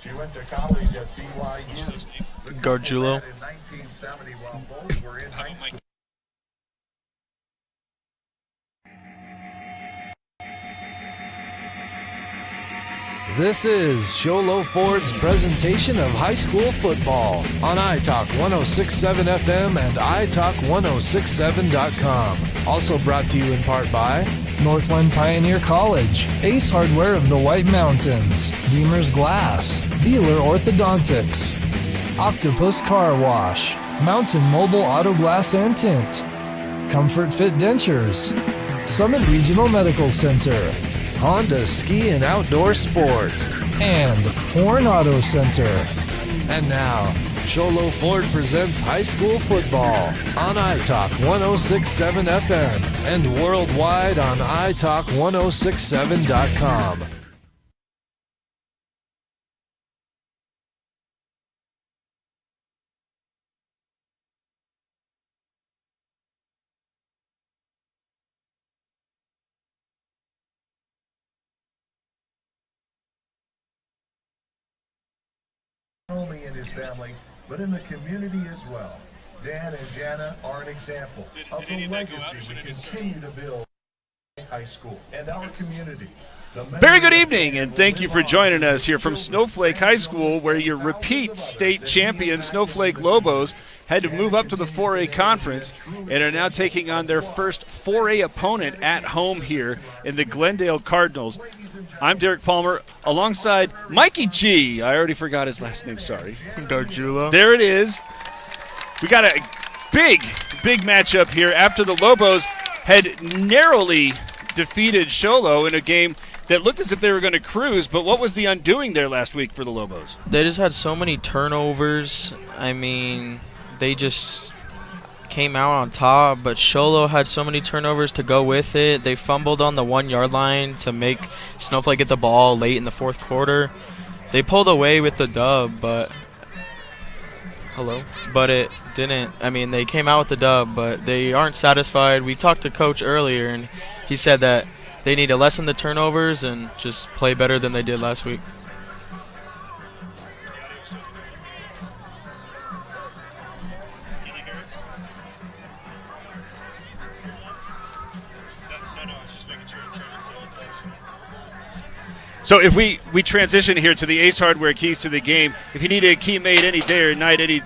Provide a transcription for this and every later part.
She went to college at BYU. Gargiulo. In 1970 while both were in high school. This is Sholo Ford's presentation of high school football on iTalk 106.7 FM and iTalk1067.com. Also brought to you in part by Northland Pioneer College, Ace Hardware of the White Mountains, Deemer's Glass, Beeler Orthodontics, Octopus Car Wash, Mountain Mobile Auto Glass and Tint, Comfort Fit Dentures, Summit Regional Medical Center, Honda Ski and Outdoor Sport, and Horn Auto Center. And now, Sholo Ford presents high school football on iTalk 106.7 FM and worldwide on iTalk1067.com. Not only in his family, but in the community as well. Dan and Jana are an example of the legacy we continue to build in high school and our community. Very good evening, and thank you for joining us here from Snowflake High School, where your repeat state champion Snowflake Lobos had to move up to the 4A conference and are now taking on their first 4A opponent at home here in the Glendale Cardinals. I'm Derek Palmer alongside Mikey G. I already forgot his last name, sorry. Gargiulo. There it is. We got a big matchup here after the Lobos had narrowly defeated Sholo in a game that looked as if they were going to cruise, but what was the undoing there last week for the Lobos? They just had so many turnovers. I mean, they just came out on top, but Sholo had so many turnovers to go with it. They fumbled on the 1 yard line to make Snowflake get the ball late in the fourth quarter. They pulled away with the dub, but it didn't. I mean, they came out with the dub, but they aren't satisfied. We talked to Coach earlier, and he said that they need to lessen the turnovers and just play better than they did last week. So if we transition here to the Ace Hardware keys to the game, if you need a key made any day or night, any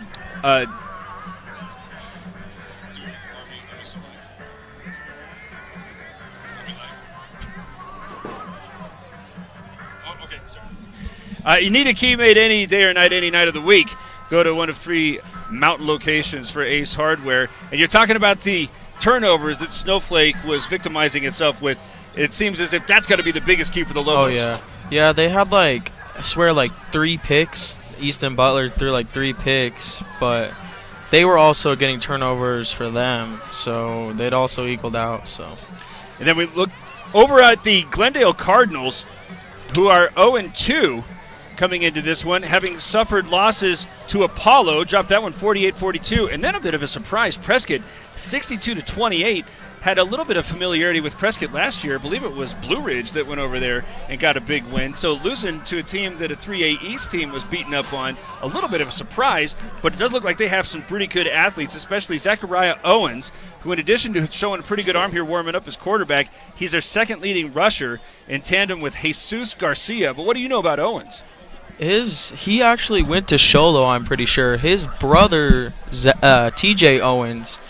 you need a key made any day or night, any night of the week, go to one of 3 mountain locations for Ace Hardware. And you're talking about the turnovers that Snowflake was victimizing itself with. It seems as if that's got to be the biggest key for the Lobos. Oh, yeah. Yeah, they had, I swear, 3 picks. Easton Butler threw, 3 picks, but they were also getting turnovers for them, so they'd also equaled out. So, and then we look over at the Glendale Cardinals, who are 0-2 coming into this one, having suffered losses to Apollo, dropped that one 48-42, and then a bit of a surprise. Prescott, 62-28. Had a little bit of familiarity with Prescott last year. I believe it was Blue Ridge that went over there and got a big win. So losing to a team that a 3A East team was beaten up on, a little bit of a surprise, but it does look like they have some pretty good athletes, especially Zachariah Owens, who in addition to showing a pretty good arm here warming up as quarterback, he's their second leading rusher in tandem with Jesus Garcia. But what do you know about Owens? He actually went to Sholo, I'm pretty sure. His brother, TJ Owens,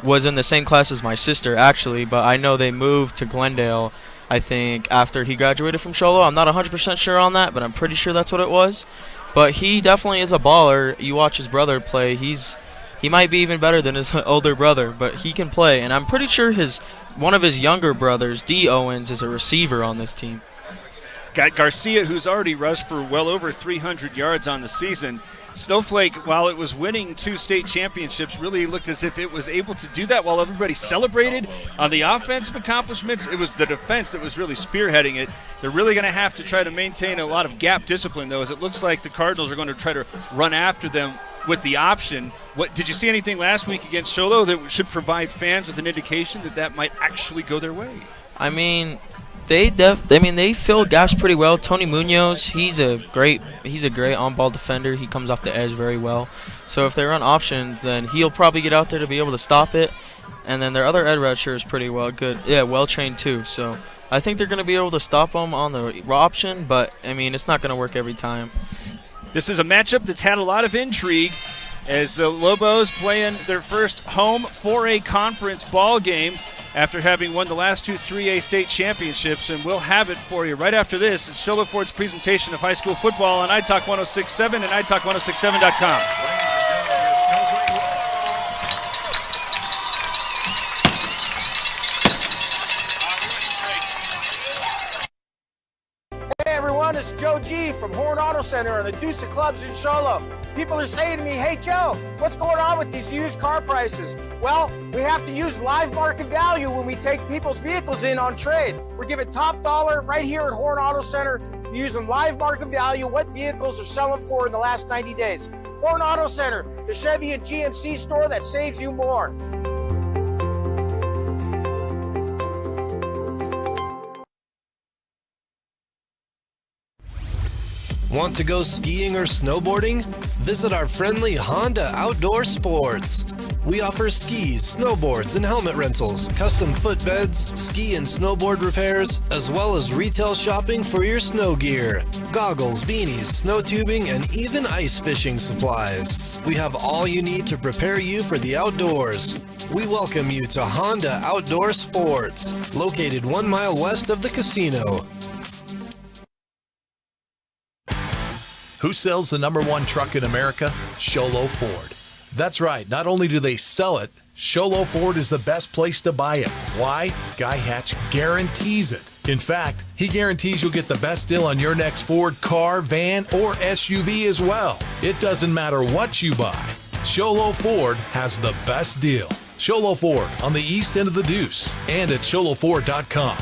was in the same class as my sister, actually, but I know they moved to Glendale, I think, after he graduated from Sholo. I'm not 100% sure on that, but I'm pretty sure that's what it was. But he definitely is a baller. You watch his brother play, he might be even better than his older brother, but he can play. And I'm pretty sure one of his younger brothers, D. Owens, is a receiver on this team. Got Garcia, who's already rushed for well over 300 yards on the season. Snowflake, while it was winning 2 state championships, really looked as if it was able to do that while everybody celebrated on the offensive accomplishments. It was the defense that was really spearheading it. They're really going to have to try to maintain a lot of gap discipline, though, as it looks like the Cardinals are going to try to run after them with the option. Did you see anything last week against Sholo that should provide fans with an indication that might actually go their way? I mean, They fill gaps pretty well. Tony Munoz, he's a great on-ball defender. He comes off the edge very well. So if they run options, then he'll probably get out there to be able to stop it. And then their other edge rusher is pretty good. Yeah, well trained too. So I think they're going to be able to stop them on the option, but I mean it's not going to work every time. This is a matchup that's had a lot of intrigue as the Lobos play in their first home 4A conference ball game after having won the last two 3A state championships, and we'll have it for you right after this. It's Shola Ford's presentation of high school football on iTalk 106.7 and iTalk1067.com. Hey everyone, it's Joe G from Horn Auto Center and the Deuce of Clubs in Sholo. People are saying to me, hey Joe, what's going on with these used car prices? Well, we have to use live market value when we take people's vehicles in on trade. We're giving top dollar right here at Horn Auto Center, using live market value, what vehicles are selling for in the last 90 days. Horn Auto Center, the Chevy and GMC store that saves you more. Want to go skiing or snowboarding? Visit our friendly Honda Outdoor Sports. We offer skis, snowboards, and helmet rentals, custom footbeds, ski and snowboard repairs, as well as retail shopping for your snow gear, goggles, beanies, snow tubing, and even ice fishing supplies. We have all you need to prepare you for the outdoors. We welcome you to Honda Outdoor Sports, located 1 mile west of the casino. Who sells the #1 truck in America? Sholo Ford. That's right, not only do they sell it, Sholo Ford is the best place to buy it. Why? Guy Hatch guarantees it. In fact, he guarantees you'll get the best deal on your next Ford car, van, or SUV as well. It doesn't matter what you buy. Sholo Ford has the best deal. Sholo Ford on the east end of the Deuce and at sholoford.com.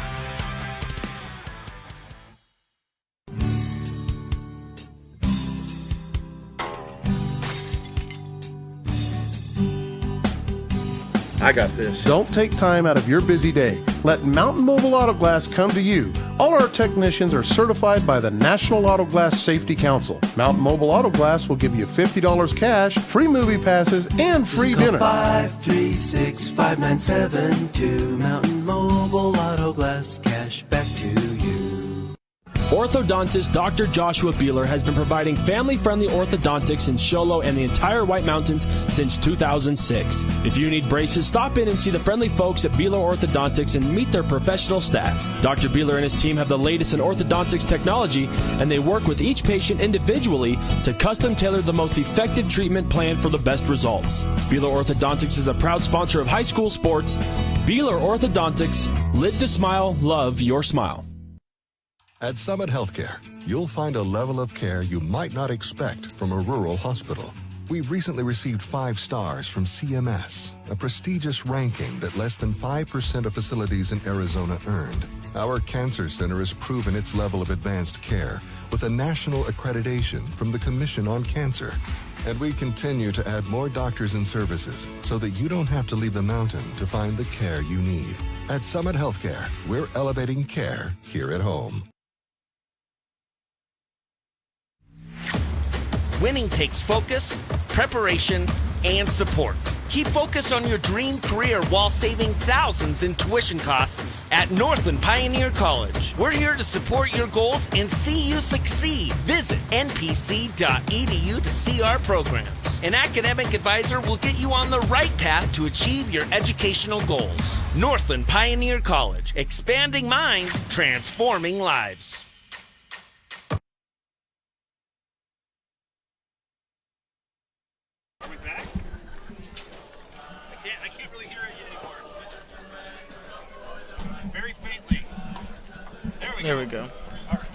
I got this. Don't take time out of your busy day. Let Mountain Mobile Auto Glass come to you. All our technicians are certified by the National Auto Glass Safety Council. Mountain Mobile Auto Glass will give you $50 cash, free movie passes, and free dinner. 536-5972. Mountain Mobile Auto Glass, cash back to you. Orthodontist Dr. Joshua Beeler has been providing family-friendly orthodontics in Sholo and the entire White Mountains since 2006. If you need braces, stop in and see the friendly folks at Beeler Orthodontics and meet their professional staff. Dr. Beeler and his team have the latest in orthodontics technology, and they work with each patient individually to custom tailor the most effective treatment plan for the best results. Beeler Orthodontics is a proud sponsor of high school sports. Beeler Orthodontics, live to smile, love your smile. At Summit Healthcare, you'll find a level of care you might not expect from a rural hospital. We've recently received 5 stars from CMS, a prestigious ranking that less than 5% of facilities in Arizona earned. Our cancer center has proven its level of advanced care with a national accreditation from the Commission on Cancer. And we continue to add more doctors and services so that you don't have to leave the mountain to find the care you need. At Summit Healthcare, we're elevating care here at home. Winning takes focus, preparation, and support. Keep focused on your dream career while saving thousands in tuition costs at Northland Pioneer College. We're here to support your goals and see you succeed. Visit npc.edu to see our programs. An academic advisor will get you on the right path to achieve your educational goals. Northland Pioneer College, expanding minds, transforming lives. Are we back? I can't really hear it anymore. Very faintly. There we go. All right.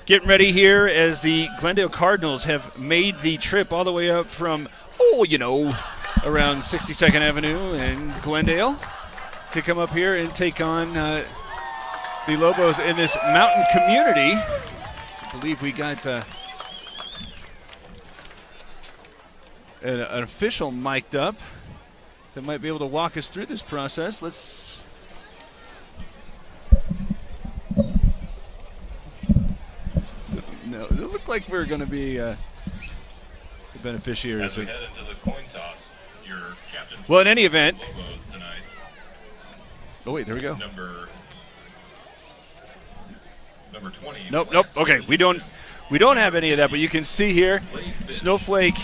Getting ready here as the Glendale Cardinals have made the trip all the way up from, around 62nd Avenue in Glendale to come up here and take on the Lobos in this mountain community. So I believe we got an official mic'd up that might be able to walk us through this process. Let's No, it looked like we were going to be the beneficiaries. As we head into the coin toss, your captains. Well, in any event. Lobos tonight. Oh wait, there we go. Number 20. Nope. Okay, we don't have any of that, but you can see here, Snowflake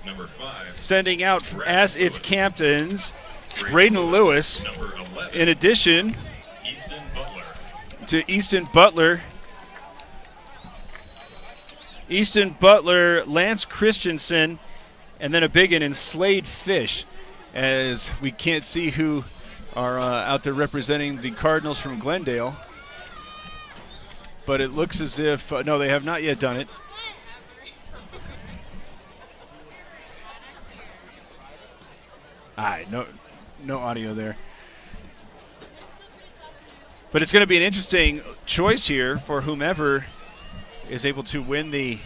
number 5 sending out as its captains Braden Lewis. In addition to Easton Butler, Lance Christensen, and then a big one in Slade Fish, as we can't see who are out there representing the Cardinals from Glendale. But it looks as if, no, they have not yet done it. All right, no audio there. But it's going to be an interesting choice here for whomever is able to win the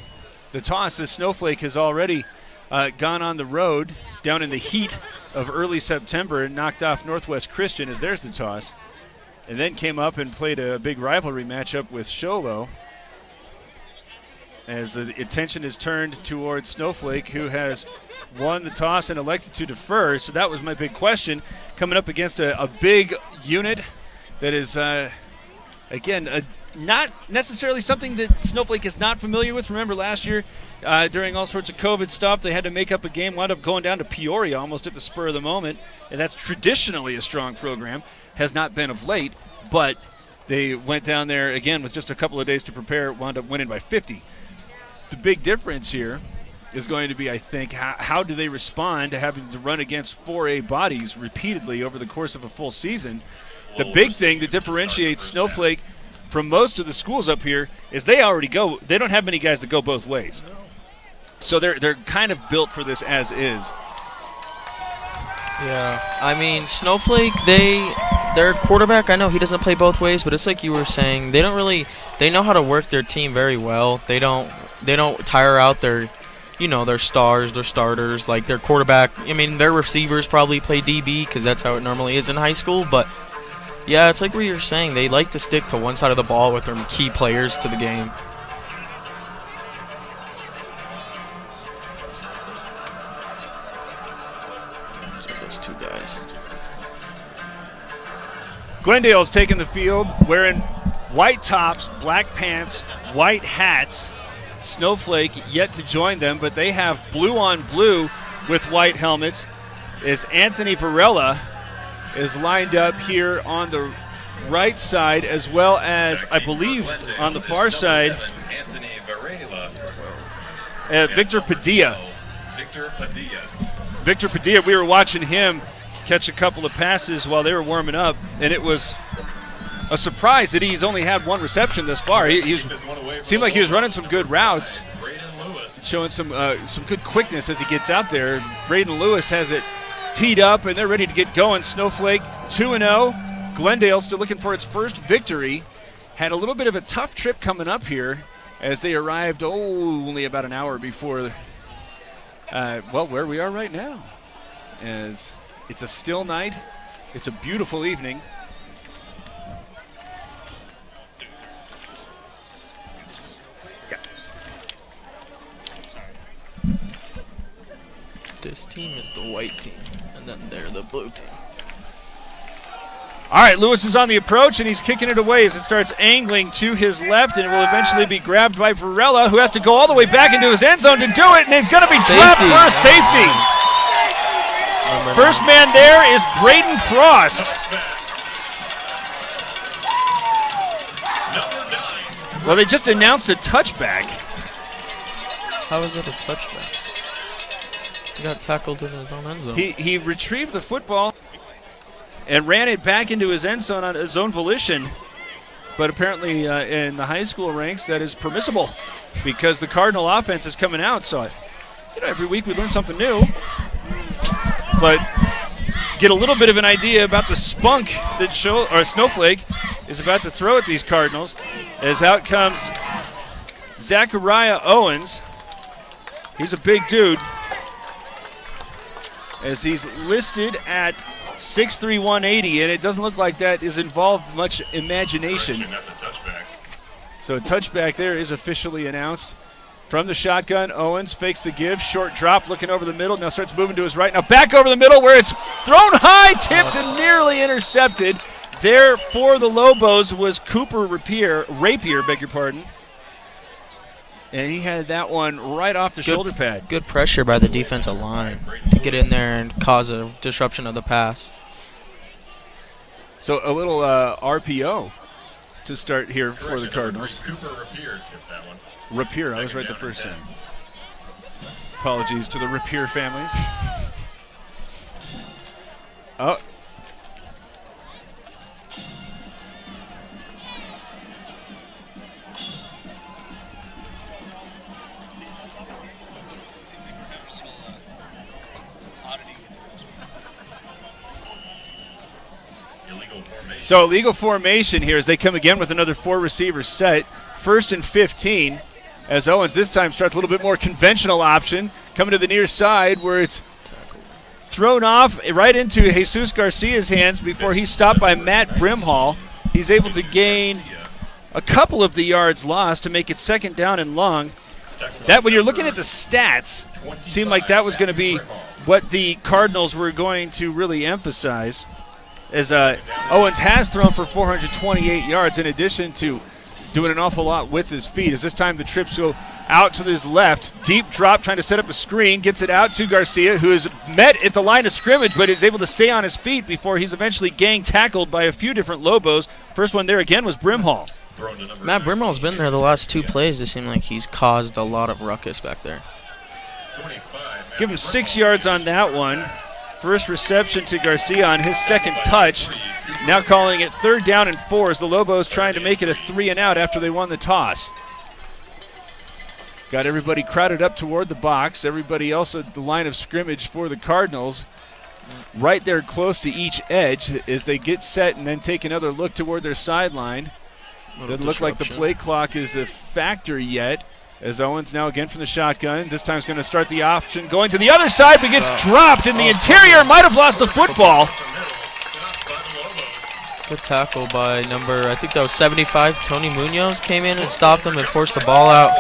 toss. The Snowflake has already gone on the road down in the heat of early September and knocked off Northwest Christian as there's the toss. And then came up and played a big rivalry matchup with Sholo, as the attention is turned towards Snowflake, who has won the toss and elected to defer. So that was my big question, coming up against a big unit that is, again, not necessarily something that Snowflake is not familiar with. Remember last year, during all sorts of COVID stuff, they had to make up a game, wound up going down to Peoria almost at the spur of the moment, and that's traditionally a strong program. Has not been of late, but they went down there again with just a couple of days to prepare, wound up winning by 50. The big difference here is going to be, I think, how do they respond to having to run against 4A bodies repeatedly over the course of a full season. The big thing that differentiates Snowflake from most of the schools up here is they don't have many guys that go both ways. So they're kind of built for this as is. Yeah, I mean, Snowflake, their quarterback, I know he doesn't play both ways, but it's like you were saying, they know how to work their team very well. They don't tire out their stars, their starters, like their quarterback. I mean, their receivers probably play DB because that's how it normally is in high school, but yeah, it's like what you're saying. They like to stick to one side of the ball with their key players to the game. Two guys. Glendale's taking the field wearing white tops, black pants, white hats. Snowflake yet to join them, but they have blue on blue with white helmets. As Anthony Varela is lined up here on the right side, as well as, I believe, on the far side, Anthony Varela. Victor Padilla. Victor Padilla, we were watching him catch a couple of passes while they were warming up, and it was a surprise that he's only had one reception thus far. He seemed like he was running some good routes, showing some good quickness as he gets out there. Braden Lewis has it teed up, and they're ready to get going. Snowflake 2-0. Glendale still looking for its first victory. Had a little bit of a tough trip coming up here as they arrived only about an hour before where we are right now, as it's a still night. It's a beautiful evening. This team is the white team, and then they're the blue team. All right, Lewis is on the approach, and he's kicking it away as it starts angling to his left, and it will eventually be grabbed by Varela, who has to go all the way back into his end zone to do it, and he's going to be dropped for a safety. First man there is Braden Frost. Well, they just announced a touchback. How is it a touchback? He got tackled in his own end zone. He retrieved the football and ran it back into his end zone on his own volition. But apparently in the high school ranks, that is permissible because the Cardinal offense is coming out. So, every week we learn something new. But get a little bit of an idea about the spunk that Snowflake is about to throw at these Cardinals. As out comes Zachariah Owens. He's a big dude, as he's listed at 6'3", 180, and it doesn't look like that is involved much imagination. So a touchback there is officially announced. From the shotgun, Owens fakes the give. Short drop, looking over the middle. Now starts moving to his right. Now back over the middle where it's thrown high, tipped, and nearly intercepted. There for the Lobos was Cooper Rapier, beg your pardon. And he had that one right off the shoulder pad. Good pressure by the defensive line to get in there and cause a disruption of the pass. So a little RPO to start here for the Cardinals. Cooper Rapier tipped that one. Rapier, I was right the first time. Apologies to the Rapier families. Oh. So illegal formation here as they come again with another 4-receiver set. 1st and 15 as Owens this time starts a little bit more conventional option. Coming to the near side where it's thrown off right into Jesus Garcia's hands before he's stopped by Matt Brimhall. He's able to gain a couple of the yards lost to make it 2nd down and long. That, when you're looking at the stats, seemed like that was going to be what the Cardinals were going to really emphasize. As Owens has thrown for 428 yards in addition to doing an awful lot with his feet. As this time the trips go out to his left. Deep drop trying to set up a screen. Gets it out to Garcia, who is met at the line of scrimmage but is able to stay on his feet before he's eventually gang tackled by a few different Lobos. First one there again was Brimhall. Matt Brimhall's been there the last 2 plays. It seemed like he's caused a lot of ruckus back there. Give him 6 yards on that one. First reception to Garcia on his 2nd touch. Now calling it 3rd down and 4 as the Lobos trying to make it a 3-and-out after they won the toss. Got everybody crowded up toward the box. Everybody else at the line of scrimmage for the Cardinals. Right there close to each edge as they get set and then take another look toward their sideline. Doesn't look like the play clock is a factor yet. As Owens now again from the shotgun. This time is going to start the option. Going to the other side, but gets dropped in the interior. Might have lost the football. Good tackle by number, I think that was 75. Tony Munoz came in and stopped him and forced the ball out.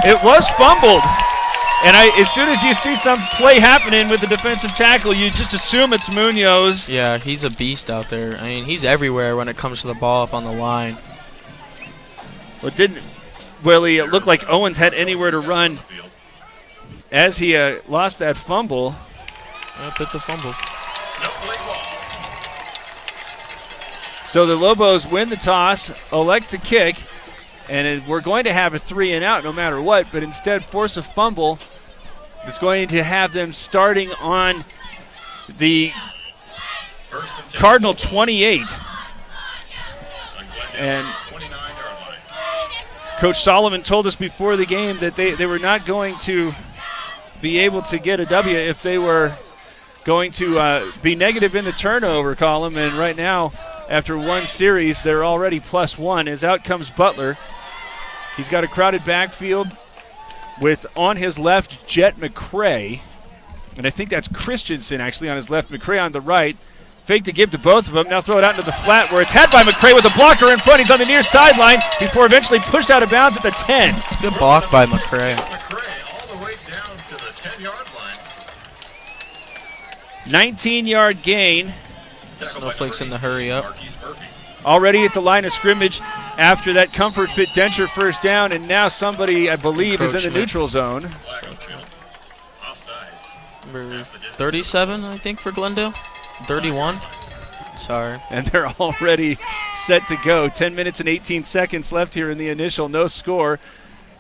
It was fumbled. And as soon as you see some play happening with the defensive tackle, you just assume it's Munoz. Yeah, he's a beast out there. I mean, he's everywhere when it comes to the ball up on the line. Well, it didn't really look like Owens had anywhere to run as he lost that fumble. Yep, it's a fumble. So the Lobos win the toss, elect to kick, and we're going to have a 3-and-out no matter what, but instead force a fumble that's going to have them starting on the Cardinal 28. And Coach Solomon told us before the game that they were not going to be able to get a W if they were going to be negative in the turnover column. And right now, after one series, they're already +1 as out comes Butler. He's got a crowded backfield with on his left Jet McCray. And I think that's Christensen actually on his left, McCray on the right. Fake to give to both of them. Now throw it out into the flat where it's had by McCray with a blocker in front. He's on the near sideline before eventually pushed out of bounds at the 10. Good block by McCray. All the way down to the 10-yard line. 19-yard gain. Snowflake's in the hurry up. Already at the line of scrimmage after that comfort fit denture first down, and now somebody, I believe, is in the neutral zone. Number 37, I think, for Glendale. 31. Sorry. And they're already set to go. 10 minutes and 18 seconds left here in the initial. No score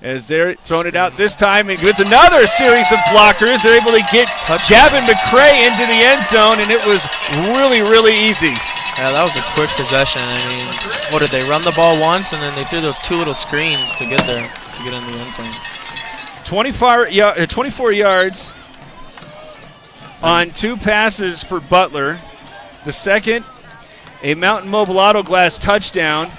as they're throwing it out this time. And with another series of blockers, they're able to get Javin McCray into the end zone, and it was really, really easy. Yeah, that was a quick possession. I mean, what did they run the ball once, and then they threw those 2 little screens to get there, to get in the end zone. 24 yards on 2 passes for Butler. The second, a Mountain Mobile Auto Glass touchdown,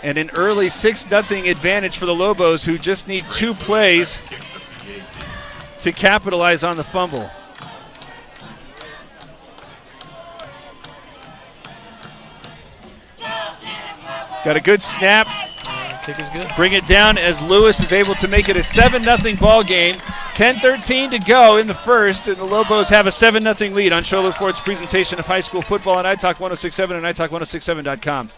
and an early 6-0 advantage for the Lobos, who just need 2 plays to capitalize on the fumble. Got a good snap Kick is good. Bring it down as Lewis is able to make it a 7-0 ball game. 10:13 to go in the first, and the Lobos have a 7-0 lead on Show Low Ford's presentation of high school football on iTalk 106.7 and iTalk106.7.com.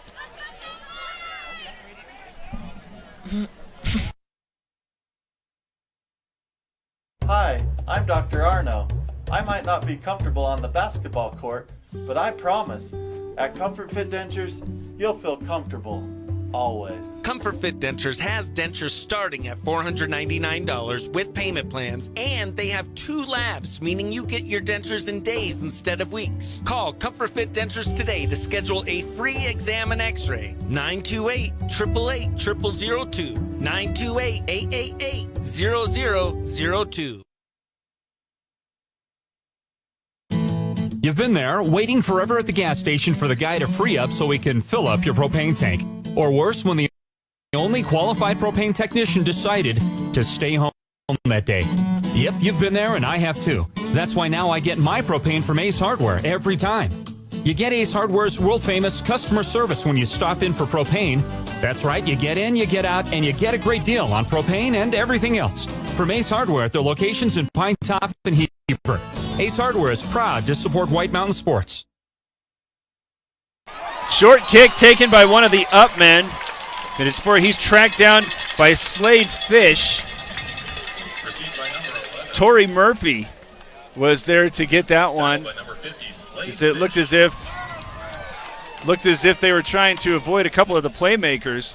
Hi, I'm Dr. Arno. I might not be comfortable on the basketball court, but I promise, at Comfort Fit Dentures, you'll feel comfortable, always. Comfort Fit Dentures has dentures starting at $499 with payment plans, and they have 2 labs, meaning you get your dentures in days instead of weeks. Call Comfort Fit Dentures today to schedule a free exam and x-ray. 928-888-0002. 928-888-0002. You've been there, waiting forever at the gas station for the guy to free up so he can fill up your propane tank. Or worse, when the only qualified propane technician decided to stay home that day. Yep, you've been there and I have too. That's why now I get my propane from Ace Hardware every time. You get Ace Hardware's world-famous customer service when you stop in for propane. That's right, you get in, you get out, and you get a great deal on propane and everything else. From Ace Hardware at their locations in Pine Top and Heber. Ace Hardware is proud to support White Mountain Sports. Short kick taken by one of the up men. It is for he's tracked down by Slade Fish. Torrey Murphy was there to get that one. It looked as if they were trying to avoid a couple of the playmakers.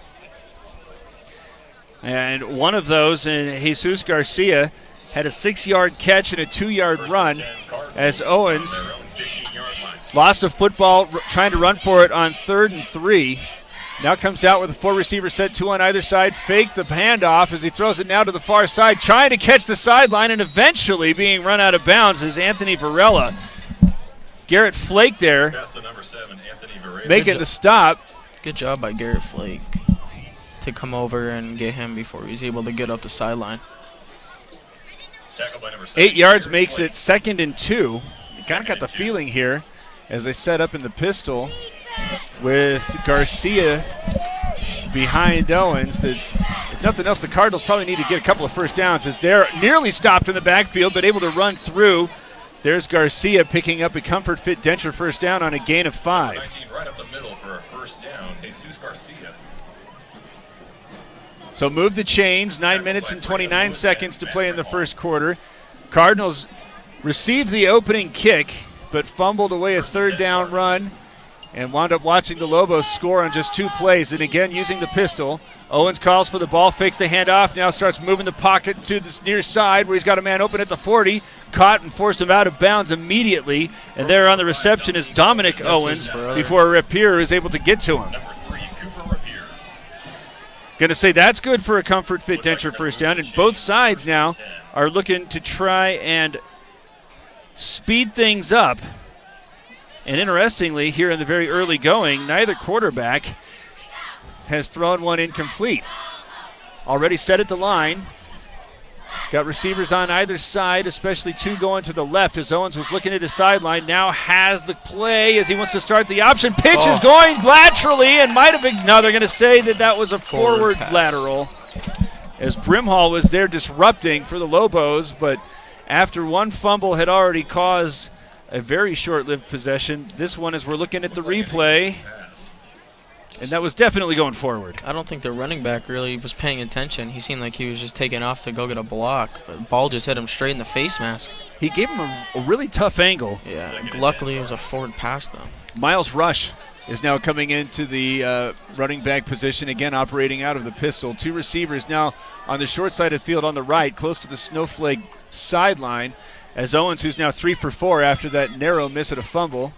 And one of those, and Jesus Garcia, had a 6-yard catch and a 2-yard run as Owens lost a football trying to run for it on 3rd and 3. Now comes out with a 4-receiver set, 2 on either side. Fake the handoff as he throws it now to the far side, trying to catch the sideline and eventually being run out of bounds is Anthony Varela. Garrett Flake there making the stop. Good job by Garrett Flake to come over and get him before he was able to get up the sideline. 8 yards makes it 2nd and 2. You kind of got the feeling here as they set up in the pistol with Garcia behind Owens that, if nothing else, the Cardinals probably need to get a couple of first downs as they're nearly stopped in the backfield but able to run through. There's Garcia picking up a Comfort Fit Denture first down on a gain of 5. 19 right up the middle for a first down. Jesus Garcia. So move the chains, 9 minutes and 29 seconds to play in the first quarter. Cardinals received the opening kick, but fumbled away a 3rd down run and wound up watching the Lobos score on just 2 plays. And again, using the pistol, Owens calls for the ball, fakes the handoff, now starts moving the pocket to the near side where he's got a man open at the 40. Caught and forced him out of bounds immediately. And there on the reception is Dominic Owens before Rapier is able to get to him. Going to say that's good for a Comfort Fit Denture first down. And both sides now are looking to try and speed things up. And interestingly, here in the very early going, neither quarterback has thrown one incomplete. Already set at the line. Got receivers on either side, especially 2 going to the left as Owens was looking at his sideline. Now has the play as he wants to start the option. Pitch is going laterally and might have been. No, they're going to say that was a forward lateral as Brimhall was there disrupting for the Lobos, but after one fumble had already caused a very short-lived possession, this one, as we're looking at the replay, and that was definitely going forward. I don't think the running back really was paying attention. He seemed like he was just taking off to go get a block, but the ball just hit him straight in the face mask. He gave him a really tough angle. Yeah, luckily it was a forward pass, though. Miles Rush is now coming into the running back position, again operating out of the pistol. 2 receivers now on the short side of the field on the right, close to the Snowflake sideline, as Owens, who's now 3 for 4 after that narrow miss at a fumble.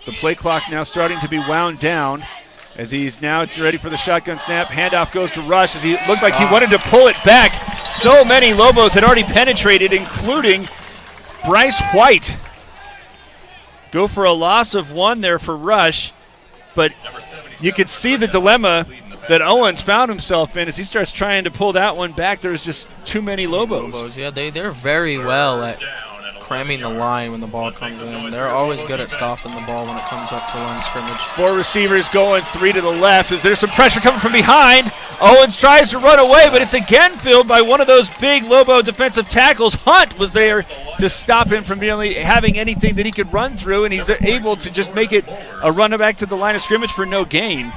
The play clock now starting to be wound down as he's now ready for the shotgun snap. Handoff goes to Rush as he looked like he wanted to pull it back. So many Lobos had already penetrated, including Bryce White. Go for a loss of 1 there for Rush, but you could see the dilemma that Owens found himself in as he starts trying to pull that one back. There's just too many Lobos. Yeah, they're very well at cramming the line when the ball comes in. They're always good at stopping the ball when it comes up to line scrimmage. 4 receivers going, 3 to the left. As there's some pressure coming from behind. Owens tries to run away, but it's again filled by one of those big Lobo defensive tackles. Hunt was there to stop him from really having anything that he could run through, and he's able to just make it a run back to the line of scrimmage for no gain.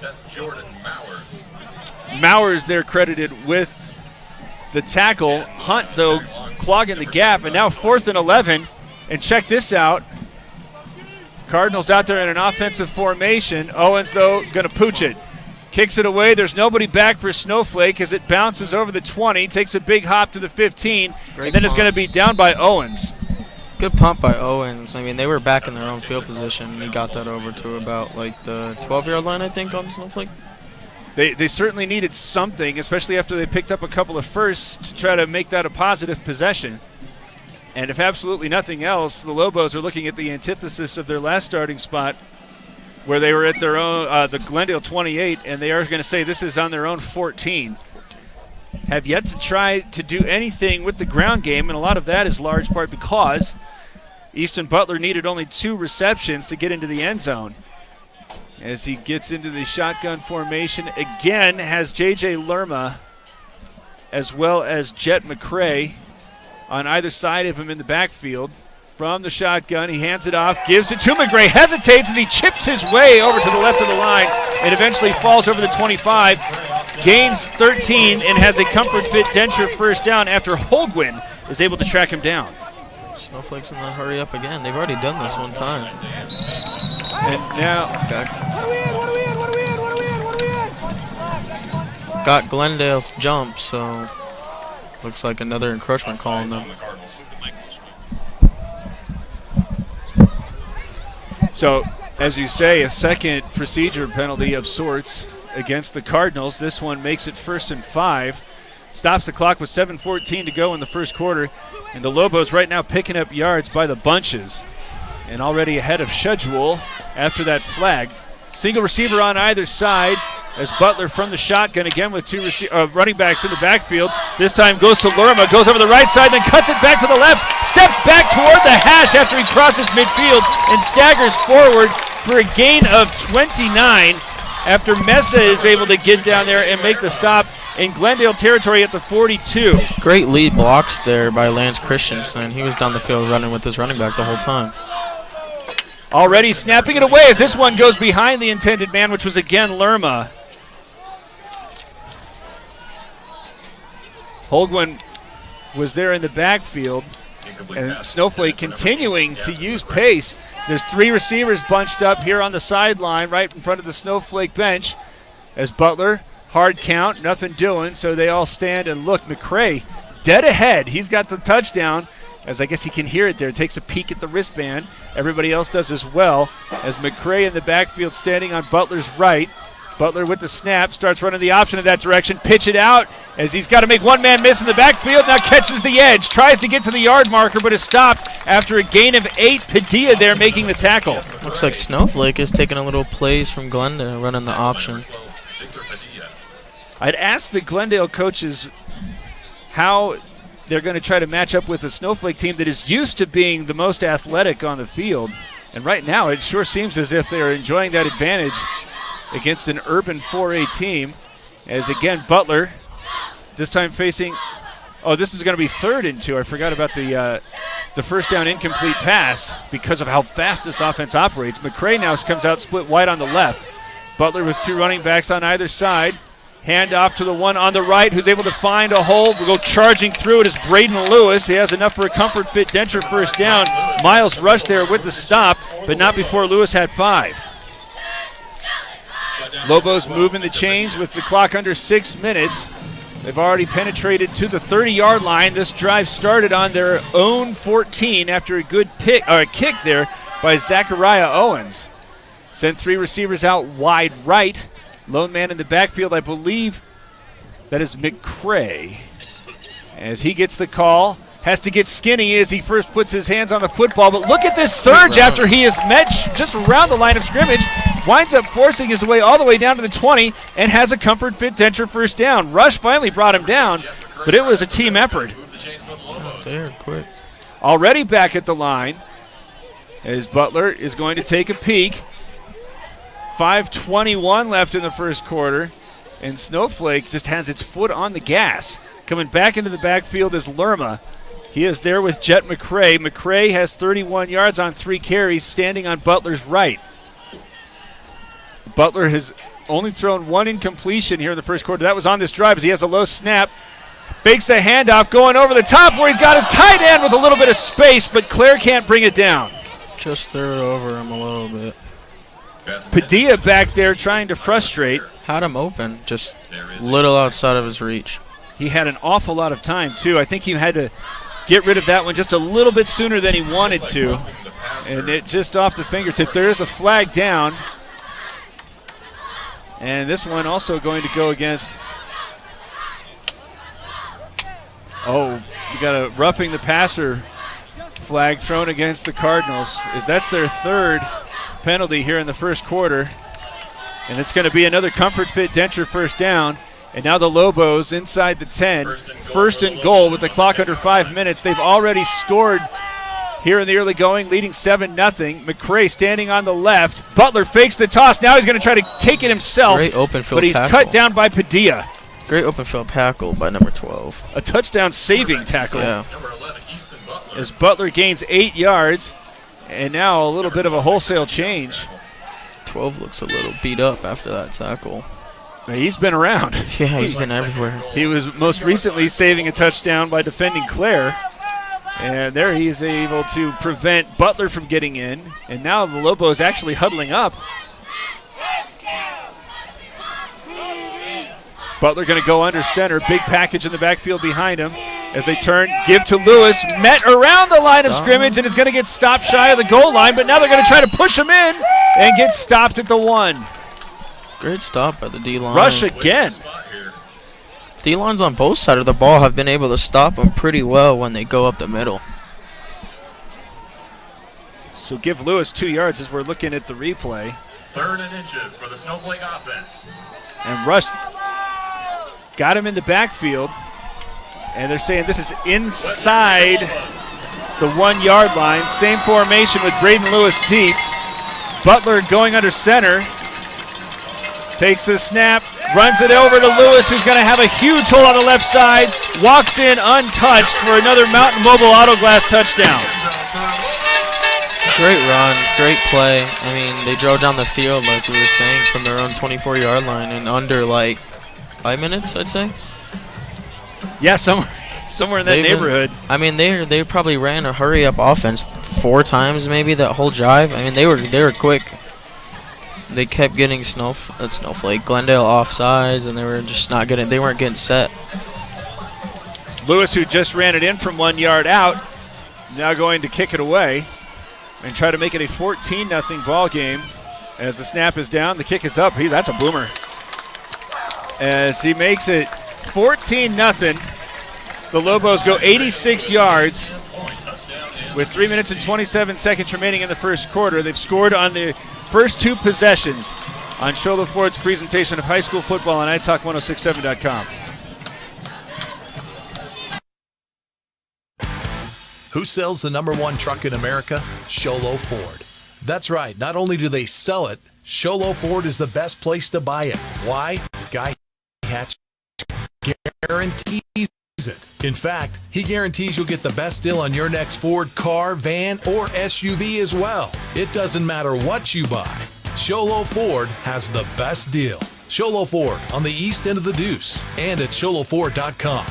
That's Jordan Mowers. Mowers there credited with the tackle. Hunt, though, clogging the gap, and now 4th and 11. And check this out. Cardinals out there in an offensive formation. Owens, though, going to pooch it. Kicks it away. There's nobody back for Snowflake as it bounces over the 20, takes a big hop to the 15, and then it's going to be down by Owens. Good pump by Owens. I mean, they were back in their own field position. He got that over to about like the 12-yard line, I think, on Snowflake. They certainly needed something, especially after they picked up a couple of firsts to try to make that a positive possession. And if absolutely nothing else, the Lobos are looking at the antithesis of their last starting spot where they were at their own, the Glendale 28, and they are going to say this is on their own 14. Have yet to try to do anything with the ground game, and a lot of that is large part because Easton Butler needed only 2 receptions to get into the end zone. As he gets into the shotgun formation, again has J.J. Lerma as well as Jet McCray on either side of him in the backfield. From the shotgun, he hands it off, gives it to McCray, hesitates as he chips his way over to the left of the line and eventually falls over the 25, gains 13, and has a comfort fit denture first down after Holguin is able to track him down. Snowflake's in the hurry up again. They've already done this one time. And now got Glendale's jump, so looks like another encroachment call on them. So, as you say, a second procedure penalty of sorts against the Cardinals. This one makes it 1st and 5. Stops the clock with 7:14 to go in the first quarter. And the Lobos right now picking up yards by the bunches. And already ahead of schedule after that flag. Single receiver on either side as Butler from the shotgun again with 2 running backs in the backfield. This time goes to Lerma, goes over the right side, then cuts it back to the left, steps back toward the hash after he crosses midfield and staggers forward for a gain of 29 after Mesa is able to get down there and make the stop in Glendale territory at the 42. Great lead blocks there by Lance Christensen. He was down the field running with his running back the whole time. Already snapping it away as this one goes behind the intended man, which was again Lerma. Holguin was there in the backfield, and Snowflake continuing to use pace. There's 3 receivers bunched up here on the sideline right in front of the Snowflake bench as Butler, hard count, nothing doing, so they all stand and look. McCray dead ahead. He's got the touchdown, as I guess he can hear it there. Takes a peek at the wristband. Everybody else does as well, as McCray in the backfield standing on Butler's right. Butler with the snap, starts running the option in that direction. Pitch it out as he's got to make one man miss in the backfield. Now catches the edge, tries to get to the yard marker, but is stopped after a gain of 8. Padilla there making the tackle. Looks like Snowflake is taking a little plays from Glendale, running the option. I'd ask the Glendale coaches how they're going to try to match up with a Snowflake team that is used to being the most athletic on the field. And right now it sure seems as if they're enjoying that advantage against an urban 4A team. As again, Butler, this time facing, this is going to be 3rd and 2. I forgot about the first down incomplete pass because of how fast this offense operates. McCray now comes out split wide on the left. Butler with 2 running backs on either side. Hand off to the one on the right who's able to find a hole. We'll go charging through it is Braden Lewis. He has enough for a comfort fit denture first down. Miles rushed there with the stop, but not before Lewis had 5. Lobos moving the chains with the clock under 6 minutes. They've already penetrated to the 30-yard line. This drive started on their own 14 after a good kick there by Zachariah Owens. Sent 3 receivers out wide right. Lone man in the backfield, I believe that is McCray. As he gets the call, has to get skinny as he first puts his hands on the football. But look at this surge after he is met just around the line of scrimmage. Winds up forcing his way all the way down to the 20 and has a comfort fit denture first down. Rush finally brought him down, but it was a team effort. the chains for the Lobos. There, quick. Already back at the line as Butler is going to take a peek. 5:21 left in the first quarter, and Snowflake just has its foot on the gas. Coming back into the backfield is Lerma. He is there with Jet McCray. McCray has 31 yards on 3 carries, standing on Butler's right. Butler has only thrown 1 incompletion here in the first quarter. That was on this drive as he has a low snap. Fakes the handoff, going over the top where he's got a tight end with a little bit of space, but Claire can't bring it down. Just threw it over him a little bit. Padilla back there trying to frustrate. Had him open, just little outside of his reach. He had an awful lot of time, too. I think he had to get rid of that one just a little bit sooner than he wanted to. And it just off the fingertips. There is a flag down. And this one also going to go against... Oh, we got a roughing the passer flag thrown against the Cardinals. That's their 3rd penalty here in the first quarter. And it's going to be another Comfort Fit Denture first down. And now the Lobos inside the 10. First and goal with the clock under 5 minutes. They've already scored here in the early going, leading 7-0. McCray standing on the left. Butler fakes the toss. Now he's going to try to take it himself. Great open field but he's tackle. cut down by Padilla. Great open field tackle by number 12. A touchdown saving tackle. Yeah. As Butler gains 8 yards. And now a little bit of a wholesale change. 12 looks a little beat up after that tackle. He's been around. Yeah, he's been everywhere. He was most recently saving a touchdown by defending Claire. And there he is able to prevent Butler from getting in. And now the Lobos actually huddling up. Butler going to go under center. Big package in the backfield behind him. As they turn, give to Lewis. Met around the line of scrimmage and is going to get stopped shy of the goal line. But now they're going to try to push him in and get stopped at the 1. Great stop by the D-line. Rush again. D-lines on both sides of the ball have been able to stop them pretty well when they go up the middle. So give Lewis 2 yards as we're looking at the replay. 3rd and inches for the Snowflake offense. And Rush got him in the backfield. And they're saying this is inside the 1 yard line. Same formation with Braden Lewis deep. Butler going under center. Takes the snap, runs it over to Lewis, who's going to have a huge hole on the left side. Walks in untouched for another Mountain Mobile Auto Glass touchdown. Great run, great play. I mean, they drove down the field, like we were saying, from their own 24-yard line in under, like, 5 minutes, I'd say. Yeah, somewhere in that neighborhood. I mean, they probably ran a hurry-up offense 4 times, maybe, that whole drive. I mean, they were quick. They kept getting Snowflake, Glendale offsides, and they were just not getting. They weren't getting set. Lewis, who just ran it in from 1 yard out, now going to kick it away and try to make it a 14-0 ball game. As the snap is down, the kick is up. That's a boomer. As he makes it 14-0, the Lobos go 86 yards with 3 minutes and 27 seconds remaining in the first quarter. They've scored on the first 2 possessions on Sholo Ford's presentation of high school football on iTalk1067.com. Who sells the #1 truck in America? Sholo Ford. That's right. Not only do they sell it, Sholo Ford is the best place to buy it. Why? Guy Hatch guarantees it. In fact, he guarantees you'll get the best deal on your next Ford car, van, or SUV as well. It doesn't matter what you buy. Sholo Ford has the best deal. Sholo Ford on the east end of the Deuce and at sholoford.com.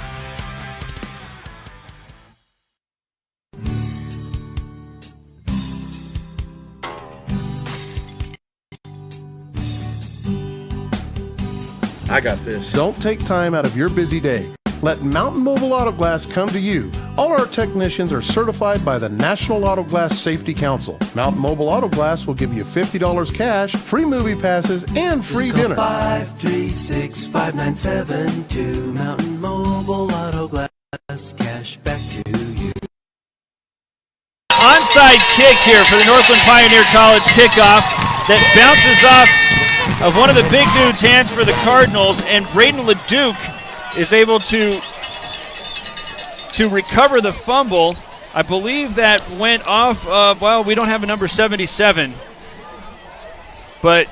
I got this. Don't take time out of your busy day. Let Mountain Mobile Auto Glass come to you. All our technicians are certified by the National Auto Glass Safety Council. Mountain Mobile Auto Glass will give you $50 cash, free movie passes, and free dinner. 536-5972. Mountain Mobile Auto Glass, cash back to you. Onside kick here for the Northland Pioneer College kickoff that bounces off of one of the big dude's hands for the Cardinals, and Braden LeDuc is able to to recover the fumble. I believe that went off of, well, we don't have a number 77. But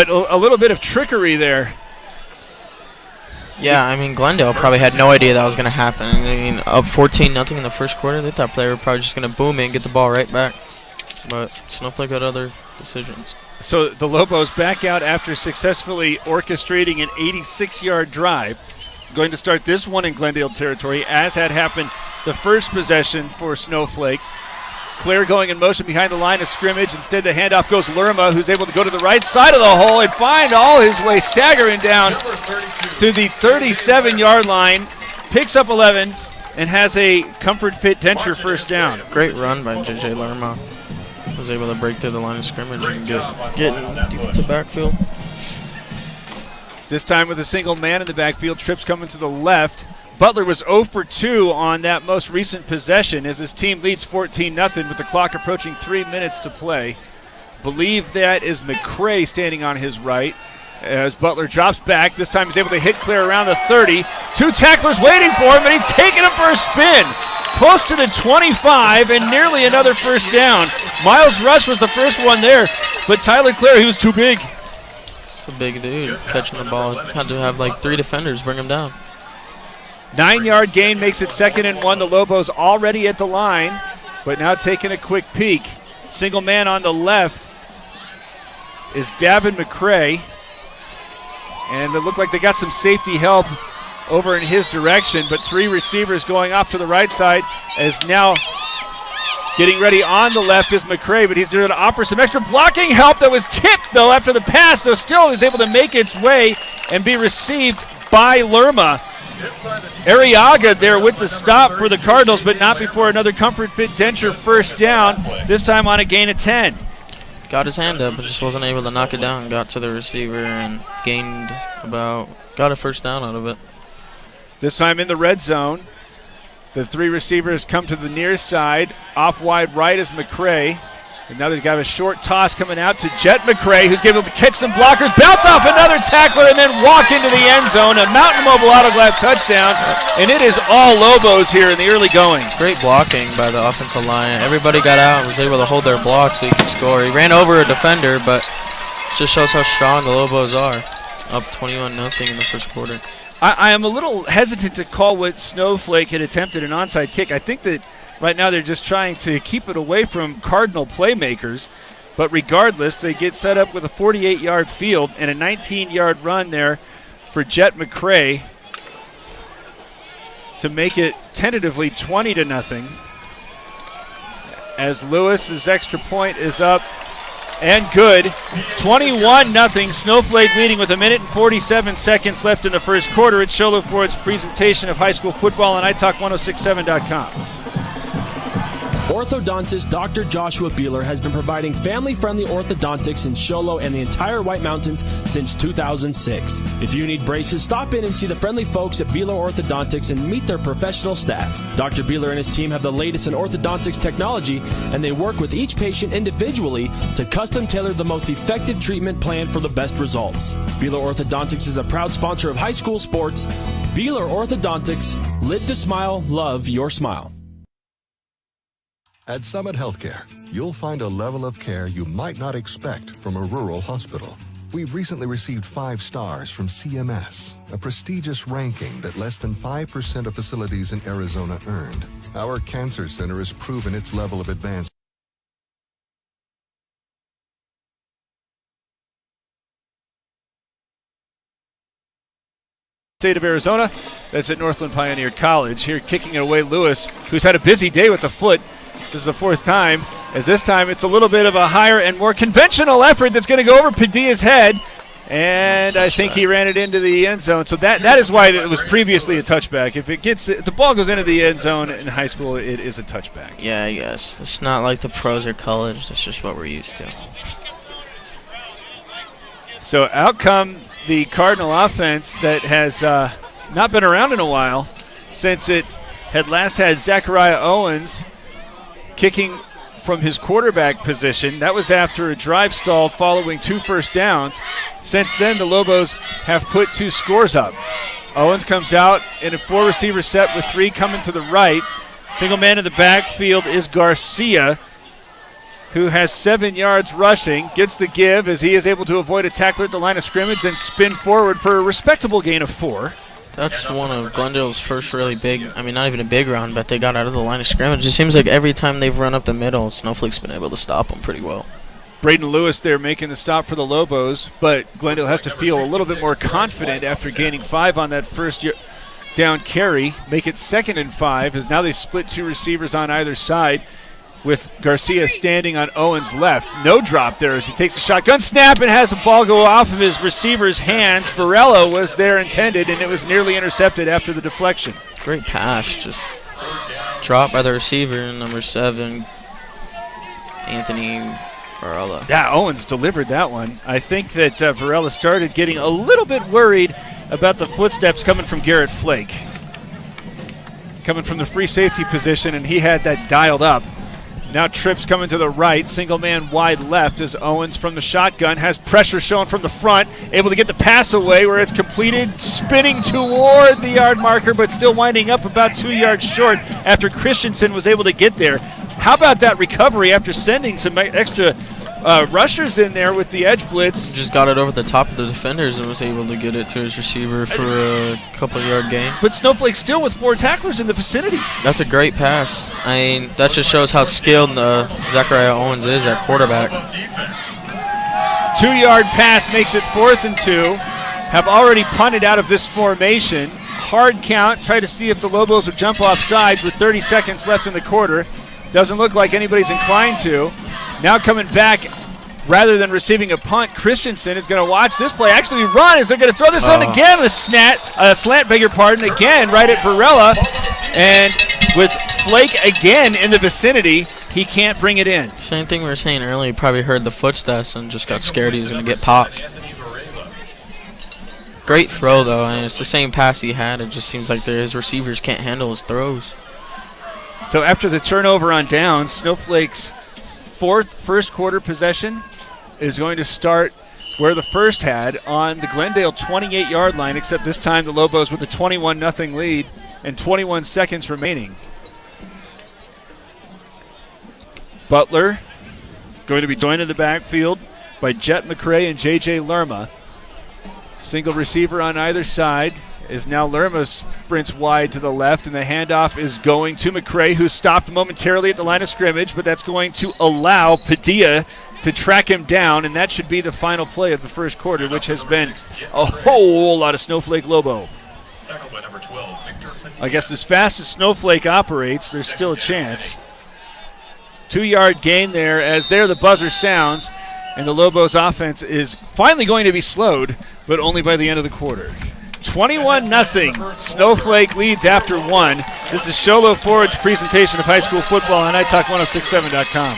a little bit of trickery there. Yeah, I mean, Glendale probably had no idea that was going to happen. I mean, up 14-0 in the first quarter. They thought they were probably just going to boom it and get the ball right back. But Snowflake had other decisions. So the Lobos back out after successfully orchestrating an 86-yard drive. Going to start this one in Glendale territory, as had happened the first possession for Snowflake. Claire going in motion behind the line of scrimmage. Instead, the handoff goes Lerma, who's able to go to the right side of the hole and find all his way staggering down to the 37-yard line. Picks up 11 and has a Comfort Fit denture first down. Great run by J.J. Lerma. Was able to break through the line of scrimmage and get in defensive backfield. This time with a single man in the backfield. Trips coming to the left. Butler was 0 for 2 on that most recent possession as his team leads 14-0 with the clock approaching 3 minutes to play. Believe that is McCray standing on his right as Butler drops back. This time he's able to hit clear around the 30. 2 tacklers waiting for him, and he's taking him for a spin. Close to the 25 and nearly another first down. Miles Rush was the first one there, but Tyler Clare, he was too big. It's a big dude catching the ball. Had to have like 3 defenders bring him down. 9-yard gain makes it 2nd and 1. The Lobos already at the line, but now taking a quick peek. Single man on the left is Davin McCray. And it looked like they got some safety help over in his direction, but 3 receivers going off to the right side as now getting ready on the left is McCray, but he's there to offer some extra blocking help that was tipped, though, after the pass, though still is able to make its way and be received by Lerma. Arriaga there with the stop for the Cardinals, but not before another Comfort Fit denture first down, this time on a gain of 10. Got his hand up, but just wasn't able to knock it down. Got to the receiver and got a first down out of it. This time in the red zone. The 3 receivers come to the near side. Off wide right is McCray. And now they've got a short toss coming out to Jet McCray, who's able to catch some blockers, bounce off another tackler, and then walk into the end zone. A Mountain Mobile Auto Glass touchdown, and it is all Lobos here in the early going. Great blocking by the offensive line. Everybody got out and was able to hold their block so he could score. He ran over a defender, but just shows how strong the Lobos are. Up 21-0 in the first quarter. I am a little hesitant to call what Snowflake had attempted an onside kick. I think that right now they're just trying to keep it away from Cardinal playmakers. But regardless, they get set up with a 48-yard field and a 19-yard run there for Jet McCray to make it tentatively 20-0. As Lewis's extra point is up and good. 21-0. Snowflake leading with 1 minute and 47 seconds left in the first quarter. It's Sholo Ford's presentation of high school football on iTalk1067.com. Orthodontist Dr. Joshua Beeler has been providing family-friendly orthodontics in Show Low and the entire White Mountains since 2006. If you need braces, stop in and see the friendly folks at Beeler Orthodontics and meet their professional staff. Dr. Beeler and his team have the latest in orthodontics technology, and they work with each patient individually to custom tailor the most effective treatment plan for the best results. Beeler Orthodontics is a proud sponsor of high school sports. Beeler Orthodontics, live to smile, love your smile. At Summit Healthcare, you'll find a level of care you might not expect from a rural hospital. We've recently received 5 stars from CMS, a prestigious ranking that less than 5% of facilities in Arizona earned. Our cancer center has proven its level of advancement. State of Arizona, that's at Northland Pioneer College. Here kicking it away, Lewis, who's had a busy day with the foot. This is the 4th time, as this time it's a little bit of a higher and more conventional effort that's going to go over Padilla's head, and I think he ran it into the end zone. So that is why it was previously a touchback. If the ball goes into the end zone in high school, it is a touchback. Yeah, I guess. It's not like the pros or college. That's just what we're used to. So out come the Cardinal offense that has not been around in a while since it had last had Zachariah Owens kicking from his quarterback position. That was after a drive stall following 2 first downs. Since then, the Lobos have put 2 scores up. Owens comes out in a 4-receiver set with 3 coming to the right. Single man in the backfield is Garcia, who has 7 yards rushing, gets the give as he is able to avoid a tackler at the line of scrimmage and spin forward for a respectable gain of 4. That's one of Glendale's first really big, I mean, not even a big run, but they got out of the line of scrimmage. It seems like every time they've run up the middle, Snowflake's been able to stop them pretty well. Braden Lewis there making the stop for the Lobos, but Glendale has to feel a little bit more confident after gaining 5 on that first down carry. Make it 2nd and 5 as now they split 2 receivers on either side, with Garcia standing on Owens' left. No drop there as he takes the shotgun snap and has the ball go off of his receiver's hands. Varela was there intended, and it was nearly intercepted after the deflection. Great pass, just dropped by the receiver, number 7, Anthony Varela. Yeah, Owens delivered that one. I think that Varela started getting a little bit worried about the footsteps coming from Garrett Flake. Coming from the free safety position, and he had that dialed up. Now trips coming to the right, single man wide left as Owens from the shotgun has pressure showing from the front, able to get the pass away where it's completed, spinning toward the yard marker, but still winding up about 2 yards short after Christensen was able to get there. How about that recovery after sending some extra rushers in there with the edge blitz? Just got it over the top of the defenders and was able to get it to his receiver for a couple-yard gain. But Snowflake still with 4 tacklers in the vicinity. That's a great pass. I mean, that just shows how skilled Zachariah Owens is at quarterback. 2-yard pass makes it 4th and 2. Have already punted out of this formation. Hard count. Try to see if the Lobos will jump off sides with 30 seconds left in the quarter. Doesn't look like anybody's inclined to. Now coming back, rather than receiving a punt, Christensen is going to watch this play actually run as they're going to throw this on again. A slant, beg your pardon, again right at Varela. And with Flake again in the vicinity, he can't bring it in. Same thing we were saying earlier. He probably heard the footsteps and just got scared he was going to get popped. Great throw, though. I mean, it's the same pass he had. It just seems like his receivers can't handle his throws. So after the turnover on downs, Snowflake's first quarter possession is going to start where the first had, on the Glendale 28-yard line, except this time the Lobos with a 21-0 lead and 21 seconds remaining. Butler going to be joined in the backfield by Jet McCray and J.J. Lerma. Single receiver on either side. Is now Lerma sprints wide to the left, and the handoff is going to McCray, who stopped momentarily at the line of scrimmage, but that's going to allow Padilla to track him down, and that should be the final play of the first quarter, which has been a whole lot of Snowflake Lobo. I guess as fast as Snowflake operates, there's still a chance. 2-yard gain there as there the buzzer sounds, and the Lobos offense is finally going to be slowed, but only by the end of the quarter. 21-0. Snowflake leads after 1. This is Sholo Ford's presentation of high school football on iTalk1067.com.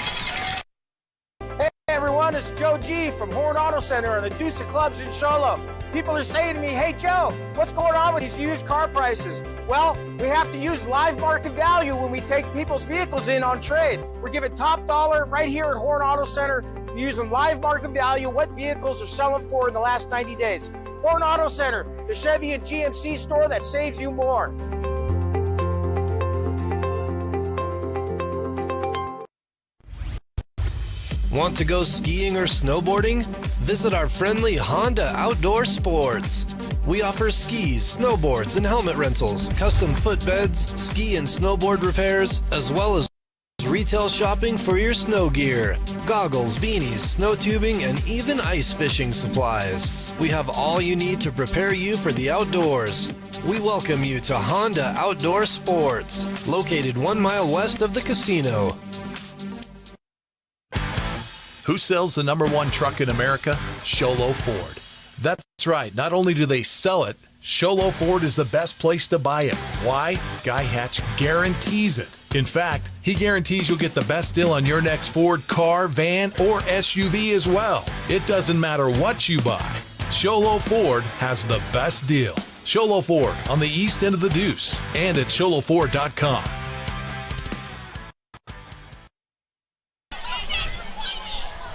Hey everyone, it's Joe G from Horn Auto Center and the Deuce of Clubs in Sholo. People are saying to me, hey Joe, what's going on with these used car prices? Well, we have to use live market value when we take people's vehicles in on trade. We're giving top dollar right here at Horn Auto Center, using live market value, what vehicles are selling for in the last 90 days. Horn Auto Center, the Chevy and GMC store that saves you more. Want to go skiing or snowboarding? Visit our friendly Honda Outdoor Sports. We offer skis, snowboards, and helmet rentals, custom footbeds, ski and snowboard repairs, as well as retail shopping for your snow gear, goggles, beanies, snow tubing, and even ice fishing supplies. We have all you need to prepare you for the outdoors. We welcome you to Honda Outdoor Sports, located 1 mile west of the casino. Who sells the #1 truck in America? Sholo Ford. That's right. Not only do they sell it, Sholo Ford is the best place to buy it. Why? Guy Hatch guarantees it. In fact, he guarantees you'll get the best deal on your next Ford car, van, or SUV as well. It doesn't matter what you buy. Sholo Ford has the best deal. Sholo Ford on the east end of the Deuce and at SholoFord.com.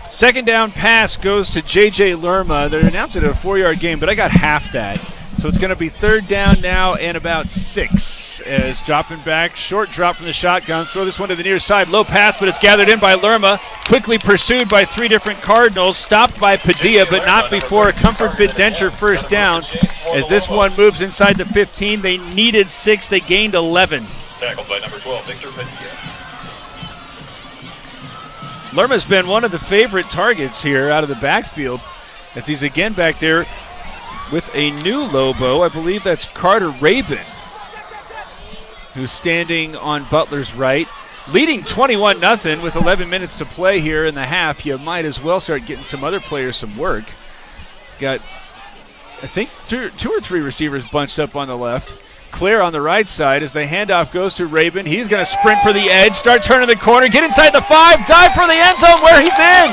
Second down pass goes to J.J. Lerma. They're announcing it a 4-yard game, but I got half that. So it's going to be third down now and about 6 as dropping back. Short drop from the shotgun. Throw this one to the near side. Low pass, but it's gathered in by Lerma. Quickly pursued by 3 different Cardinals. Stopped by Padilla, but not before Comfort Fit Denture first down. As this one moves inside the 15, they needed 6. They gained 11. Tackled by number 12, Victor Padilla. Lerma's been one of the favorite targets here out of the backfield as he's again back there with a new Lobo. I believe that's Carter Rabin, who's standing on Butler's right. Leading 21-0 with 11 minutes to play here in the half. You might as well start getting some other players some work. Got, I think, 2 or 3 receivers bunched up on the left. Clear on the right side as the handoff goes to Rabin. He's going to sprint for the edge, start turning the corner, get inside the 5, dive for the end zone where he's in.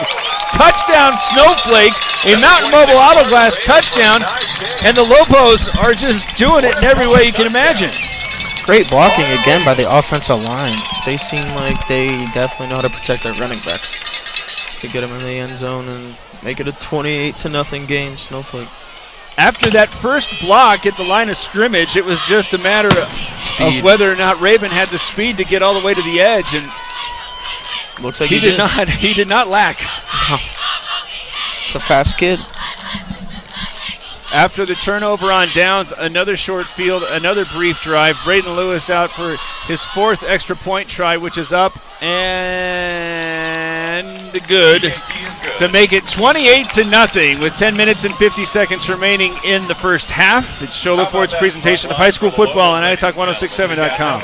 Touchdown Snowflake, a Mountain Mobile Auto Glass touchdown, and the Lobos are just doing it in every way you can imagine. Great blocking again by the offensive line. They seem like they definitely know how to protect their running backs to get them in the end zone and make it a 28-0 game. Snowflake. After that first block at the line of scrimmage, it was just a matter of whether or not Rabin had the speed to get all the way to the edge, and looks like he did not. He did not lack. It's a fast kid. After the turnover on downs, another short field, another brief drive. Braden Lewis out for his 4th extra point try, which is up and good to make it 28-0 with 10 minutes and 50 seconds remaining in the first half. It's Sholo Ford's presentation of high school football on iTalk1067.com.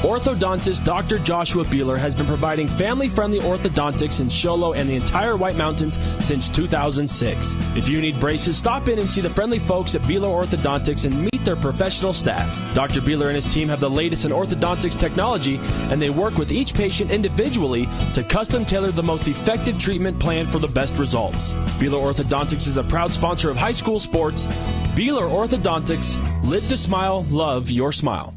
Orthodontist Dr. Joshua Beeler has been providing family-friendly orthodontics in Sholo and the entire White Mountains since 2006. If you need braces, stop in and see the friendly folks at Beeler Orthodontics and meet their professional staff. Dr. Beeler and his team have the latest in orthodontics technology, and they work with each patient individually to custom tailor the most effective treatment plan for the best results. Beeler Orthodontics is a proud sponsor of high school sports. Beeler Orthodontics, live to smile, love your smile.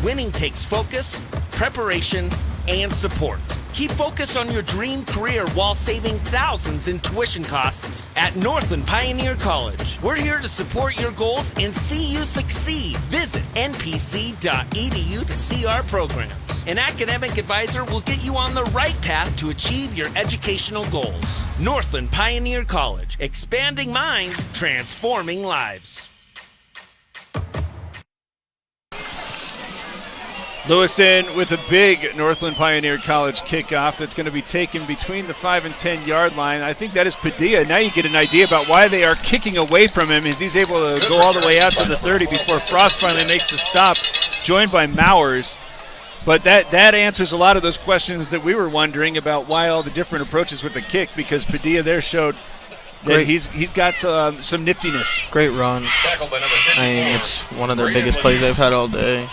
Winning takes focus, preparation, and support. Keep focus on your dream career while saving thousands in tuition costs at Northland Pioneer College. We're here to support your goals and see you succeed. Visit npc.edu to see our programs. An academic advisor will get you on the right path to achieve your educational goals. Northland Pioneer College, expanding minds, transforming lives. Lewis in with a big Northland Pioneer College kickoff that's going to be taken between the 5 and 10 yard line. I think that is Padilla. Now you get an idea about why they are kicking away from him as he's able to go all the way out to the 30 before Frost finally makes the stop, joined by Mowers. But that answers a lot of those questions that we were wondering about why all the different approaches with the kick, because Padilla there showed that he's got some niftiness. Great run. I mean, it's one of their biggest plays they've had all day.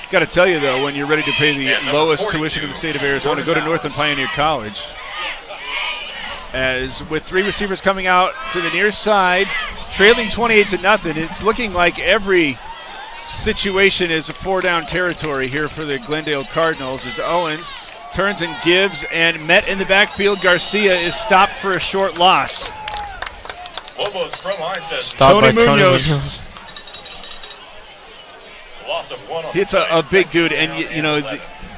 Got to tell you, though, when you're ready to pay the lowest tuition in the state of Arizona, go to Northland Pioneer College. As with 3 receivers coming out to the near side, trailing 28-0, it's looking like every situation is a 4-down territory here for the Glendale Cardinals as Owens turns and gives, and met in the backfield. Garcia is stopped for a short loss. Lobos front line says Stopped by Tony Munoz. Loss of 1 on It's a big dude, and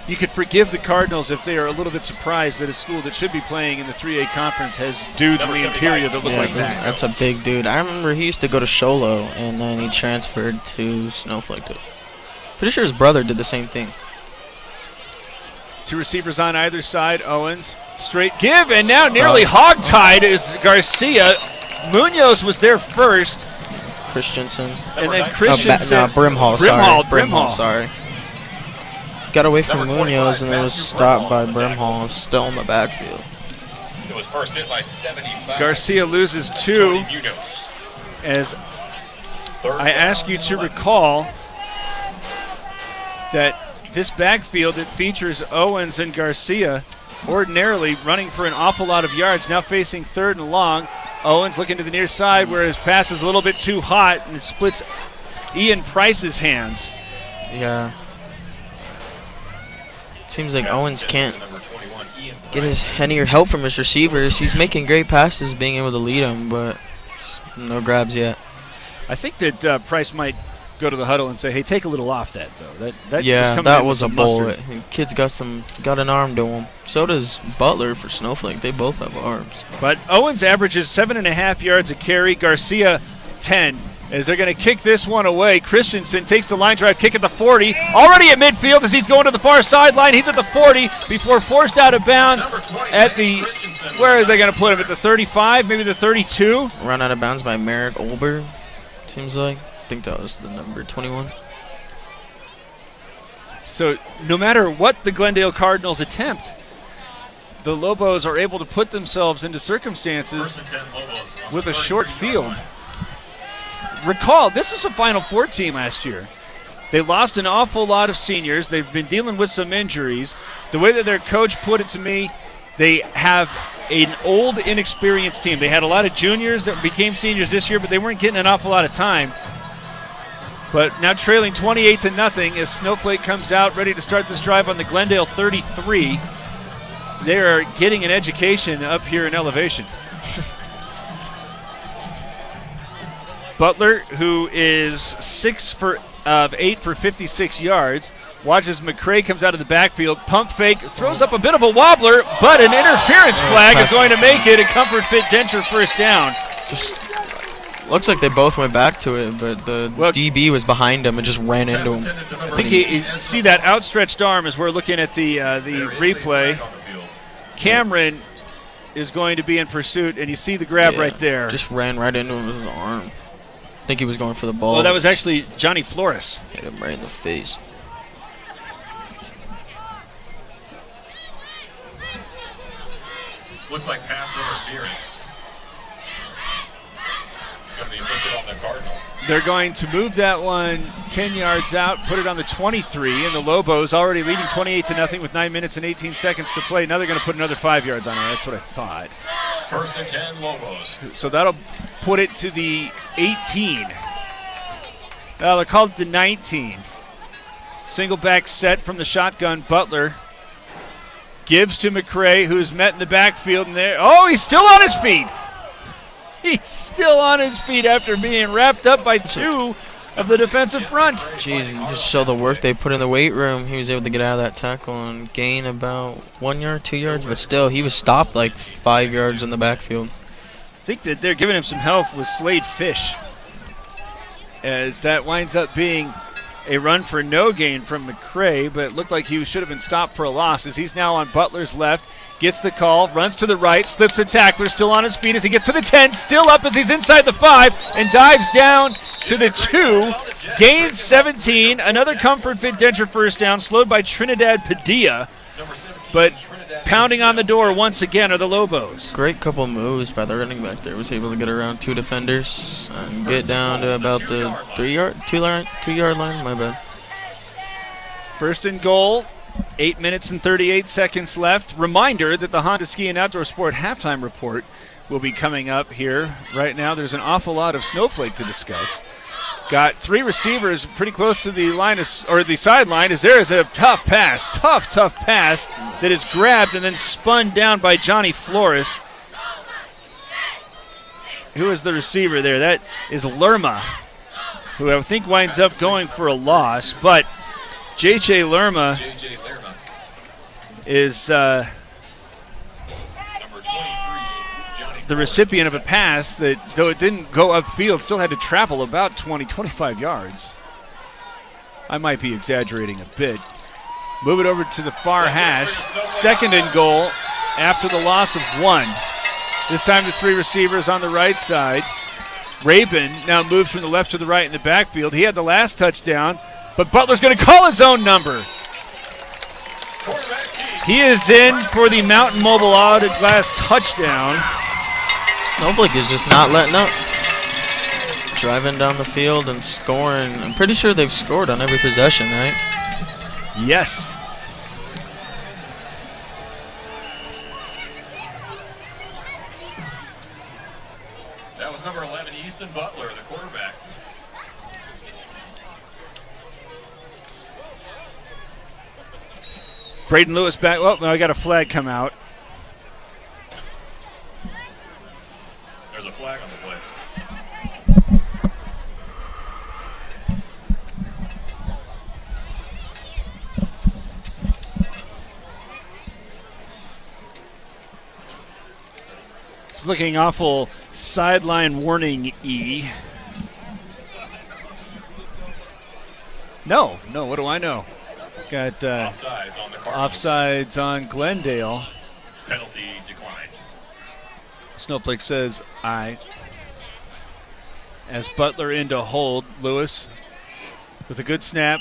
you could forgive the Cardinals if they are a little bit surprised that a school that should be playing in the 3A conference has dudes in the interior that look like that. That's a big dude. I remember he used to go to Sholo, and then he transferred to Snowflake. Pretty sure his brother did the same thing. 2 receivers on either side. Owens, straight give, and now nearly hogtied is Garcia. Munoz was there first. Christensen. And then Christensen. Brimhall, sorry. Got away from Munoz and then was stopped by Brimhall, still in the backfield. It was first hit by 75. Garcia loses 2. As I ask you to recall that this backfield that features Owens and Garcia ordinarily running for an awful lot of yards, now facing 3rd and long. Owens looking to the near side where his pass is a little bit too hot, and it splits Ian Price's hands. Yeah. seems like Owens can't get any help from his receivers. He's making great passes, being able to lead them, but no grabs yet. I think that Price might go to the huddle and say, "Hey, take a little off that though." That was a bullet. Kid's got an arm to him. So does Butler for Snowflake. They both have arms. But Owens averages 7.5 yards a carry. Garcia 10. As they're going to kick this one away, Christensen takes the line drive kick at the 40. Already at midfield as he's going to the far sideline. He's at the 40 before forced out of bounds at the, where are they going to put him? At the 35, maybe the 32? Run out of bounds by Merrick Olber, seems like. I think that was the number 21. So no matter what the Glendale Cardinals attempt, the Lobos are able to put themselves into circumstances with a short field. Recall, this was a Final Four team last year. They lost an awful lot of seniors. They've been dealing with some injuries. The way that their coach put it to me, they have an old, inexperienced team. They had a lot of juniors that became seniors this year, but they weren't getting an awful lot of time. But now trailing 28-0 as Snowflake comes out ready to start this drive on the Glendale 33. They are getting an education up here in elevation. Butler, who is 6 of 8 for 56 yards, watches McCray comes out of the backfield, pump fake, throws up a bit of a wobbler, but an interference flag is going to make it a Comfort Fit Denture first down. Just looks like they both went back to it, but the DB was behind him and just ran into him. I think you see that outstretched arm as we're looking at the replay. Cameron is going to be in pursuit, and you see the grab right there. Just ran right into him with his arm. I think he was going for the ball. Oh, that was actually Johnny Flores. Hit him right in the face. Looks like pass interference going to be inflicted on the Cardinals. They're going to move that one 10 yards out, put it on the 23, and the Lobos already leading 28-0 with 9 minutes and 18 seconds to play. Now they're going to put another 5 yards on it. That's what I thought. 1st and 10, Lobos. So that'll put it to the 18. They called it the 19. Single back set from the shotgun. Butler gives to McCray, who's met in the backfield. And there, oh, he's still on his feet. He's still on his feet after being wrapped up by two of the defensive front. Jeez, just show the work they put in the weight room. He was able to get out of that tackle and gain about 1 yard, 2 yards, but still, he was stopped like 5 yards in the backfield. I think that they're giving him some help with Slade Fish, as that winds up being a run for no gain from McCray, but it looked like he should have been stopped for a loss, as he's now on Butler's left. Gets the call, runs to the right, slips a tackler, still on his feet as he gets to the 10, still up as he's inside the 5, and dives down to the 2, gains 17, another Comfort Fit Denture first down, slowed by Trinidad Padilla, but pounding on the door once again are the Lobos. Great couple moves by the running back there. Was able to get around 2 defenders and get down to about the 2 yard line, my bad. First and goal. 8 minutes and 38 seconds left. Reminder that the Honda Ski and Outdoor Sport halftime report will be coming up here. Right now, there's an awful lot of Snowflake to discuss. Got 3 receivers pretty close to the line or the sideline, as there is a tough pass that is grabbed and then spun down by Johnny Flores. Who is the receiver there? That is Lerma, who I think winds up going for a loss, but J.J. Lerma is the recipient of a pass that, though it didn't go upfield, still had to travel about 20-25 yards. I might be exaggerating a bit. Move it over to the far hash. 2nd and goal after the loss of 1. This time the 3 receivers on the right side. Rabin now moves from the left to the right in the backfield. He had the last touchdown, but Butler's going to call his own number. He is in for the Mountain Mobile Auto Glass touchdown. Snowflake is just not letting up. Driving down the field and scoring. I'm pretty sure they've scored on every possession, right? Yes. That was number 11, Easton Butler, the quarterback. Braden Lewis back. Oh, I got a flag come out. There's a flag on the play. It's looking awful sideline warning-y. No, what do I know? Got Offsides on the Cardinals. offsides on Glendale. Penalty declined. Snowflake says aye. As Butler into hold, Lewis with a good snap.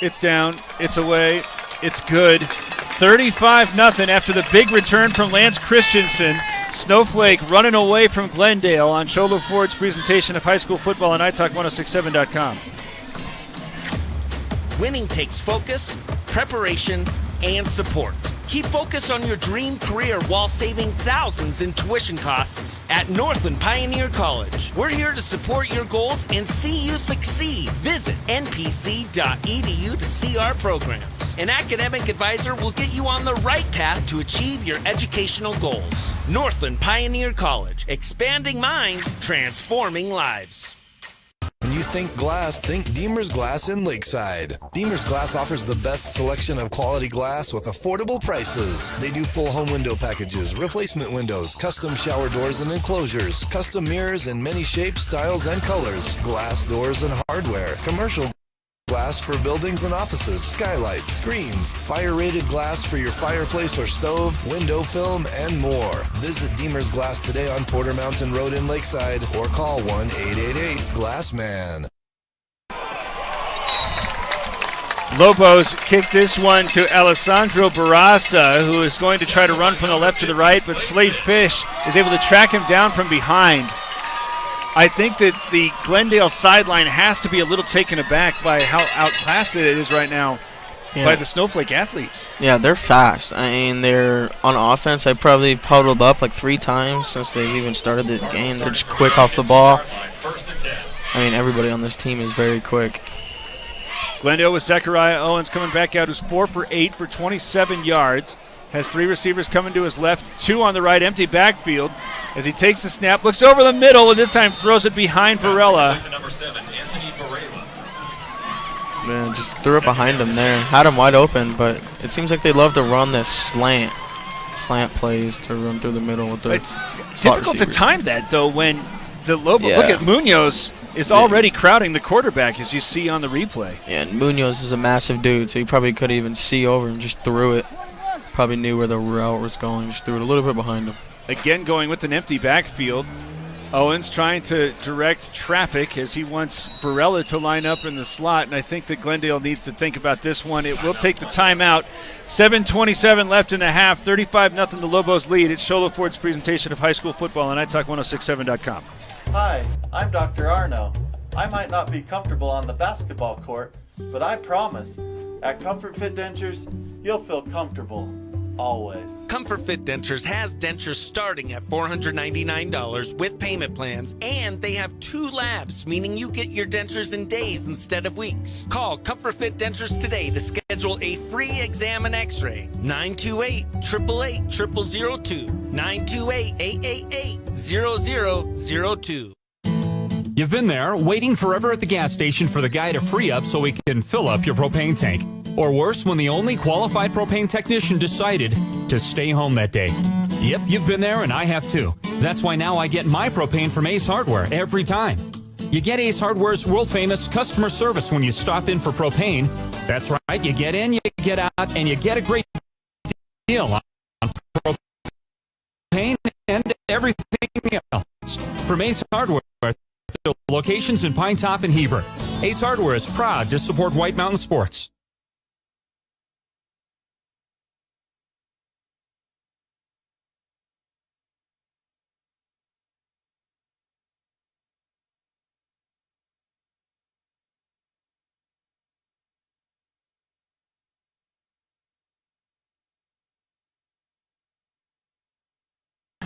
It's down, it's away, it's good. 35-0 after the big return from Lance Christensen. Snowflake running away from Glendale on Sholo Ford's presentation of high school football on iTalk1067.com. Winning takes focus, preparation, and support. Keep focused on your dream career while saving thousands in tuition costs at Northland Pioneer College. We're here to support your goals and see you succeed. Visit npc.edu to see our programs. An academic advisor will get you on the right path to achieve your educational goals. Northland Pioneer College, expanding minds, transforming lives. When you think glass, think Deemer's Glass in Lakeside. Deemer's Glass offers the best selection of quality glass with affordable prices. They do full home window packages, replacement windows, custom shower doors and enclosures, custom mirrors in many shapes, styles, and colors, glass doors and hardware, commercial glass for buildings and offices, skylights, screens, fire-rated glass for your fireplace or stove, window film, and more. Visit Deemer's Glass today on Porter Mountain Road in Lakeside or call 1-888-GLASSMAN. Lobos kick this one to Alessandro Barraza, who is going to try to run from the left to the right, but Slade Fish is able to track him down from behind. I think that the Glendale sideline has to be a little taken aback by how outclassed it is right now by the Snowflake athletes. Yeah, they're fast. I mean, they're on offense. I probably puddled up like 3 times since they've even started the game. They're just quick off the ball. I mean, everybody on this team is very quick. Glendale with Zechariah Owens coming back out, who's 4 for 8 for 27 yards. Has 3 receivers coming to his left, 2 on the right, empty backfield. As he takes the snap, looks over the middle, and this time throws it behind Varela. Man, just threw it behind him there. Had him wide open, but it seems like they love to run this slant plays to run through the middle with the It's difficult to time that, though, when the Lobos, look at Munoz, is already crowding the quarterback, as you see on the replay. Yeah, and Munoz is a massive dude, so he probably couldn't even see over and just threw it. Probably knew where the route was going, just threw it a little bit behind him. Again, going with an empty backfield. Owens trying to direct traffic as he wants Varela to line up in the slot, and I think that Glendale needs to think about this one. It will take the timeout. 7:27 left in the half, 35-0 the Lobos lead. It's Sholo Ford's presentation of high school football on iTalk1067.com. Hi, I'm Dr. Arno. I might not be comfortable on the basketball court, but I promise, at Comfort Fit Dentures, you'll feel comfortable. Always. Comfort Fit Dentures has dentures starting at $499 with payment plans, and they have 2 labs, meaning you get your dentures in days instead of weeks. Call Comfort Fit Dentures today to schedule a free exam and x-ray. 928-888-0002. 928-888-0002. You've been there, waiting forever at the gas station for the guy to free up so we can fill up your propane tank. Or worse, when the only qualified propane technician decided to stay home that day. Yep, you've been there and I have too. That's why now I get my propane from Ace Hardware every time. You get Ace Hardware's world-famous customer service when you stop in for propane. That's right, you get in, you get out, and you get a great deal on propane and everything else. From Ace Hardware, locations in Pine Top and Heber. Ace Hardware is proud to support White Mountain Sports.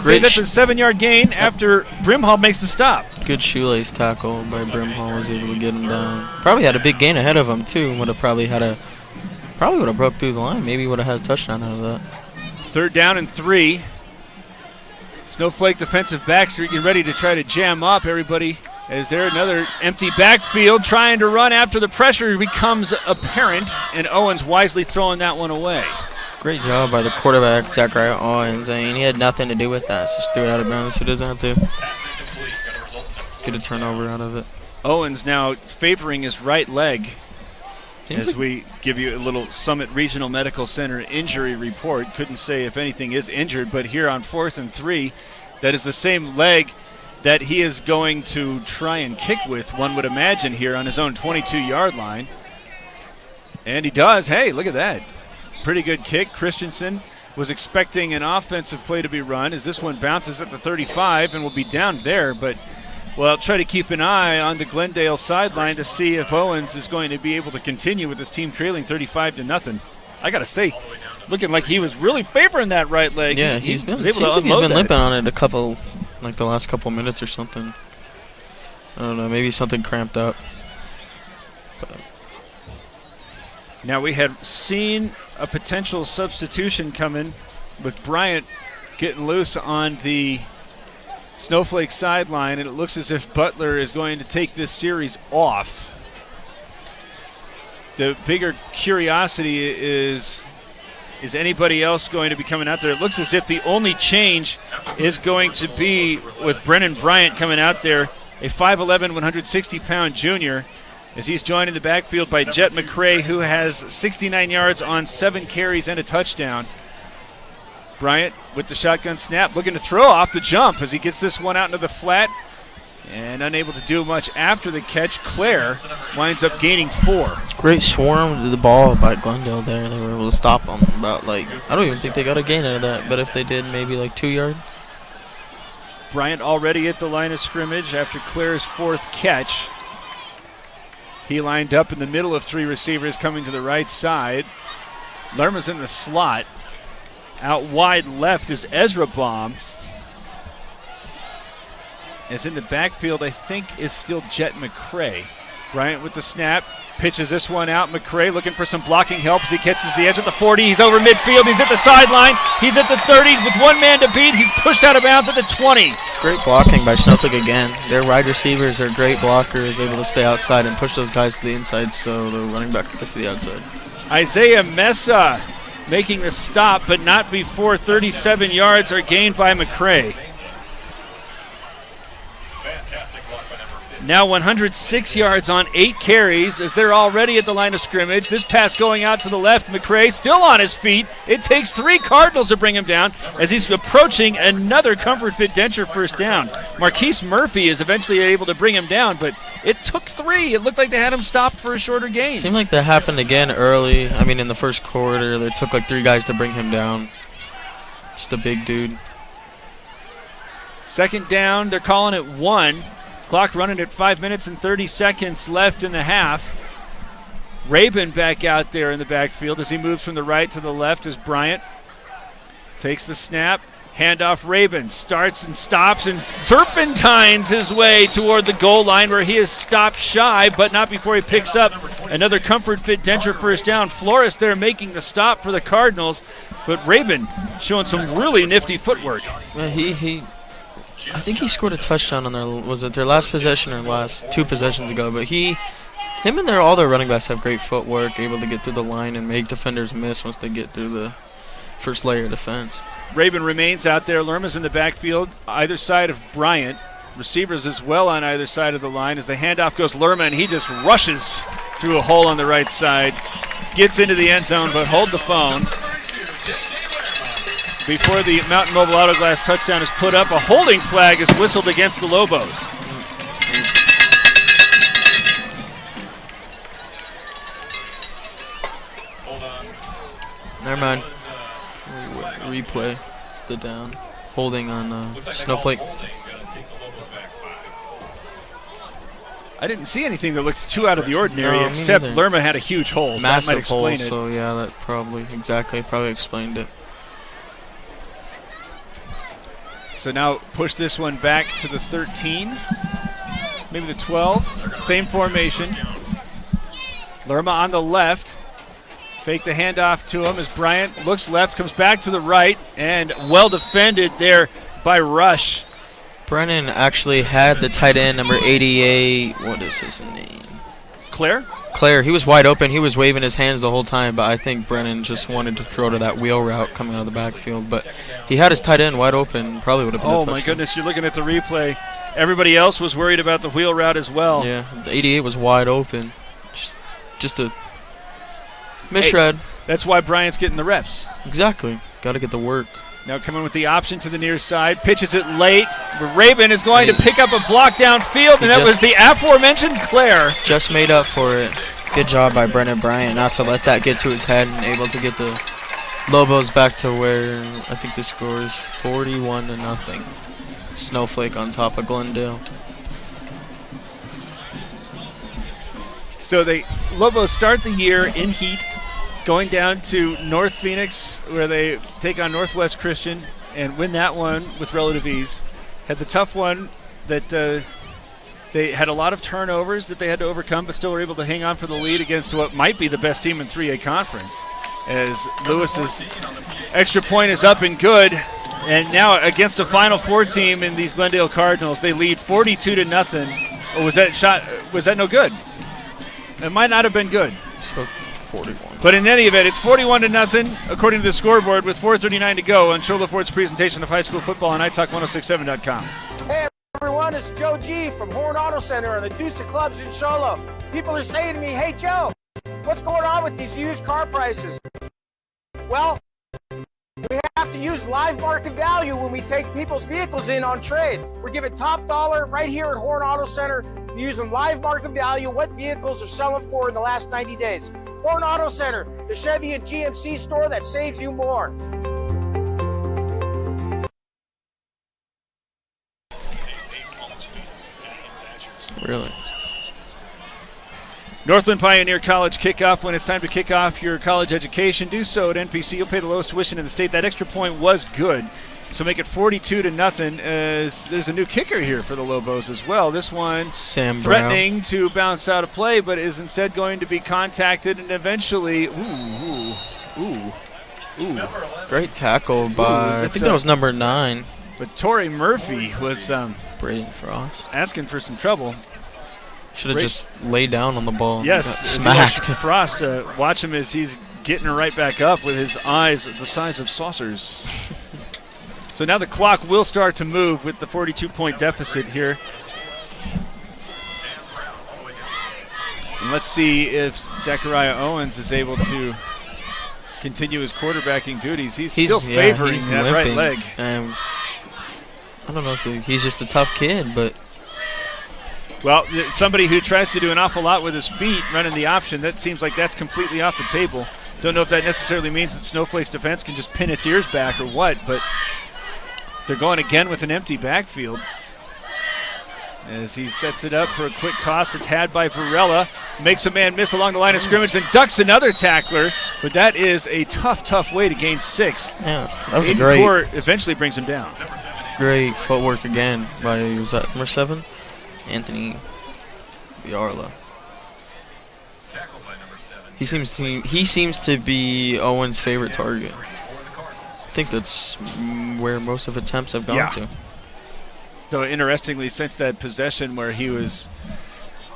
See, that's a 7-yard gain after Brimhall makes the stop. Good shoelace tackle by Brimhall, was able to get him down. Probably had a big gain ahead of him too. Would have probably had a Probably would have broke through the line. Maybe would have had a touchdown out of that. 3rd down and 3. Snowflake defensive backs are getting ready to try to jam up everybody. Is there another empty backfield trying to run after the pressure becomes apparent, and Owens wisely throwing that one away. Great job by the quarterback, Zachariah Owens. I mean, he had nothing to do with that. Just threw it out of bounds. He doesn't have to get a turnover out of it. Owens now favoring his right leg as we give you a little Summit Regional Medical Center injury report. Couldn't say if anything is injured, but here on 4th and 3, that is the same leg that he is going to try and kick with, one would imagine, here on his own 22-yard line. And he does. Hey, look at that. Pretty good kick. Christensen was expecting an offensive play to be run as this one bounces at the 35 and will be down there. But, well, try to keep an eye on the Glendale sideline to see if Owens is going to be able to continue with his team trailing 35-0. I got to say, looking like he was really favoring that right leg. Yeah, he's been limping on it the last couple minutes or something. I don't know, maybe something cramped up. But now we had seen a potential substitution coming with Bryant getting loose on the Snowflake sideline, and it looks as if Butler is going to take this series off. The bigger curiosity is anybody else going to be coming out there? It looks as if the only change is going to be with Brennan Bryant coming out there, a 5'11", 160-pound junior, as he's joined in the backfield by Jet McCray, who has 69 yards on 7 carries and a touchdown. Bryant with the shotgun snap, looking to throw off the jump as he gets this one out into the flat, and unable to do much after the catch. Claire winds up gaining 4. Great swarm to the ball by Glendale there. They were able to stop them about, I don't even think they got a gain out of that, but if they did, maybe 2 yards. Bryant already at the line of scrimmage after Claire's 4th catch. He lined up in the middle of 3 receivers coming to the right side. Lerma's in the slot. Out wide left is Ezra Baum. As in the backfield, I think, is still Jet McCray. Bryant with the snap, pitches this one out. McCray looking for some blocking help as he catches the edge at the 40. He's over midfield. He's at the sideline. He's at the 30 with one man to beat. He's pushed out of bounds at the 20. Great blocking by Snowflake again. Their wide receivers are great blockers, able to stay outside and push those guys to the inside so the running back can get to the outside. Isaiah Mesa making the stop, but not before 37 yards are gained by McCray. Now 106 yards on 8 carries as they're already at the line of scrimmage. This pass going out to the left. McCray still on his feet. It takes 3 Cardinals to bring him down as he's approaching another Comfort Fit Denture first down. Marquise Murphy is eventually able to bring him down, but it took 3. It looked like they had him stopped for a shorter gain. It seemed like that happened again early. I mean, in the first quarter, it took 3 guys to bring him down. Just a big dude. 2nd down, they're calling it 1. Clock running at 5 minutes and 30 seconds left in the half. Rabin back out there in the backfield as he moves from the right to the left as Bryant takes the snap. Handoff Rabin, starts and stops and serpentines his way toward the goal line where he is stopped shy, but not before he picks up another Comfort Fit Denture first down. Flores there making the stop for the Cardinals, but Rabin showing some really nifty footwork. Yeah, I think he scored a touchdown on their last possession or last 2 possessions ago, but him and all their running backs have great footwork, able to get through the line and make defenders miss once they get through the first layer of defense. Rabin remains out there. Lerma's in the backfield, either side of Bryant. Receivers as well on either side of the line as the handoff goes Lerma, and he just rushes through a hole on the right side. Gets into the end zone, but hold the phone. Before the Mountain Mobile Auto Glass touchdown is put up, a holding flag is whistled against the Lobos. Never mind. Replay the down. Holding on Snowflake. I didn't see anything that looked too out of the ordinary, except Lerma had a huge hole. So that might explain it. So yeah, that probably explained it. So now push this one back to the 13, maybe the 12. Same formation. Lerma on the left. Fake the handoff to him as Bryant looks left, comes back to the right, and well defended there by Rush. Brennan actually had the tight end, number 88. What is his name? Claire? Claire. He was wide open. He was waving his hands the whole time, but I think Brennan just wanted to throw to that wheel route coming out of the backfield. But he had his tight end wide open. Probably would have been a touchdown. Oh, my goodness. You're looking at the replay. Everybody else was worried about the wheel route as well. Yeah, the 88 was wide open. Just a misread. Hey, that's why Bryant's getting the reps. Exactly. Got to get the work. Now coming with the option to the near side. Pitches it late. Rabin is going to pick up a block downfield, and that was the aforementioned Claire. Just made up for it. Good job by Brennan Bryant not to let that get to his head and able to get the Lobos back to where I think the score is 41-0. Snowflake on top of Glendale. So the Lobos start the year in heat, going down to North Phoenix where they take on Northwest Christian and win that one with relative ease. Had the tough one that they had a lot of turnovers that they had to overcome, but still were able to hang on for the lead against what might be the best team in 3A conference. As Lewis's extra point is up and good, and now against a Final Four team in these Glendale Cardinals, they lead 42-0. Or was that no good? It might not have been good. So 41. But in any event, it's 41-0 according to the scoreboard with 4:39 to go on Shola Ford's presentation of high school football on iTalk1067.com. Hey everyone, it's Joe G from Horn Auto Center and the Deuce Clubs in Sholo. People are saying to me, hey Joe, what's going on with these used car prices? Well, we have to use live market value when we take people's vehicles in on trade. We're giving top dollar right here at Horn Auto Center, using live market value, what vehicles are selling for in the last 90 days. Horn Auto Center, the Chevy and GMC store that saves you more. Really? Northland Pioneer College kickoff. When it's time to kick off your college education, do so at NPC. You'll pay the lowest tuition in the state. That extra point was good. So make it 42-0 as there's a new kicker here for the Lobos as well. This one Sam threatening to bounce out of play, but is instead going to be contacted and eventually, Great tackle by, I think that was number 9. But Torrey Murphy was Braden Frost asking for some trouble. Should have just laid down on the ball. Yes, smacked. Frost, watch him as he's getting right back up with his eyes the size of saucers. So now the clock will start to move with the 42-point deficit here. And let's see if Zachariah Owens is able to continue his quarterbacking duties. He's still favoring that limping. right leg. I don't know if he's just a tough kid, but... Well, somebody who tries to do an awful lot with his feet running the option, that seems like that's completely off the table. Don't know if that necessarily means that Snowflake's defense can just pin its ears back or what, but they're going again with an empty backfield. As he sets it up for a quick toss that's had by Varela. Makes a man miss along the line of scrimmage, then ducks another tackler, but that is a tough way to gain 6. Yeah, that was Aiden a great... Core eventually brings him down. Great footwork again by, was that number 7? Anthony Viarla. He seems to be Owen's favorite target. I think that's where most of attempts have gone to. Though interestingly, since that possession where he was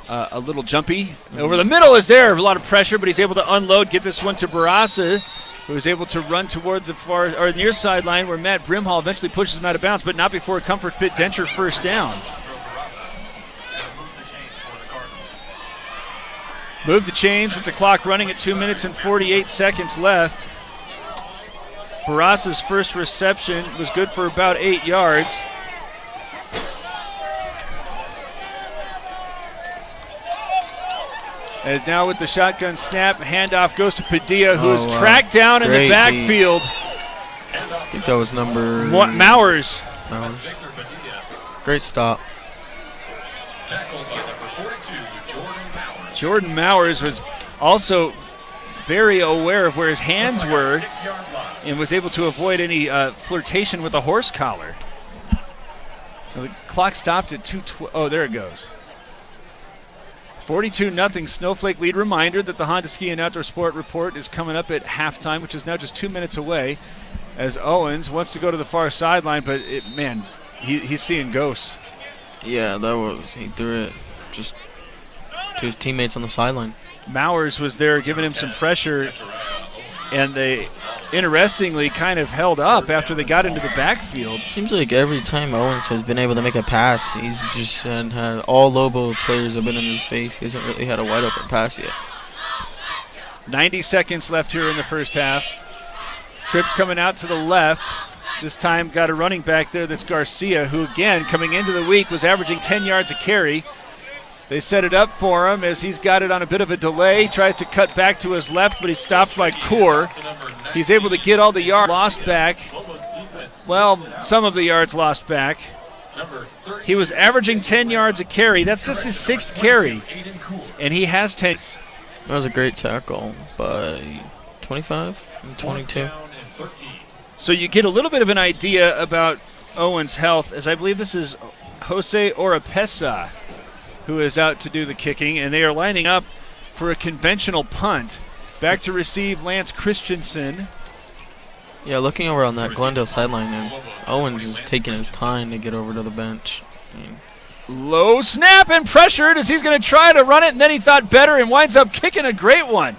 a little jumpy over the middle is there, a lot of pressure, but he's able to unload, get this one to Barasa, who was able to run toward the far or near sideline where Matt Brimhall eventually pushes him out of bounds, but not before a Comfort Fit Denture first down. Move the chains with the clock running at 2 minutes and 48 seconds left. Barasa's first reception was good for about 8 yards. As now with the shotgun snap, handoff goes to Padilla, who is tracked down in the backfield. I think that was number... Mowers. Great stop. Tackled by number 42, Jordan Mowers. Jordan Mowers was also very aware of where his hands were and was able to avoid any flirtation with a horse collar. Now the clock stopped at 2:12. Oh, there it goes. 42-0 Snowflake lead. Reminder that the Honda Ski and Outdoor Sport Report is coming up at halftime, which is now just 2 minutes away, as Owens wants to go to the far sideline, but he's seeing ghosts. Yeah, he threw it just to his teammates on the sideline. Mowers was there giving him some pressure, and they interestingly kind of held up after they got into the backfield. Seems like every time Owens has been able to make a pass, he's just had all Lobo players have been in his face. He hasn't really had a wide open pass yet. 90 seconds left here in the first half. Trips coming out to the left. This time got a running back there that's Garcia, who again, coming into the week, was averaging 10 yards a carry. They set it up for him as he's got it on a bit of a delay. Tries to cut back to his left, but he's stopped by Core. He's able to get all the yards lost back. Well, some of the yards lost back. He was averaging 10 yards a carry. That's just his 6th carry, and he has 10. That was a great tackle by 25 and 22. So you get a little bit of an idea about Owens' health, as I believe this is Jose Oropesa who is out to do the kicking, and they are lining up for a conventional punt. Back to receive Lance Christensen. Yeah, looking over on that Glendale sideline, and Owens is taking his time to get over to the bench. Low snap and pressured as he's going to try to run it, and then he thought better and winds up kicking a great one.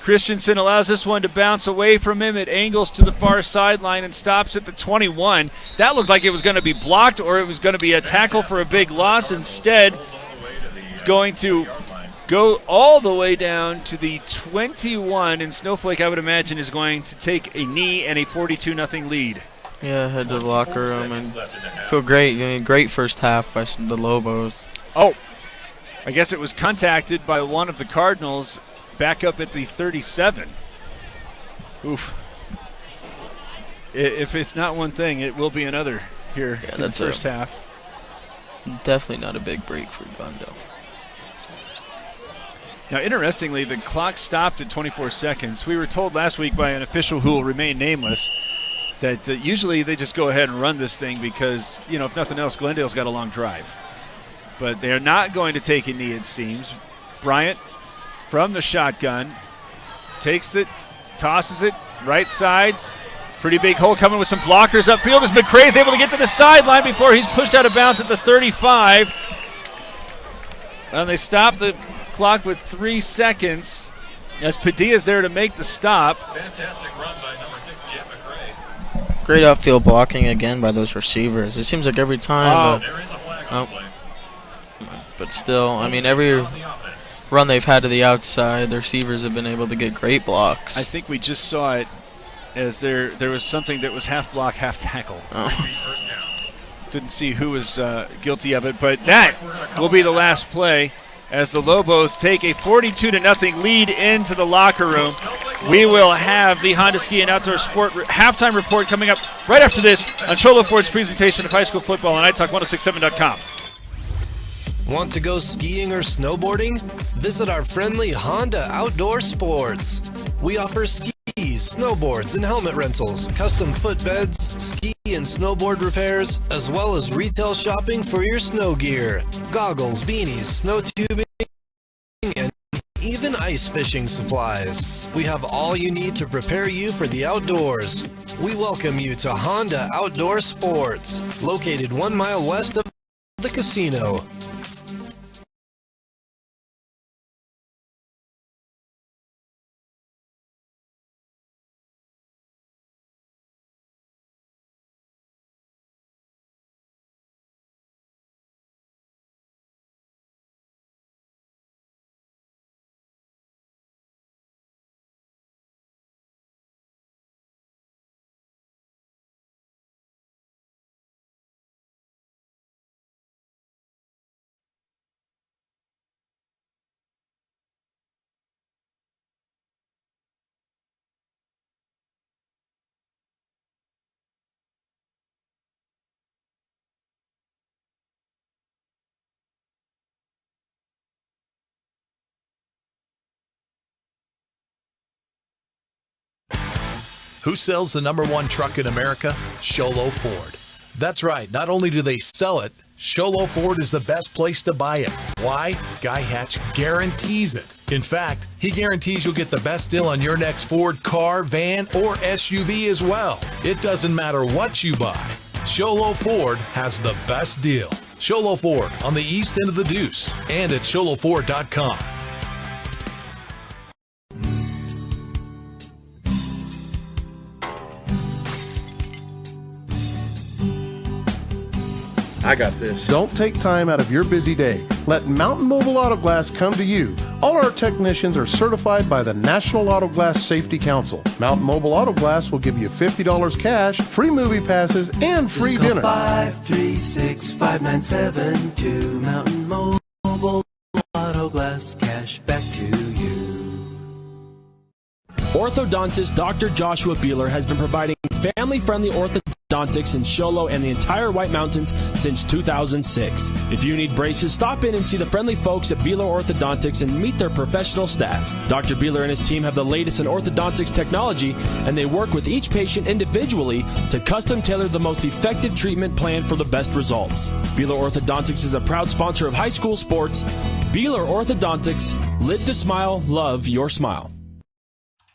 Christensen allows this one to bounce away from him. It angles to the far sideline and stops at the 21. That looked like it was going to be blocked or it was going to be a tackle for a big loss. Instead, it's going to go all the way down to the 21, and Snowflake, I would imagine, is going to take a knee and a 42-0 lead. Yeah, head to the locker room and feel great. Great first half by the Lobos. Oh, I guess it was contacted by one of the Cardinals back up at the 37. Oof. If it's not one thing, it will be another here in the first half. Definitely not a big break for Glendale. Now, interestingly, the clock stopped at 24 seconds. We were told last week by an official who will remain nameless that usually they just go ahead and run this thing because, if nothing else, Glendale's got a long drive. But they're not going to take a knee, it seems. Bryant from the shotgun takes it, tosses it, right side. Pretty big hole coming with some blockers upfield as McCrae's able to get to the sideline before he's pushed out of bounds at the 35. And they stop the clock with 3 seconds as Padilla's there to make the stop. Fantastic run by number 6, Jet McCrae. Great outfield blocking again by those receivers. It seems like every time. There is a flag on the play. But still, every run they've had to the outside, the receivers have been able to get great blocks. I think we just saw it as there was something that was half block, half tackle. Didn't see who was guilty of it, but that will be the last play as the Lobos take a 42-0 lead into the locker room. We will have the Honda Ski and Outdoor Sport halftime report coming up right after this on Cholo Ford's presentation of high school football on iTalk1067.com. Want to go skiing or snowboarding? Visit our friendly Honda Outdoor Sports. We offer skis, snowboards, and helmet rentals, custom footbeds, ski and snowboard repairs, as well as retail shopping for your snow gear, goggles, beanies, snow tubing, and even ice fishing supplies. We have all you need to prepare you for the outdoors. We welcome you to Honda Outdoor Sports, located 1 mile west of the casino. Who sells the #1 truck in America? Sholo Ford. That's right. Not only do they sell it, Sholo Ford is the best place to buy it. Why? Guy Hatch guarantees it. In fact, he guarantees you'll get the best deal on your next Ford car, van, or SUV as well. It doesn't matter what you buy. Sholo Ford has the best deal. Sholo Ford on the east end of the Deuce and at sholoford.com. I got this. Don't take time out of your busy day. Let Mountain Mobile Auto Glass come to you. All our technicians are certified by the National Auto Glass Safety Council. Mountain Mobile Auto Glass will give you $50 cash, free movie passes, and free dinner. 536-5972. Mountain Mobile Auto Glass, cash back to you. Orthodontist Dr. Joshua Beeler has been providing family-friendly orthodontics in Show Low and the entire White Mountains since 2006. If you need braces, stop in and see the friendly folks at Beeler Orthodontics and meet their professional staff. Dr. Beeler and his team have the latest in orthodontics technology, and they work with each patient individually to custom tailor the most effective treatment plan for the best results. Beeler Orthodontics is a proud sponsor of high school sports. Beeler Orthodontics, live to smile, love your smile.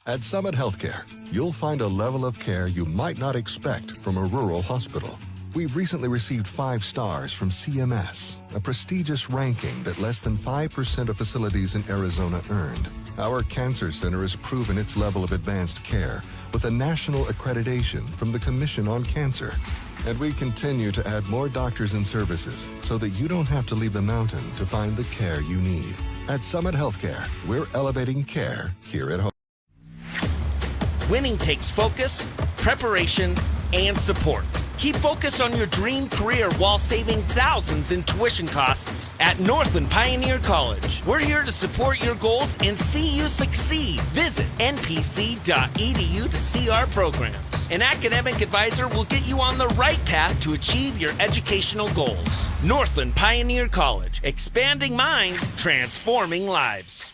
At Summit Healthcare, you'll find a level of care you might not expect from a rural hospital. We've recently received 5 stars from CMS, a prestigious ranking that less than 5% of facilities in Arizona earned. Our cancer center has proven its level of advanced care with a national accreditation from the Commission on Cancer. And we continue to add more doctors and services so that you don't have to leave the mountain to find the care you need. At Summit Healthcare, we're elevating care here at home. Winning takes focus, preparation, and support. Keep focused on your dream career while saving thousands in tuition costs at Northland Pioneer College. We're here to support your goals and see you succeed. Visit npc.edu to see our programs. An academic advisor will get you on the right path to achieve your educational goals. Northland Pioneer College, expanding minds, transforming lives.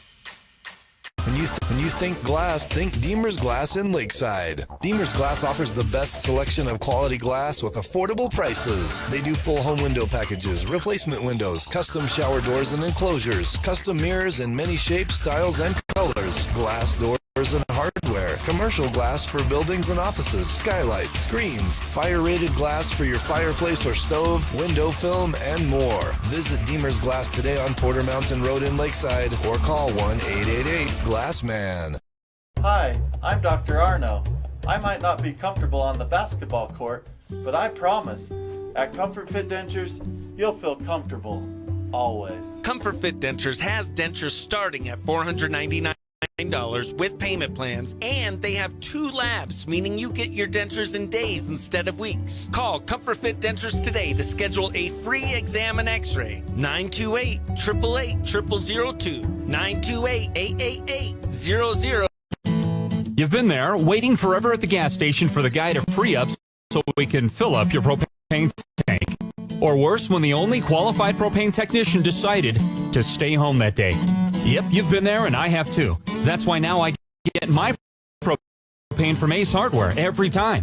When you think glass, think Deemer's Glass in Lakeside. Deemer's Glass offers the best selection of quality glass with affordable prices. They do full home window packages, replacement windows, custom shower doors and enclosures, custom mirrors in many shapes, styles, and colors, glass doors and hardware, commercial glass for buildings and offices, skylights, screens, fire-rated glass for your fireplace or stove, window film, and more. Visit Deemer's Glass today on Porter Mountain Road in Lakeside or call 1-888-GLASSMAN. Hi, I'm Dr. Arno. I might not be comfortable on the basketball court, but I promise, at Comfort Fit Dentures, you'll feel comfortable, always. Comfort Fit Dentures has dentures starting at $499 with payment plans, and they have 2 labs, meaning you get your dentures in days instead of weeks. Call Comfort Fit Dentures today to schedule a free exam and x-ray. 928-888-0002. 928-888-00. You've been there waiting forever at the gas station for the guy to free up so we can fill up your propane tank. Or worse, when the only qualified propane technician decided to stay home that day. Yep, you've been there and I have too. That's why now I get my propane from Ace Hardware every time.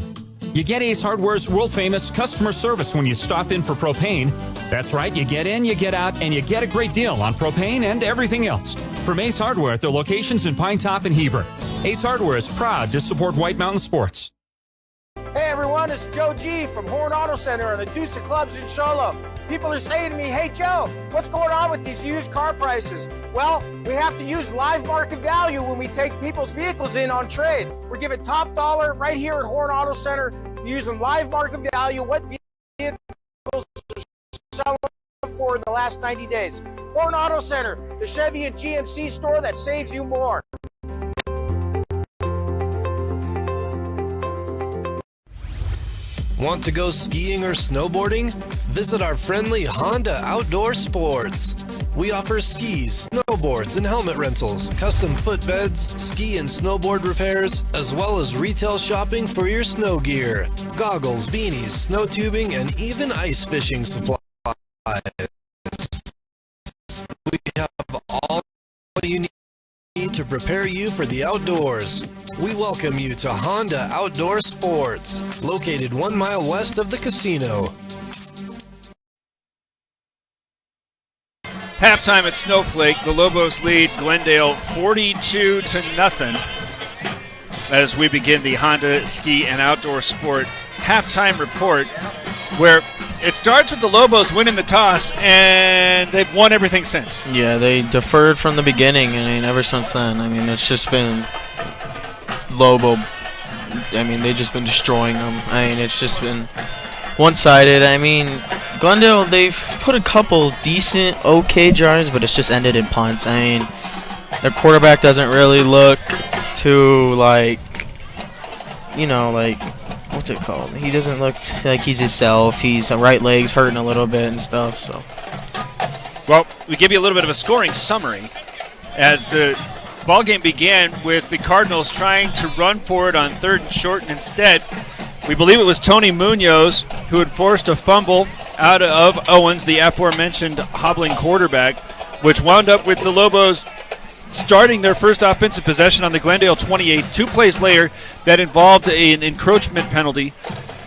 You get Ace Hardware's world-famous customer service when you stop in for propane. That's right, you get in, you get out, and you get a great deal on propane and everything else. From Ace Hardware at their locations in Pine Top and Heber. Ace Hardware is proud to support White Mountain Sports. Hey everyone, it's Joe G from Horn Auto Center and the Deuce Clubs in Charlotte. People are saying to me, hey Joe, what's going on with these used car prices? Well, we have to use live market value when we take people's vehicles in on trade. We're giving top dollar right here at Horn Auto Center, using live market value, what vehicles are selling for in the last 90 days. Horn Auto Center, the Chevy and GMC store that saves you more. Want to go skiing or snowboarding? Visit our friendly Honda Outdoor Sports. We offer skis, snowboards, and helmet rentals, custom footbeds, ski and snowboard repairs, as well as retail shopping for your snow gear, goggles, beanies, snow tubing, and even ice fishing supplies. We have all you need to prepare you for the outdoors. We welcome you to Honda Outdoor Sports, located 1 mile west of the casino. Halftime at Snowflake, the Lobos lead Glendale 42-0 as we begin the Honda Ski and Outdoor Sport halftime report, where it starts with the Lobos winning the toss, and they've won everything since. Yeah, they deferred from the beginning, and I mean, ever since then, I mean, it's just been Lobo. I mean, they've just been destroying them. I mean, it's just been one-sided. I mean, Glendale, they've put a couple decent, okay drives, but it's just ended in punts. I mean, their quarterback doesn't really look too, like, you know, like, what's it called? He doesn't look like he's himself. His right leg's hurting a little bit and stuff. So, well, we give you a little bit of a scoring summary as the ball game began with the Cardinals trying to run for it on 3rd and short, and instead, we believe it was Tony Munoz who had forced a fumble out of Owens, the aforementioned hobbling quarterback, which wound up with the Lobos starting their first offensive possession on the Glendale 28. 2 plays later, that involved an encroachment penalty.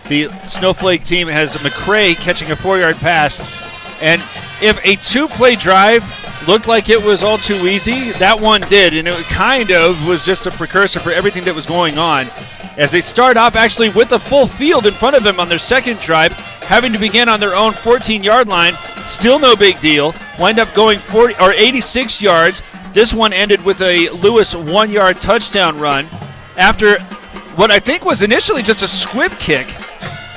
The Snowflake team has McCray catching a 4-yard pass. And if a 2-play drive looked like it was all too easy, that one did. And it kind of was just a precursor for everything that was going on, as they start off actually with a full field in front of them on their second drive, having to begin on their own 14-yard line. Still no big deal. Wind up going 86 yards. This one ended with a Lewis 1-yard touchdown run after what I think was initially just a squib kick,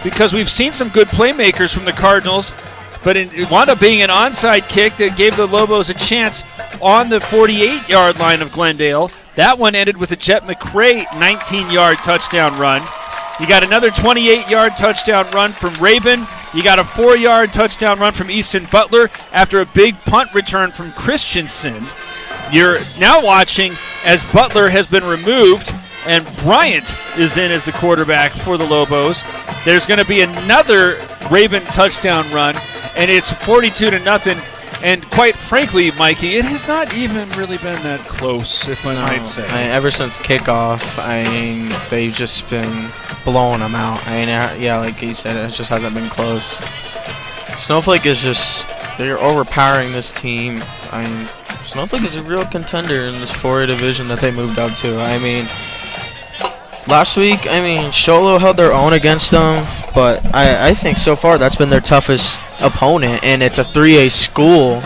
because we've seen some good playmakers from the Cardinals, but it wound up being an onside kick that gave the Lobos a chance on the 48-yard line of Glendale. That one ended with a Jet McCray 19-yard touchdown run. You got another 28-yard touchdown run from Rabin. You got a 4-yard touchdown run from Easton Butler after a big punt return from Christensen. You're now watching as Butler has been removed and Bryant is in as the quarterback for the Lobos. There's going to be another Rabin touchdown run, and it's 42-0. And quite frankly, Mikey, it has not even really been that close, if I might say. Ever since kickoff, I mean, they've just been blowing them out. I mean, yeah, like he said, it just hasn't been close. Snowflake is just, they're overpowering this team. I mean, Snowflake is a real contender in this 4A division that they moved up to. I mean, last week, I mean, Sholo held their own against them, but I think so far that's been their toughest opponent, and it's a 3A school,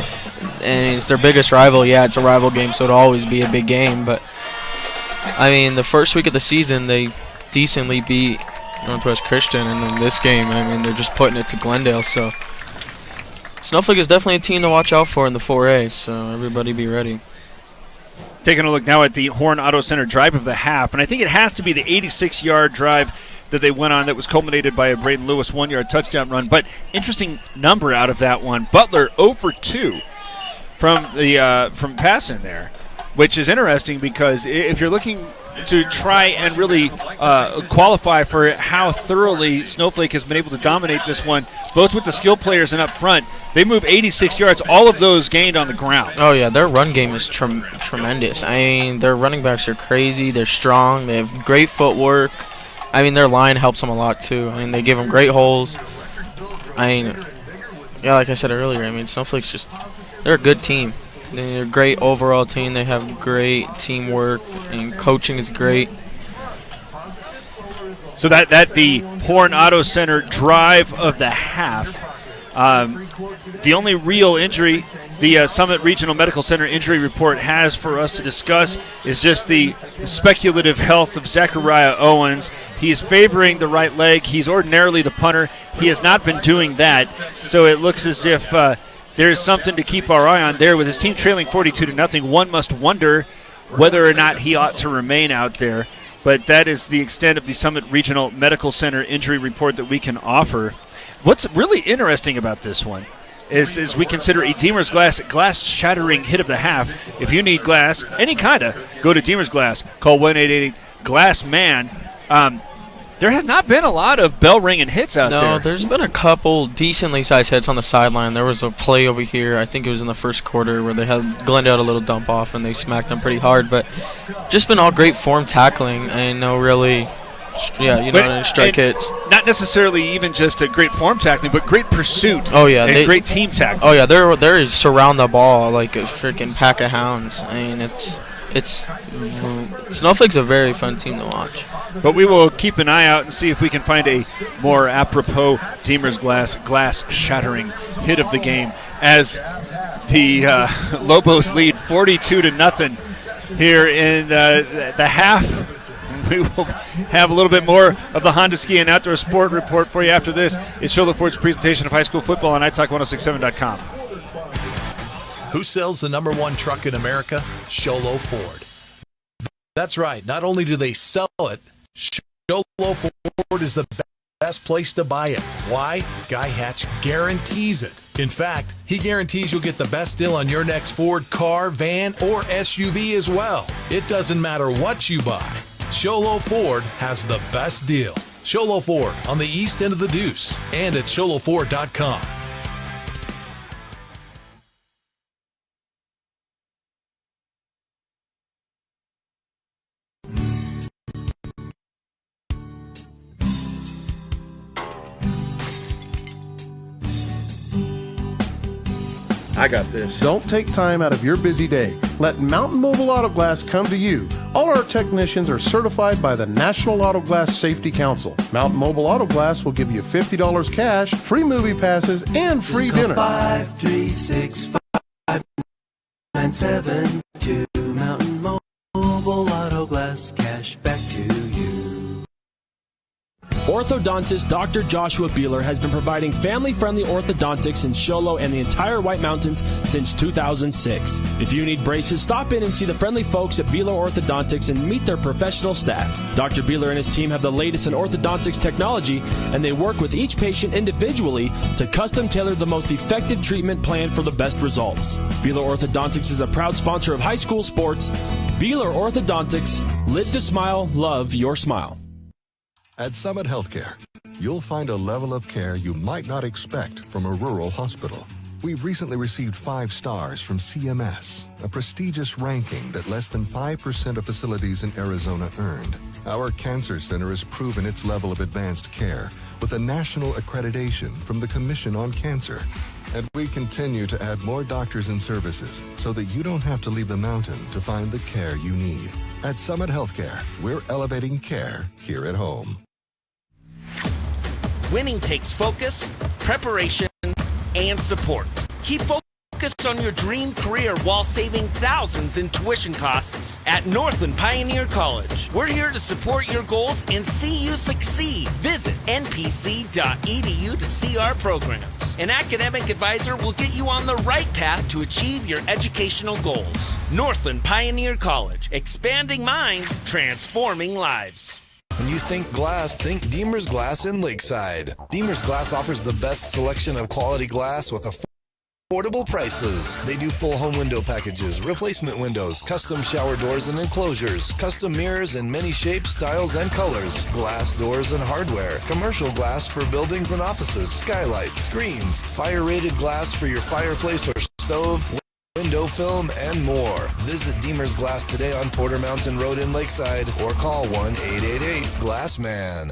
and it's their biggest rival. Yeah, it's a rival game, so it'll always be a big game, but I mean, the first week of the season, they decently beat Northwest Christian, and then this game, I mean, they're just putting it to Glendale, so Snowflake is definitely a team to watch out for in the 4A, so everybody be ready. Taking a look now at the Horn Auto Center drive of the half, and I think it has to be the 86-yard drive that they went on that was culminated by a Braden Lewis 1-yard touchdown run. But interesting number out of that one. Butler 0 for 2 from passing there, which is interesting because if you're looking to try and really qualify for how thoroughly Snowflake has been able to dominate this one, both with the skill players and up front, they move 86 yards, all of those gained on the ground. Oh, yeah, their run game is tremendous. I mean, their running backs are crazy. They're strong. They have great footwork. I mean, their line helps them a lot, too. I mean, they give them great holes. I mean, yeah, like I said earlier, I mean, Snowflake's just, they're a good team. They're a great overall team. They have great teamwork, and coaching is great. So that the Horn Auto Center drive of the half. The only real injury the Summit Regional Medical Center injury report has for us to discuss is just the speculative health of Zachariah Owens. He's favoring the right leg. He's ordinarily the punter. He has not been doing that, so it looks as if there's something to keep our eye on there. With his team trailing 42-0, one must wonder whether or not he ought to remain out there. But that is the extent of the Summit Regional Medical Center injury report that we can offer. What's really interesting about this one is we consider a Deemer's glass shattering hit of the half. If you need glass, any kind of, go to Deemer's Glass. Call 1-888-GLASS-MAN. There has not been a lot of bell ringing hits out there. No, there's been a couple decently sized hits on the sideline. There was a play over here, I think it was in the first quarter, where they had Glendale a little dump off and they smacked them pretty hard. But just been all great form tackling. I know really strike hits. Not necessarily even just a great form tackling, but great pursuit. Oh yeah, and great team tackling. Oh yeah, they surround the ball like a freaking pack of hounds. I mean, Snowflake's a very fun team to watch. But we will keep an eye out and see if we can find a more apropos Deemer's glass shattering hit of the game as the Lobos lead 42-0 here in the half. We will have a little bit more of the Honda Ski and Outdoor Sport report for you after this. It's Show Ford's presentation of high school football on iTalk1067.com. Who sells the #1 truck in America? Sholo Ford. That's right. Not only do they sell it, Sholo Ford is the best place to buy it. Why? Guy Hatch guarantees it. In fact, he guarantees you'll get the best deal on your next Ford car, van, or SUV as well. It doesn't matter what you buy. Sholo Ford has the best deal. Sholo Ford on the east end of the Deuce and at sholoford.com. I got this. Don't take time out of your busy day. Let Mountain Mobile Auto Glass come to you. All our technicians are certified by the National Auto Glass Safety Council. Mountain Mobile Auto Glass will give you $50 cash, free movie passes, and free dinner. 536-5972. Mountain Mobile Auto Glass, cash back to you. Orthodontist Dr. Joshua Beeler has been providing family-friendly orthodontics in Sholo and the entire White Mountains since 2006. If you need braces, stop in and see the friendly folks at Beeler Orthodontics and meet their professional staff. Dr. Beeler and his team have the latest in orthodontics technology, and they work with each patient individually to custom tailor the most effective treatment plan for the best results. Beeler Orthodontics is a proud sponsor of high school sports. Beeler Orthodontics, live to smile, love your smile. At Summit Healthcare, you'll find a level of care you might not expect from a rural hospital. We've recently received 5 stars from CMS, a prestigious ranking that less than 5% of facilities in Arizona earned. Our cancer center has proven its level of advanced care with a national accreditation from the Commission on Cancer. And we continue to add more doctors and services so that you don't have to leave the mountain to find the care you need. At Summit Healthcare, we're elevating care here at home. Winning takes focus, preparation, and support. Keep focused on your dream career while saving thousands in tuition costs at Northland Pioneer College. We're here to support your goals and see you succeed. Visit npc.edu to see our programs. An academic advisor will get you on the right path to achieve your educational goals. Northland Pioneer College, expanding minds, transforming lives. When you think glass, think Deemer's Glass in Lakeside. Deemer's Glass offers the best selection of quality glass with affordable prices. They do full home window packages, replacement windows, custom shower doors and enclosures, custom mirrors in many shapes, styles, and colors, glass doors and hardware, commercial glass for buildings and offices, skylights, screens, fire-rated glass for your fireplace or stove, window film, and more. Visit Deemer's Glass today on Porter Mountain Road in Lakeside or call 1-888-GLASSMAN.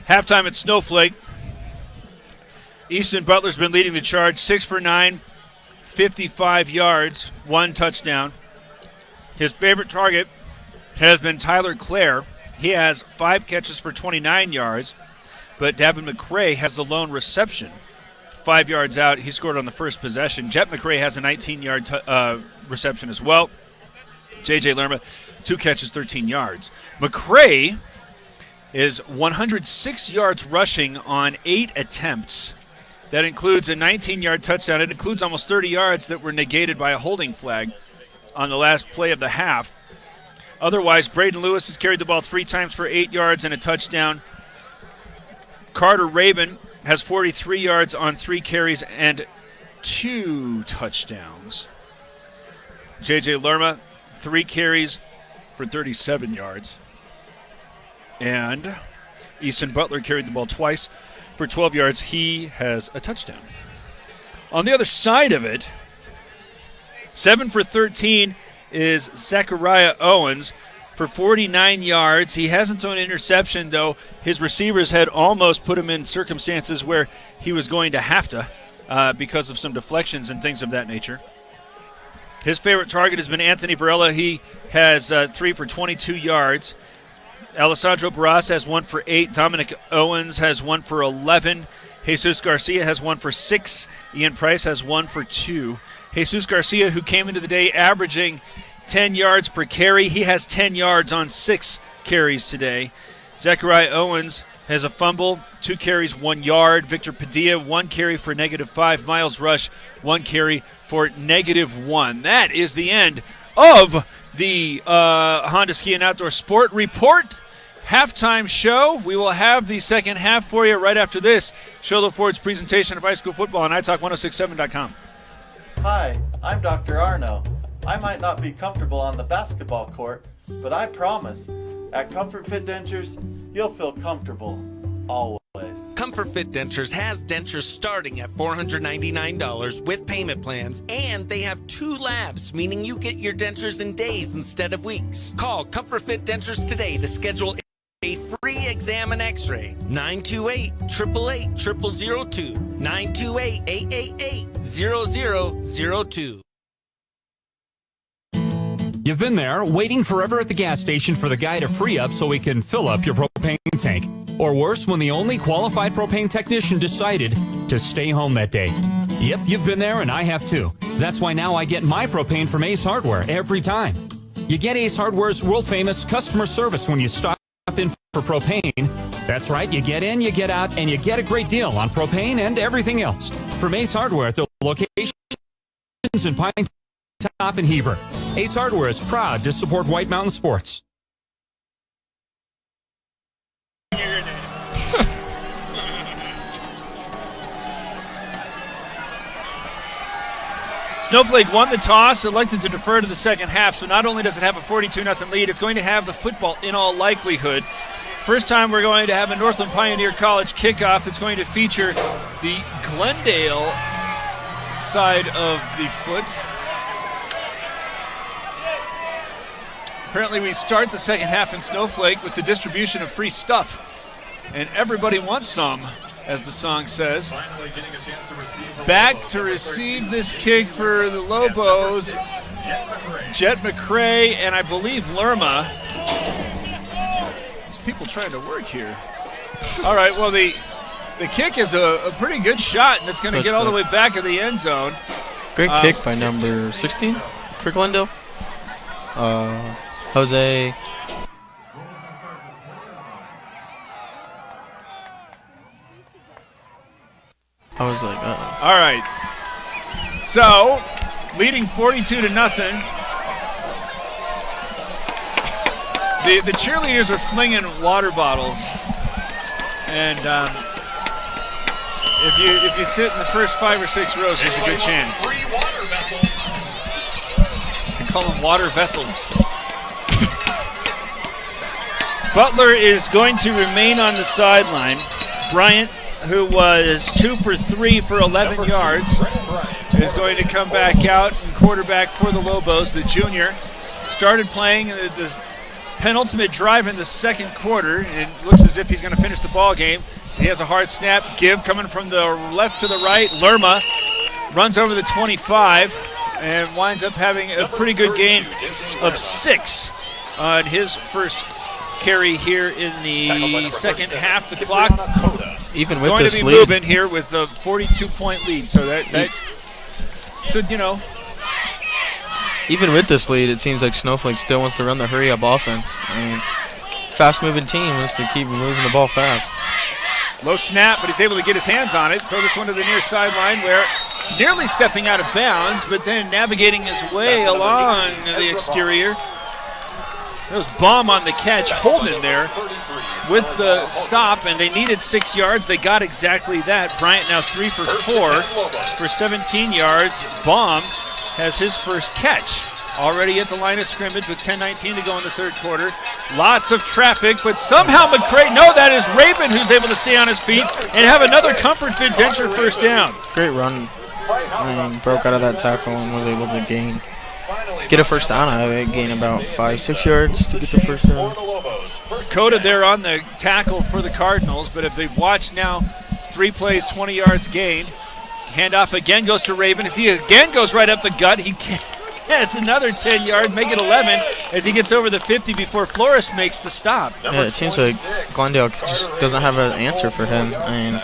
Halftime at Snowflake. Easton Butler's been leading the charge, 6 for 9, 55 yards, 1 touchdown. His favorite target has been Tyler Clare. He has 5 catches for 29 yards, but Davin McCray has the lone reception. 5 yards out, he scored on the first possession. Jet McCray has a 19-yard reception as well. J.J. Lerma, 2 catches, 13 yards. McCray is 106 yards rushing on 8 attempts. That includes a 19-yard touchdown. It includes almost 30 yards that were negated by a holding flag on the last play of the half. Otherwise, Braden Lewis has carried the ball 3 times for 8 yards and a touchdown. Carter Rabin has 43 yards on 3 carries and 2 touchdowns. J.J. Lerma, 3 carries for 37 yards. And Easton Butler carried the ball twice for 12 yards. He has a touchdown. On the other side of it, 7 for 13 is Zachariah Owens for 49 yards. He hasn't thrown an interception, though. His receivers had almost put him in circumstances where he was going to have to because of some deflections and things of that nature. His favorite target has been Anthony Varela. He has 3 for 22 yards. Alessandro Barras has 1 for 8. Dominic Owens has 1 for 11. Jesus Garcia has 1 for 6. Ian Price has 1 for 2. Jesus Garcia, who came into the day averaging 10 yards per carry, he has 10 yards on 6 carries today. Zachariah Owens has a fumble, 2 carries, 1 yard. Victor Padilla, 1 carry for -5. Miles Rush, 1 carry for -1. That is the end of the Honda Ski and Outdoor Sport Report halftime show. We will have the second half for you right after this. Sholo Ford's presentation of high school football on iTalk1067.com. Hi, I'm Dr. Arno. I might not be comfortable on the basketball court, but I promise, at Comfort Fit Dentures, you'll feel comfortable always. Comfort Fit Dentures has dentures starting at $499 with payment plans, and they have 2 labs, meaning you get your dentures in days instead of weeks. Call Comfort Fit Dentures today to schedule a free exam and x-ray. 928-888-0002. 928-888-0002. You've been there, waiting forever at the gas station for the guy to free up so he can fill up your propane tank. Or worse, when the only qualified propane technician decided to stay home that day. Yep, you've been there, and I have too. That's why now I get my propane from Ace Hardware every time. You get Ace Hardware's world-famous customer service when you stop in for propane. That's right, you get in, you get out, and you get a great deal on propane and everything else. From Ace Hardware at their locations in Pine Top and Heber. Ace Hardware is proud to support White Mountain Sports. Snowflake won the toss, elected to defer to the second half, so not only does it have a 42-0 lead, it's going to have the football in all likelihood. First time we're going to have a Northland Pioneer College kickoff that's going to feature the Glendale side of the foot. Apparently we start the second half in Snowflake with the distribution of free stuff. And everybody wants some, as the song says. Back to receive this kick for the Lobos, Jet McCrae, and I believe Lerma. There's people trying to work here. All right, well, the kick is a pretty good shot, and it's going to get all the way back of the end zone. Great kick by number 16 for Glendale. Jose. I was like, uh-oh. All right. So, leading 42-0. The cheerleaders are flinging water bottles, and if you sit in the first 5 or 6 rows, there's a good chance. 3 water vessels. They call them water vessels. Butler is going to remain on the sideline. Bryant, who was 2 for 3 for 11 yards, is going to come back out and quarterback for the Lobos. The junior started playing this penultimate drive in the second quarter. It looks as if he's going to finish the ball game. He has a hard snap. Give coming from the left to the right. Lerma runs over the 25 and winds up having a pretty good gain of 6 on his first carry here in the second half. The clock even is with going this to be lead, moving here with a 42-point lead. So that should, even with this lead, it seems like Snowflake still wants to run the hurry-up offense. I mean, fast-moving team wants to keep moving the ball fast. Low snap, but he's able to get his hands on it. Throw this one to the near sideline where nearly stepping out of bounds, but then navigating his way along the exterior. There was Baum on the catch, Holden there with the stop, and they needed 6 yards. They got exactly that. Bryant now 3 for 4 for 17 yards. Baum has his first catch already at the line of scrimmage with 10:19 to go in the third quarter. Lots of traffic, but somehow McCray, no, that is Rabin who's able to stay on his feet and have another Comfort Fit Denture first down. Great run. Broke out of that tackle and was able to get a first down out of it, gain about 5-6 yards to get the first down. Coda there on the tackle for the Cardinals, but if they've watched now, 3 plays, 20 yards gained. Handoff again goes to Rabin as he again goes right up the gut. He has another 10-yard, make it 11 as he gets over the 50 before Flores makes the stop. Yeah, it seems like Glendale just doesn't have an answer for him. I mean,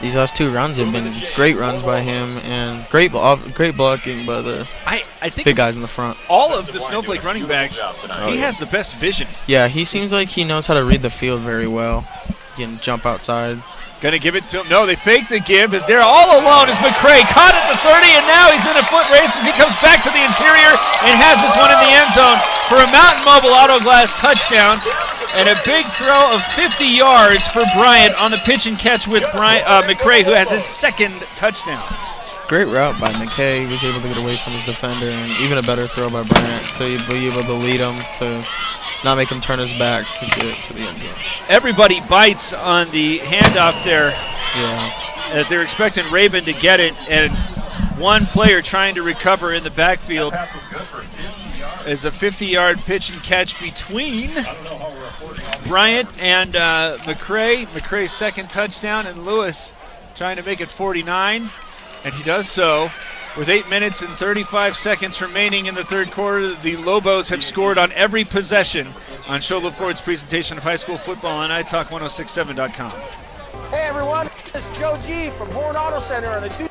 these last 2 runs have been great runs by him and great blocking by the I think big guys in the front. All of the Snowflake running backs, he has the best vision. Yeah, he seems like he knows how to read the field very well. He can jump outside. Going to give it to him. No, they fake the give as they're all alone as McCray caught at the 30, and now he's in a foot race as he comes back to the interior and has this one in the end zone for a Mountain Mobile Auto Glass touchdown. And a big throw of 50 yards for Bryant on the pitch and catch with McCray, who has his second touchdown. Great route by McKay. He was able to get away from his defender, and even a better throw by Bryant to be able to lead him, to not make him turn his back to get to the end zone. Everybody bites on the handoff there. Yeah. As they're expecting Rabin to get it, and one player trying to recover in the backfield. That pass was good for 50 yards. Is a 50-yard pitch and catch between Bryant and McCray. McCray's second touchdown, and Lewis trying to make it 49, and he does so. With 8 minutes and 35 seconds remaining in the third quarter, the Lobos have scored on every possession on Sholo Ford's presentation of high school football on iTalk1067.com. Hey everyone, this is Joe G from Horn Auto Center on the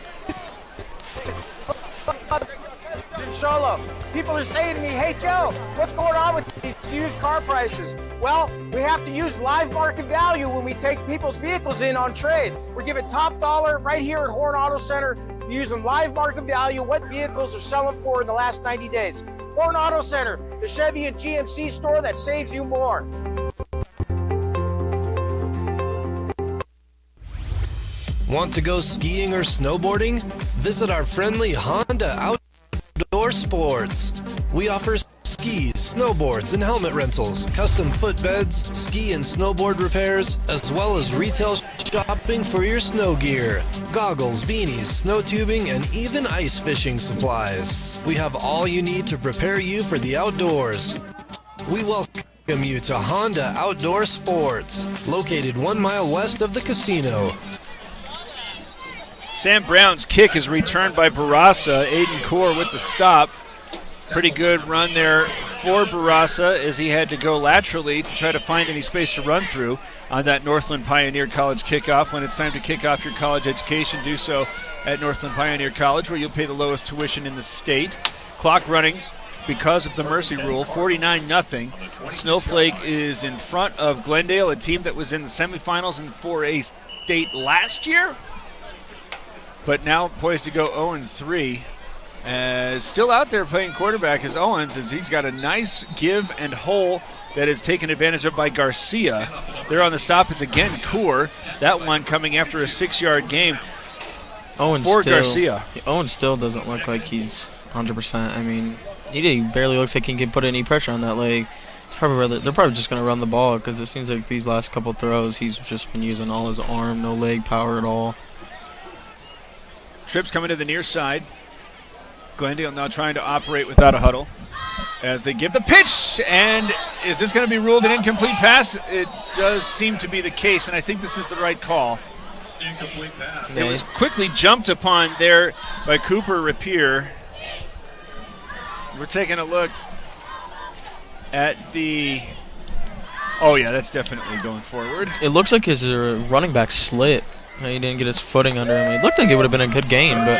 in Sholo. People are saying to me, hey Joe, what's going on with these used car prices? Well, we have to use live market value when we take people's vehicles in on trade. We're giving top dollar right here at Horn Auto Center, using live market value, what vehicles are selling for in the last 90 days. Horn Auto Center, the Chevy and GMC store that saves you more. Want to go skiing or snowboarding? Visit our friendly Honda Outdoor Sports. We offer skis, snowboards, and helmet rentals, custom footbeds, ski and snowboard repairs, as well as retail shopping for your snow gear, goggles, beanies, snow tubing, and even ice fishing supplies. We have all you need to prepare you for the outdoors. We welcome you to Honda Outdoor Sports, located 1 mile west of the casino. Sam Brown's kick is returned by Barassa. Aiden Kaur with the stop. Pretty good run there for Barassa as he had to go laterally to try to find any space to run through on that Northland Pioneer College kickoff. When it's time to kick off your college education, do so at Northland Pioneer College, where you'll pay the lowest tuition in the state. Clock running because of the mercy rule, 49-0. Snowflake is in front of Glendale, a team that was in the semifinals in 4A state last year, but now poised to go 0-3. Still out there playing quarterback is Owens, as he's got a nice give and hole that is taken advantage of by Garcia. There on the stop is again Kaur. That one coming after a 6-yard gain for Garcia. Owens still doesn't look like he's 100%. I mean, he barely looks like he can put any pressure on that leg. They're probably just going to run the ball, because it seems like these last couple throws he's just been using all his arm, no leg power at all. Trips coming to the near side. Glendale now trying to operate without a huddle as they give the pitch. And is this going to be ruled an incomplete pass? It does seem to be the case, and I think this is the right call. Incomplete pass. It was quickly jumped upon there by Cooper Rapier. We're taking a look at the... Oh, yeah, that's definitely going forward. It looks like his running back slipped. He didn't get his footing under him. It looked like it would have been a good game, but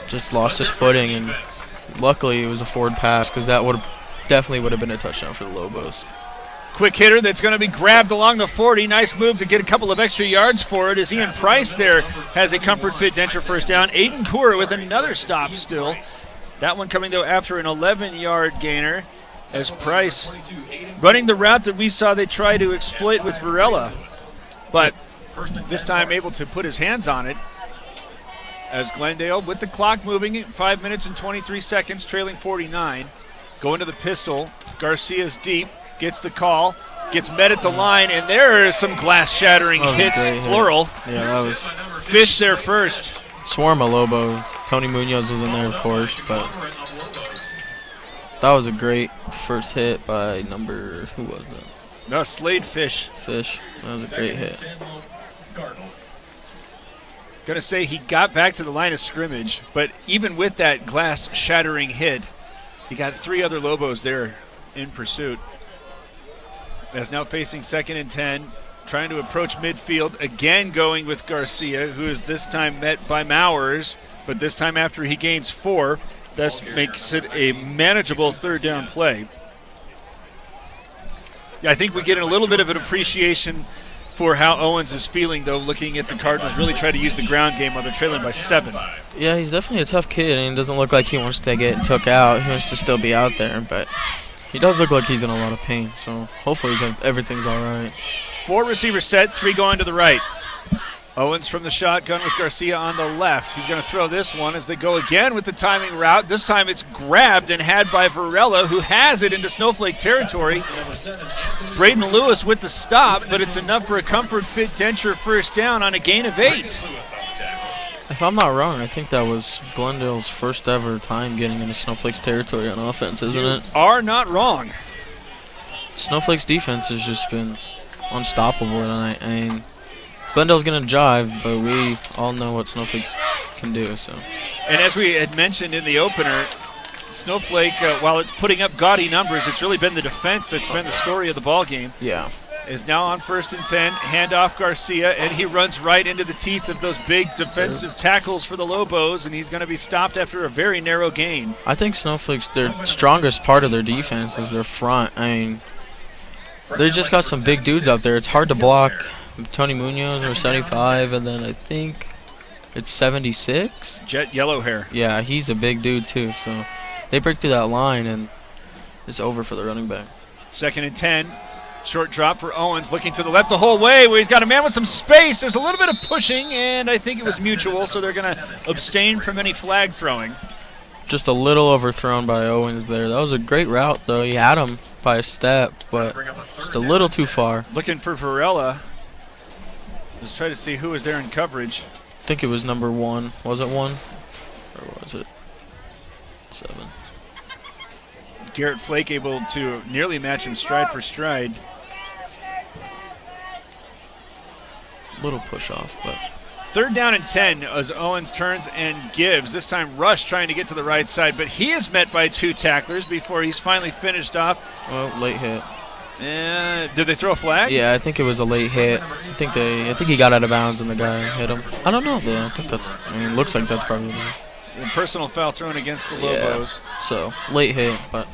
just lost his footing, and luckily it was a forward pass, because that definitely would have been a touchdown for the Lobos. Quick hitter that's going to be grabbed along the 40. Nice move to get a couple of extra yards for it, as Ian Price there has a Comfort Fit Denture first down. Aiden Kaur with another stop still. That one coming, though, after an 11-yard gainer, as Price running the route that we saw they try to exploit with Varela, but this time able to put his hands on it. as Glendale, with the clock moving at 5 minutes and 23 seconds, trailing 49. Going to the pistol. Garcia's deep, gets the call, gets met at the line, and there are some glass-shattering hits, plural. Yeah, that was Fish there first. Swarm of Lobo. Tony Munoz was in there, of course, but that was a great first hit by who was that? No, Slade Fish. Fish. That was a great hit. Gonna say he got back to the line of scrimmage, but even with that glass-shattering hit, he got 3 other Lobos there in pursuit. As now facing 2nd and 10, trying to approach midfield, again going with Garcia, who is this time met by Mowers, but this time after he gains 4, that makes it a manageable 3rd down play. I think we get a little bit of an appreciation for how Owens is feeling, though, looking at the Cardinals really try to use the ground game while they're trailing by 7. Yeah, he's definitely a tough kid, and it doesn't look like he wants to get took out. He wants to still be out there, but he does look like he's in a lot of pain, so hopefully everything's all right. 4 receivers set, 3 going to the right. Owens from the shotgun with Garcia on the left. He's going to throw this one as they go again with the timing route. This time it's grabbed and had by Varela, who has it into Snowflake territory. Braden Lewis with the stop, but it's enough for a Comfort Fit Denture first down on a gain of 8. If I'm not wrong, I think that was Glendale's first ever time getting into Snowflake's territory on offense, isn't it? Are not wrong. Snowflake's defense has just been unstoppable tonight. I mean, Glendale's going to jive, but we all know what Snowflake can do. So, and as we had mentioned in the opener, Snowflake, while it's putting up gaudy numbers, it's really been the defense that's been the story of the ball game. Yeah. Is now on 1st and 10, handoff Garcia, and he runs right into the teeth of those big defensive tackles for the Lobos, and he's going to be stopped after a very narrow gain. I think Snowflake's their strongest part of their defense is their front. I mean, they just got some big dudes out there. It's hard to block. Tony Munoz are 75, and then I think it's 76. Jet yellow hair. Yeah, he's a big dude too. So they break through that line, and it's over for the running back. 2nd and 10. Short drop for Owens, looking to the left the whole way, where he's got a man with some space. There's a little bit of pushing, and I think it was mutual, so they're going to abstain from any flag throwing. Just a little overthrown by Owens there. That was a great route, though. He had him by a step, but just a little too far. Looking for Varela. Let's try to see who was there in coverage. I think it was number 1. Was it 1? Or was it 7? Garrett Flake able to nearly match him stride for stride. Little push off, but 3rd down and 10 as Owens turns and gives. This time Rush trying to get to the right side, but he is met by 2 tacklers before he's finally finished off. Well, late hit. Did they throw a flag? Yeah, I think it was a late hit. I think he got out of bounds and the guy hit him. I don't know though. I think it looks like that's probably a personal foul thrown against the Lobos. Yeah, so late hit, but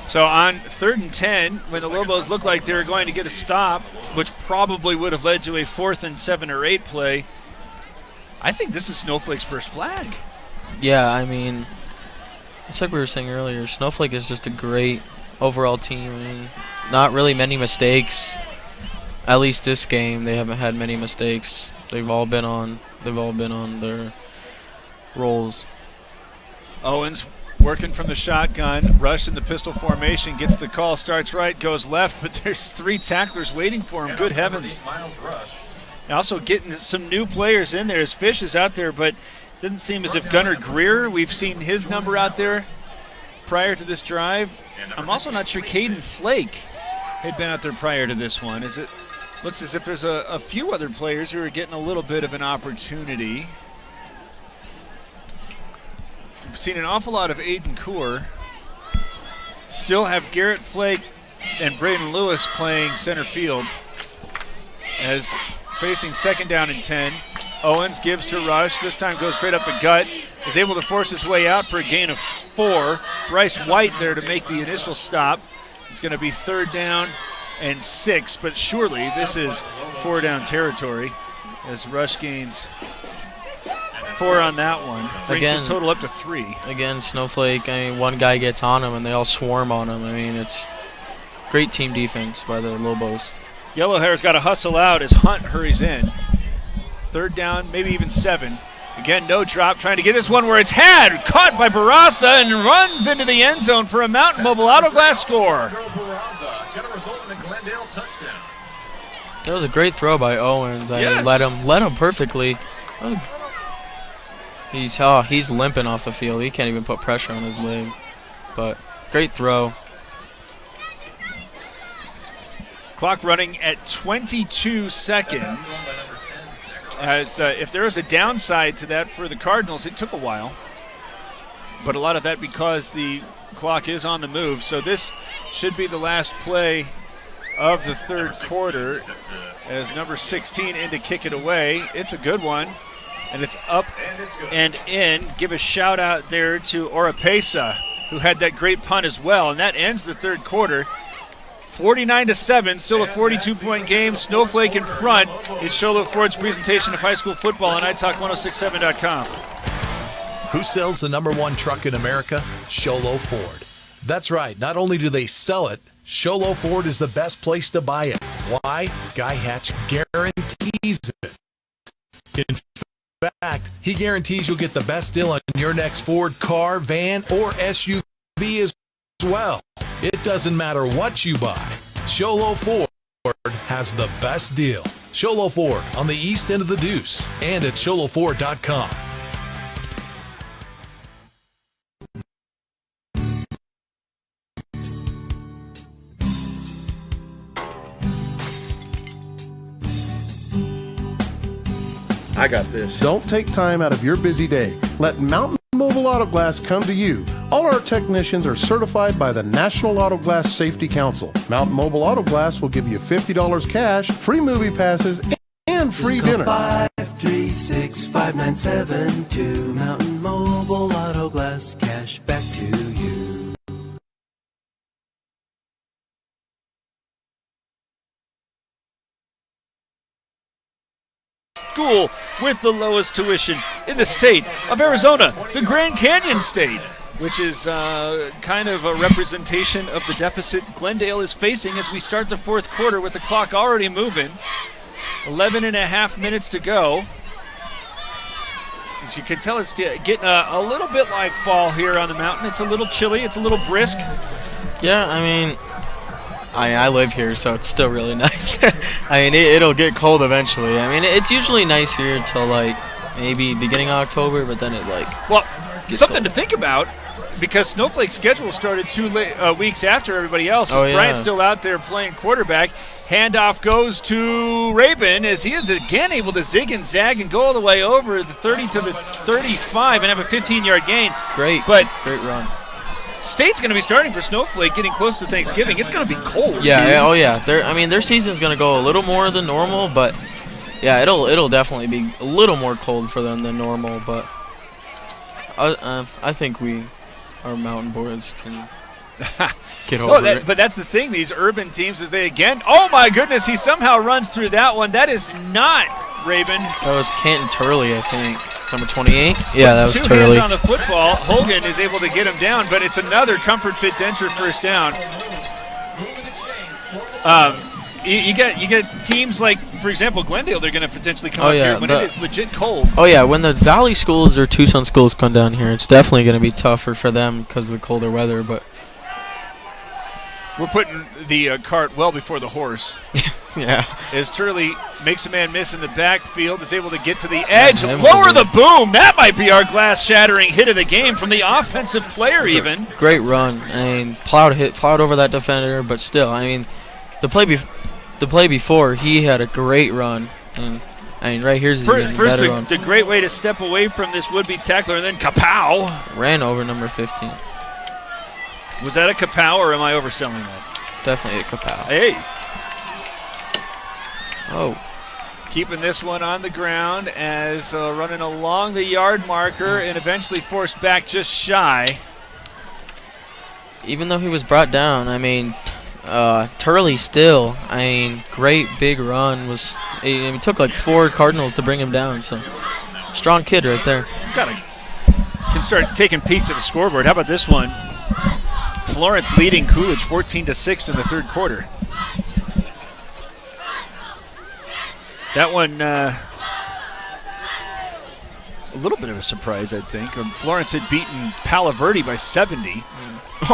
so on 3rd and 10, when the Lobos looked like they were going to get a stop, which probably would have led to a 4th and 7 or 8 play, I think this is Snowflake's first flag. Yeah, I mean, it's like we were saying earlier, Snowflake is just a great overall team. I mean, not really many mistakes. At least this game, they haven't had many mistakes. They've all been on their rolls. Owens working from the shotgun, Rush in the pistol formation, gets the call, starts right, goes left, but there's 3 tacklers waiting for him. Good heavens. Also getting some new players in there as Fish is out there, but it doesn't seem as if Gunnar Greer, we've seen his number out there prior to this drive. I'm also not sure Caden Flake had been out there prior to this one. It looks as if there's a few other players who are getting a little bit of an opportunity. We've seen an awful lot of Aiden Coor. Still have Garrett Flake and Braden Lewis playing center field. As facing 2nd down and 10, Owens gives to Rush. This time goes straight up the gut. Is able to force his way out for a gain of 4. Bryce White there to make the initial stop. It's going to be 3rd down and 6, but surely this is 4 down territory as Rush gains 4 on that one. Brings his total up to 3. Again, Snowflake, I mean, one guy gets on him and they all swarm on him. I mean, it's great team defense by the Lobos. Yellow Hair's got to hustle out as Hunt hurries in. 3rd down, maybe even 7. Again, no drop, trying to get this one where it's had. Caught by Barraza and runs into the end zone for a Mountain Mobile Auto Glass score. Going to result in a Glendale touchdown. That was a great throw by Owens. I Yes. led him perfectly. Oh. He's limping off the field. He can't even put pressure on his leg. But great throw. Clock running at 22 seconds. As if there is a downside to that for the Cardinals, it took a while. But a lot of that because the clock is on the move. So this should be the last play of the 3rd quarter as number 16 in to kick it away. It's a good one, and it's up and in. Give a shout out there to Oropesa, who had that great punt as well, and that ends the 3rd quarter. 49-7, still a 42-point game. Snowflake in front. It's Sholo Ford's presentation of high school football on iTalk1067.com. Who sells the #1 truck in America? Sholo Ford. That's right. Not only do they sell it, Sholo Ford is the best place to buy it. Why? Guy Hatch guarantees it. In fact, he guarantees you'll get the best deal on your next Ford car, van, or SUV as well. It doesn't matter what you buy. Sholo Ford has the best deal. Sholo Ford on the east end of the Deuce and at sholoford.com. I got this. Don't take time out of your busy day. Let Mountain Mobile Auto Glass come to you. All our technicians are certified by the National Auto Glass Safety Council. Mountain Mobile Auto Glass will give you $50 cash, free movie passes, and free dinner. 536-5972. Mountain Mobile Auto Glass, cash back to you. School with the lowest tuition in the state of Arizona, the Grand Canyon State, which is kind of a representation of the deficit Glendale is facing as we start the 4th quarter with the clock already moving. 11 and a half minutes to go. As you can tell, it's getting a little bit like fall here on the mountain. It's a little chilly. It's a little brisk. Yeah, I mean, I live here, so it's still really nice. I mean, it'll get cold eventually. I mean, it's usually nice here until, like, maybe beginning of October, but then it, like, well, something to think about, because Snowflake's schedule started 2 weeks after everybody else. Oh, yeah. Brian's still out there playing quarterback. Handoff goes to Rabin as he is again able to zig and zag and go all the way over the 30 to the 35 and have a 15-yard gain. Great run. State's going to be starting for Snowflake, getting close to Thanksgiving. It's going to be cold. Yeah, oh yeah. Their season's going to go a little more than normal, but yeah, it'll definitely be a little more cold for them than normal. But I think our mountain boys can get over it. But that's the thing. These urban teams, as they again. Oh my goodness! He somehow runs through that one. That is not Rabin. That was Canton Turley, I think. Number 28? Yeah, that was Two Turley. hands on the football. Hogan is able to get him down, but it's another Comfort Fit Denture first down. You get teams like, for example, Glendale. They're going to potentially come up here when it is legit cold. Oh yeah, when the Valley schools or Tucson schools come down here, it's definitely going to be tougher for them because of the colder weather. But we're putting the cart well before the horse. Yeah. As Turley makes a man miss in the backfield, is able to get to the edge, lower the boom. That might be our glass-shattering hit of the game from the offensive player even. Great run. I mean, plowed over that defender, but still, I mean, the play before, he had a great run. And I mean, right here's his first better run. The great way to step away from this would-be tackler, and then kapow. Ran over number 15. Was that a kapow, or am I overselling that? Definitely a kapow. Hey. Oh. Keeping this one on the ground as running along the yard marker and eventually forced back just shy. Even though he was brought down, I mean, Turley still, I mean, great big run. It took like 4 Cardinals to bring him down. So Strong kid right there. Can start taking peeks at the scoreboard. How about this one? Florence leading Coolidge 14-6 in the third quarter. That one, a little bit of a surprise, I think. Florence had beaten Palo Verde by 70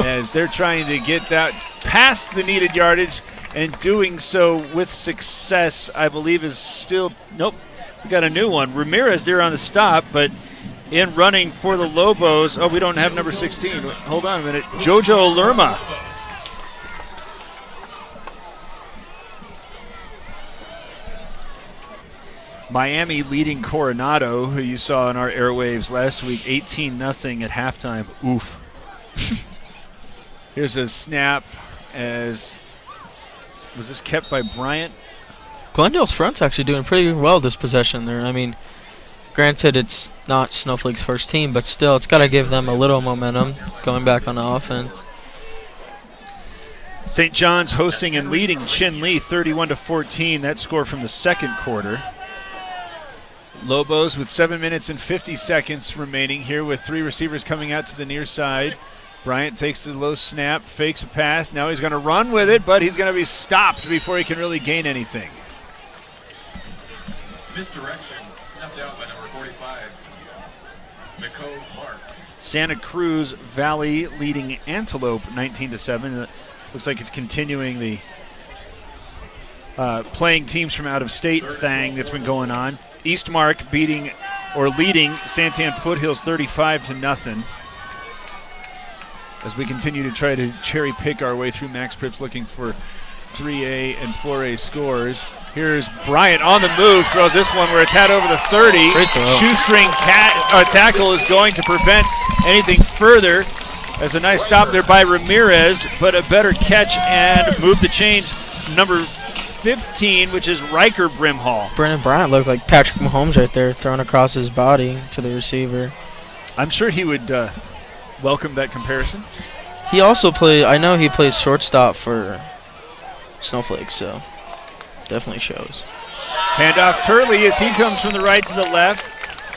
as they're trying to get that past the needed yardage, and doing so with success, I believe, is still, nope, we got a new one. Ramirez there on the stop, but in running for the Lobos. Oh, we don't have number 16. Hold on a minute. Jojo Lerma. Miami leading Coronado, who you saw in our airwaves last week, 18-0 at halftime. Oof. Here's a snap as, was this kept by Bryant? Glendale's front's actually doing pretty well this possession there. I mean, granted, it's not Snowflake's first team, but still, it's got to give them a little momentum going back on the offense. St. John's hosting and leading Chin Lee 31-14. That score from the second quarter. Lobos with 7 minutes and 50 seconds remaining here with three receivers coming out to the near side. Bryant takes the low snap, fakes a pass. Now he's going to run with it, but he's going to be stopped before he can really gain anything. Misdirection snuffed out by number 45, Nicole Clark. Santa Cruz Valley leading Antelope 19-7. Looks like it's continuing the playing teams from out of state thing that's been going on. Eastmark leading Santan Foothills 35-0. As we continue to try to cherry pick our way through Max Prips looking for 3A and 4A scores. Here's Bryant on the move, throws this one where it's had over the 30. Shoestring tackle is going to prevent anything further. There's a nice stop there by Ramirez, but a better catch and move the chains. Number 15, which is Riker Brimhall. Brennan Bryant looks like Patrick Mahomes right there, thrown across his body to the receiver. I'm sure he would welcome that comparison. He also I know he plays shortstop for Snowflake, so definitely shows. Handoff Turley as he comes from the right to the left,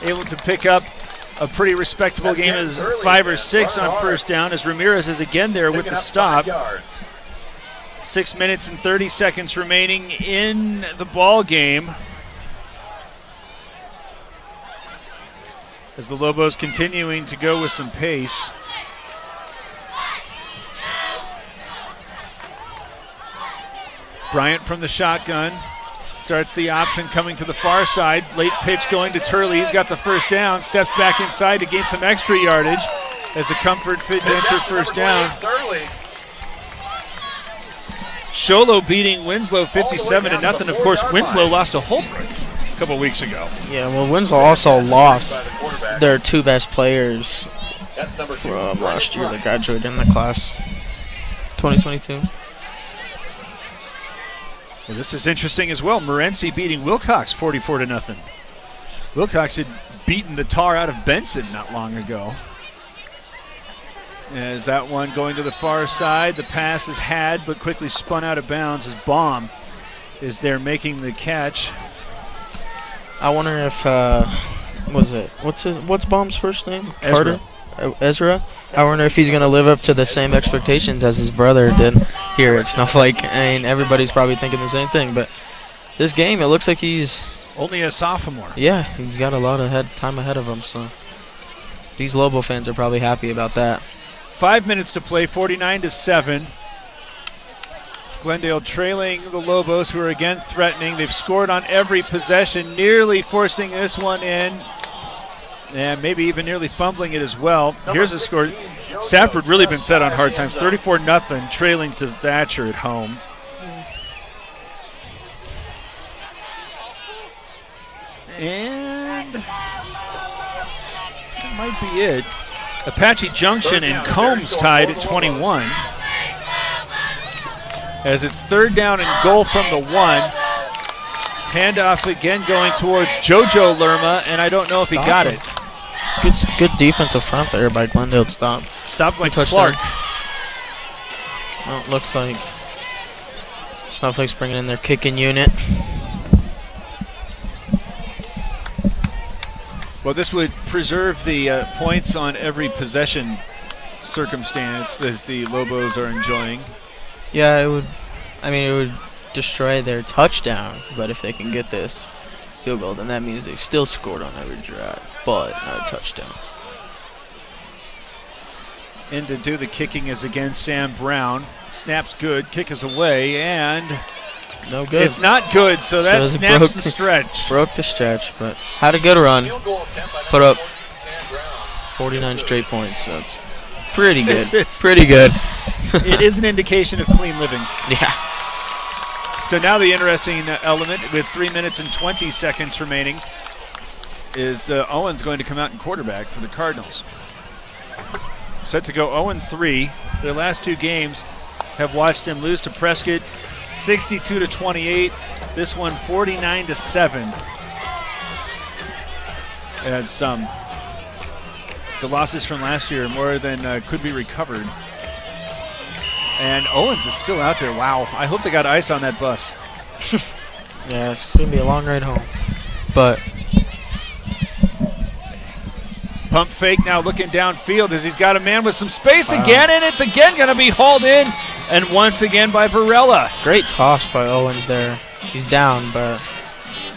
able to pick up a pretty respectable game as 5 or 6 on first down, as Ramirez is again there with the stop. 6 minutes and 30 seconds remaining in the ball game, as the Lobos continuing to go with some pace. Bryant from the shotgun starts the option, coming to the far side. Late pitch going to Turley. He's got the first down. Steps back inside to gain some extra yardage as the Comfort Fit Venture first down. Sholo beating Winslow 57-0. Of course, Winslow lost to Holbrook a couple weeks ago. Yeah, well, Winslow also lost their two best players from last year that graduated in the class 2022. Well, this is interesting as well. Morenci beating Wilcox 44-0. Wilcox had beaten the tar out of Benson not long ago. As that one going to the far side, the pass is had but quickly spun out of bounds as Baum is there making the catch. I wonder if what's Baum's first name? Ezra. Carter? Ezra. I wonder if he's going to live up to the same expectations as his brother did here at Snowflake. I mean, everybody's probably thinking the same thing, but this game, it looks like he's only a sophomore. Yeah, he's got a lot of time ahead of him, so these Lobo fans are probably happy about that. 5 minutes to play, 49-7. Glendale trailing the Lobos, who are again threatening. They've scored on every possession, nearly forcing this one in, and maybe even nearly fumbling it as well. Here's the score. Safford really been set on hard times. 34-0, trailing to Thatcher at home. And that might be it. Apache Junction and Combs tied at 21. As it's third down and goal from the 1. Handoff again going towards Jojo Lerma, and I don't know if he got it. Good defensive front there by Glendale to stop. Stopped by Clark. Well, it looks like Snowflake's bringing in their kicking unit. Well, this would preserve the points on every possession circumstance that the Lobos are enjoying. Yeah, it would. I mean, it would destroy their touchdown. But if they can get this field goal, then that means they've still scored on every drive, but not a touchdown. And to do the kicking is again Sam Brown. Snap's good. Kick is away, and no good. It's not good, so that snaps the stretch. Broke the stretch, but had a good run. Put up 49 straight points, so it's pretty good. It's pretty good. It is an indication of clean living. Yeah. So now the interesting element with 3 minutes and 20 seconds remaining is Owens going to come out and quarterback for the Cardinals. Set to go 0-3. Their last 2 games have watched him lose to Prescott 62-28. This one 49-7. As the losses from last year more than could be recovered. And Owens is still out there. Wow. I hope they got ice on that bus. Yeah, it's going to be a long ride home. But pump fake now looking downfield as he's got a man with some space again, and it's again going to be hauled in, and once again by Varela. Great toss by Owens there. He's down, but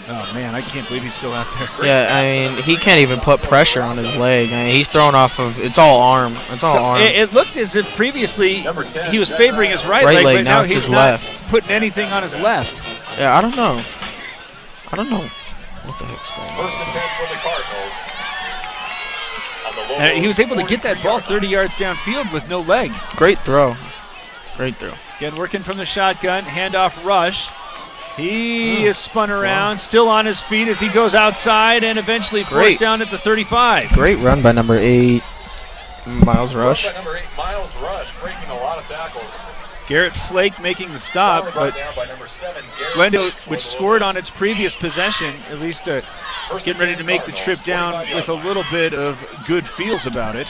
oh man, I can't believe he's still out there. Yeah, I mean, he can't even put pressure on his leg. I mean, he's thrown off of, it's all arm. It's all arm. It looked as if previously he was favoring his right leg, but now he's not left. Putting anything on his left. Yeah, I don't know. What the heck's going on? First attempt for the Cardinals. He was able to get that ball 30 yards downfield with no leg. Great throw. Great throw. Again, working from the shotgun, handoff rush. He is spun around, still on his feet as he goes outside and eventually forced down at the 35. Great run by number 8, Miles Rush. By number 8, Miles Rush, breaking a lot of tackles. Garrett Flake making the stop, but Glendale, which scored on its previous possession, at least getting ready to make the trip down with a little bit of good feels about it.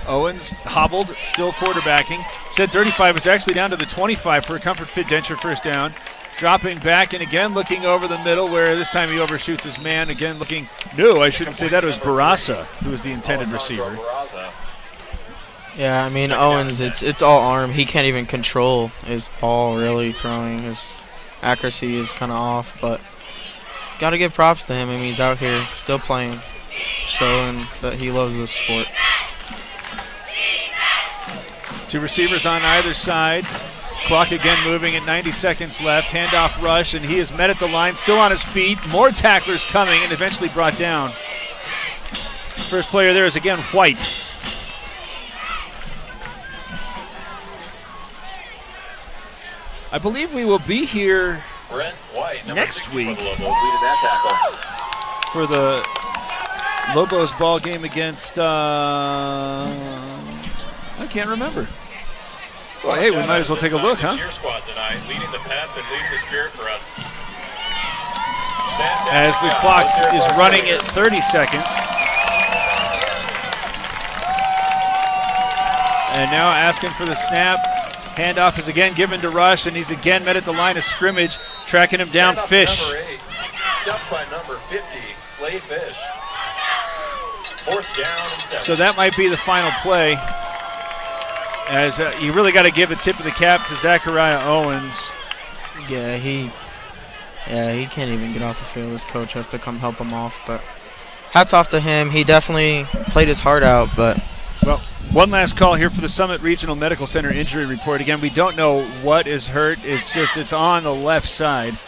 Owens hobbled, still quarterbacking. Said 35 was actually down to the 25 for a Comfort Fit Denture first down. Dropping back and again looking over the middle where this time he overshoots his man. Again looking, no, I shouldn't say that. It was Barasa who was the intended receiver. Yeah, I mean, Owens, it's all arm. He can't even control his ball really throwing. His accuracy is kind of off, but got to give props to him. I mean, he's out here still playing, showing that he loves this sport. 2 receivers on either side. Clock again moving at 90 seconds left. Handoff rush, and he is met at the line, still on his feet. More tacklers coming and eventually brought down. First player there is again White. I believe we will be here Brent White, next week for the Lobos, leading that for the Lobos ball game against I can't remember. Well, hey, we might as well take a look, huh? Cheer squad tonight, leading the pep and leading the spirit for us. As the clock is running at 30 seconds. And now asking for the snap. Handoff is again given to Rush, and he's again met at the line of scrimmage, tracking him down. Fish. Number 8, stuffed by number 50, Slade Fish. 4th down and 7. So that might be the final play. As you really got to give a tip of the cap to Zachariah Owens. Yeah, he can't even get off the field. His coach has to come help him off. But hats off to him. He definitely played his heart out. But well, one last call here for the Summit Regional Medical Center injury report. Again, we don't know what is hurt. It's on the left side.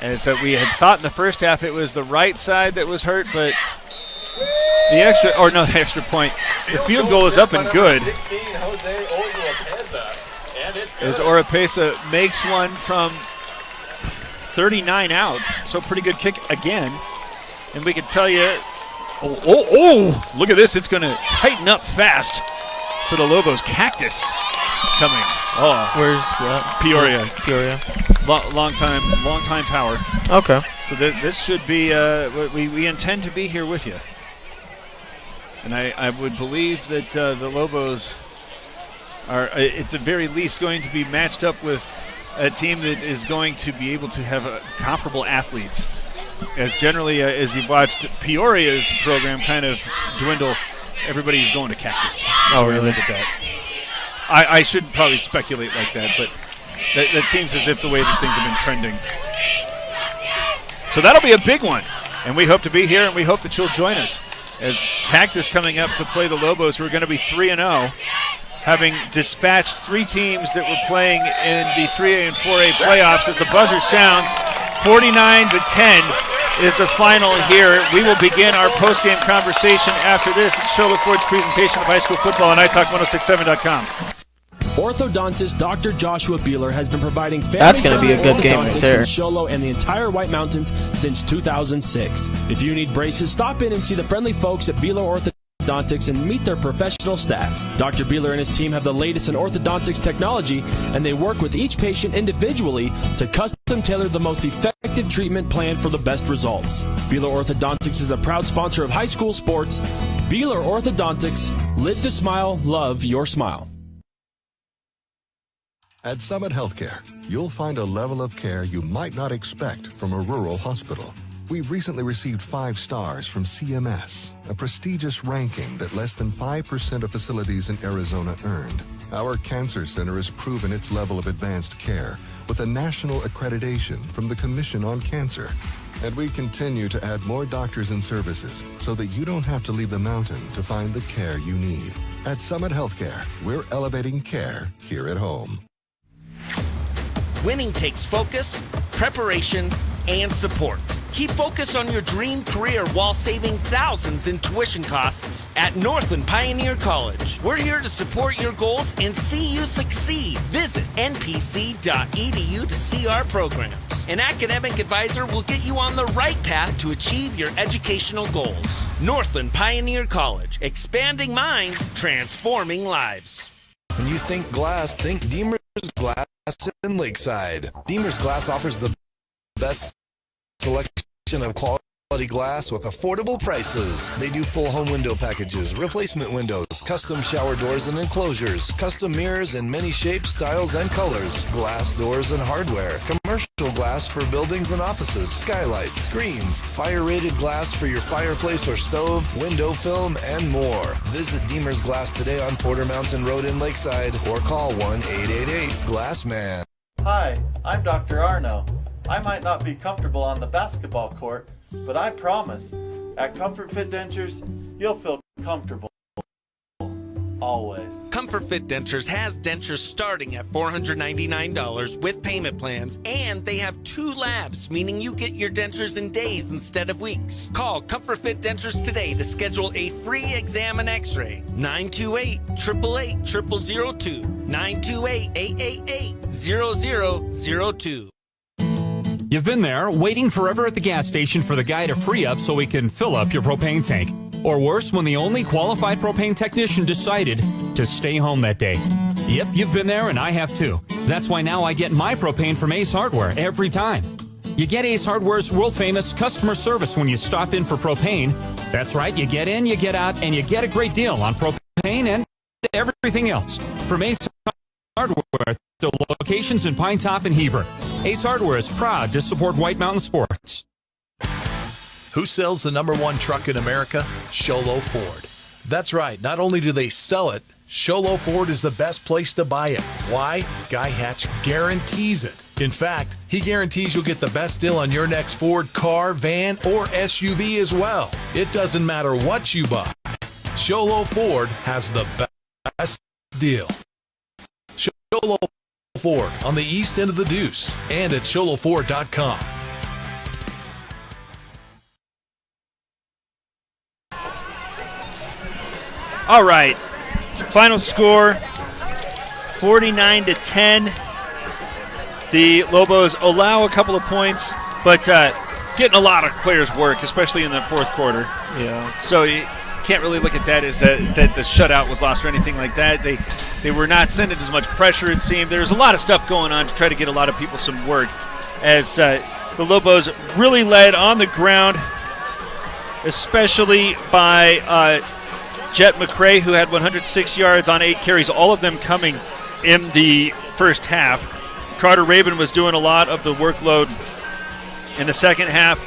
And so we had thought in the first half it was the right side that was hurt, but the extra point. The field goal is up and good. 16, Jose Oropeza, and it's good. As Oropeza makes one from 39 out, so pretty good kick again. And we can tell you, look at this. It's going to tighten up fast for the Lobos. Cactus coming. Oh, where's that? Peoria. Long time power. Okay. So this should be, we intend to be here with you. And I would believe that the Lobos are, at the very least, going to be matched up with a team that is going to be able to have comparable athletes. as generally as you've watched Peoria's program kind of dwindle, everybody's going to Cactus. Oh, really? Look at that. I shouldn't probably speculate like that, but that seems as if the way that things have been trending. So that'll be a big one, and we hope to be here, and we hope that you'll join us as Cactus coming up to play the Lobos, who are going to be 3-0, having dispatched 3 teams that were playing in the 3A and 4A playoffs. As the buzzer sounds, 49-10 is the final here. We will begin our post-game conversation after this at Shola Ford's presentation of high school football on iTalk1067.com. Orthodontist Dr. Joshua Beeler has been providing That's gonna be a good game right there. in Sholo and the entire White Mountains since 2006. If you need braces, stop in and see the friendly folks at Beeler Orthodontics and meet their professional staff. Dr. Beeler and his team have the latest in orthodontics technology, and they work with each patient individually to custom tailor the most effective treatment plan for the best results. Beeler Orthodontics is a proud sponsor of high school sports. Beeler Orthodontics, live to smile, love your smile. At Summit Healthcare, you'll find a level of care you might not expect from a rural hospital. We've recently received 5 stars from CMS, a prestigious ranking that less than 5% of facilities in Arizona earned. Our cancer center has proven its level of advanced care with a national accreditation from the Commission on Cancer. And we continue to add more doctors and services so that you don't have to leave the mountain to find the care you need. At Summit Healthcare, we're elevating care here at home. Winning takes focus, preparation, and support. Keep focus on your dream career while saving thousands in tuition costs at Northland Pioneer College. We're here to support your goals and see you succeed. Visit npc.edu to see our programs. An academic advisor will get you on the right path to achieve your educational goals. Northland Pioneer College, expanding minds, transforming lives. When you think glass, think Deemer's Glass in Lakeside. Deemer's Glass offers the best selection of quality glass with affordable prices. They do full home window packages, replacement windows, custom shower doors and enclosures, custom mirrors in many shapes, styles, and colors, glass doors and hardware, commercial glass for buildings and offices, skylights, screens, fire-rated glass for your fireplace or stove, window film, and more. Visit Deemer's Glass today on Porter Mountain Road in Lakeside or call 1-888-GLASSMAN. Hi, I'm Dr. Arno. I might not be comfortable on the basketball court, but I promise, at Comfort Fit Dentures, you'll feel comfortable. Always. Comfort Fit Dentures has dentures starting at $499 with payment plans, and they have 2 labs, meaning you get your dentures in days instead of weeks. Call Comfort Fit Dentures today to schedule a free exam and x-ray. 928-888-0002. 928-888-0002. You've been there, waiting forever at the gas station for the guy to free up so we can fill up your propane tank. Or worse, when the only qualified propane technician decided to stay home that day. Yep, you've been there and I have too. That's why now I get my propane from Ace Hardware every time. You get Ace Hardware's world-famous customer service when you stop in for propane. That's right, you get in, you get out, and you get a great deal on propane and everything else. From Ace Hardware, the locations in Pine Top and Heber. Ace Hardware is proud to support White Mountain Sports. Who sells the #1 truck in America? Sholo Ford. That's right. Not only do they sell it, Sholo Ford is the best place to buy it. Why? Guy Hatch guarantees it. In fact, he guarantees you'll get the best deal on your next Ford car, van, or SUV as well. It doesn't matter what you buy. Sholo Ford has the best deal. Sholo Ford on the east end of the Deuce and at sholoford.com. All right, final score, 49-10. The Lobos allow a couple of points, but getting a lot of players' work, especially in the fourth quarter. Yeah. So you can't really look at that as that the shutout was lost or anything like that. They were not sending as much pressure, it seemed. There's a lot of stuff going on to try to get a lot of people some work, as the Lobos really led on the ground, especially by Jet McCray, who had 106 yards on 8 carries, all of them coming in the first half. Carter Rabin was doing a lot of the workload in the second half.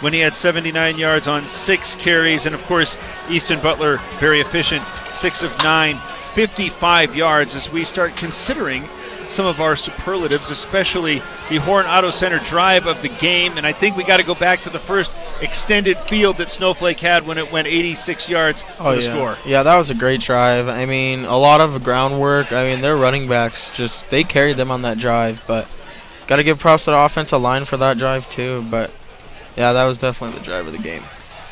when he had 79 yards on 6 carries. And, of course, Easton Butler, very efficient, 6 of 9, 55 yards as we start considering some of our superlatives, especially the Horn Auto Center drive of the game. And I think we got to go back to the first extended field that Snowflake had when it went 86 yards for the score. Yeah, that was a great drive. I mean, a lot of groundwork. I mean, their running backs they carried them on that drive. But got to give props to the offensive line for that drive too. But yeah, that was definitely the drive of the game.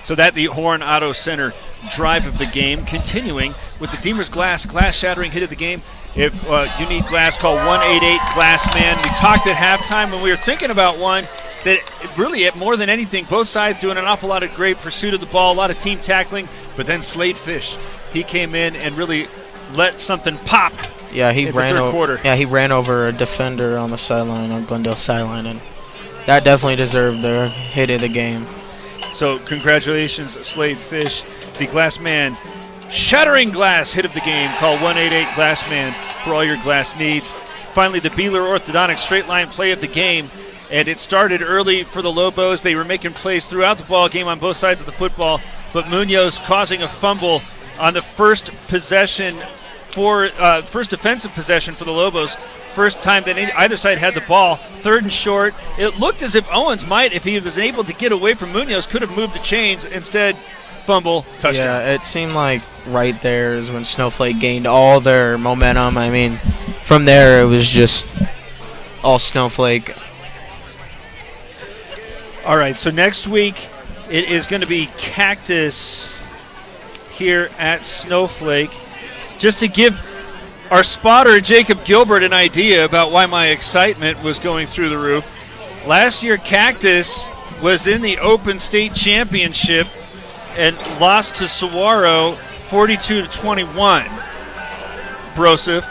So that the Horn Auto Center drive of the game, continuing with the Demers glass shattering hit of the game. If you need glass, call 1-888-GLASS-MAN. We talked at halftime when we were thinking about one that really, more than anything, both sides doing an awful lot of great pursuit of the ball, a lot of team tackling, but then Slade Fish, he came in and really let something pop. Yeah, he ran third quarter. Yeah, he ran over a defender on the sideline, on Glendale sideline, and that definitely deserved their hit of the game. So congratulations, Slade Fish, the Glass Man. Shattering glass hit of the game. Call 1-888-GLASS-MAN for all your glass needs. Finally, the Beeler Orthodontics straight line play of the game. And it started early for the Lobos. They were making plays throughout the ball game on both sides of the football. But Munoz causing a fumble on the first possession first defensive possession for the Lobos. First time that either side had the ball. 3rd and short. It looked as if Owens might, if he was able to get away from Munoz, could have moved the chains. Instead, fumble, touchdown. Yeah, it seemed like right there is when Snowflake gained all their momentum. I mean, from there it was just all Snowflake. All right, so next week it is going to be Cactus here at Snowflake. Just to give our spotter, Jacob Gilbert, an idea about why my excitement was going through the roof. Last year, Cactus was in the Open State Championship and lost to Saguaro 42-21. Broseph.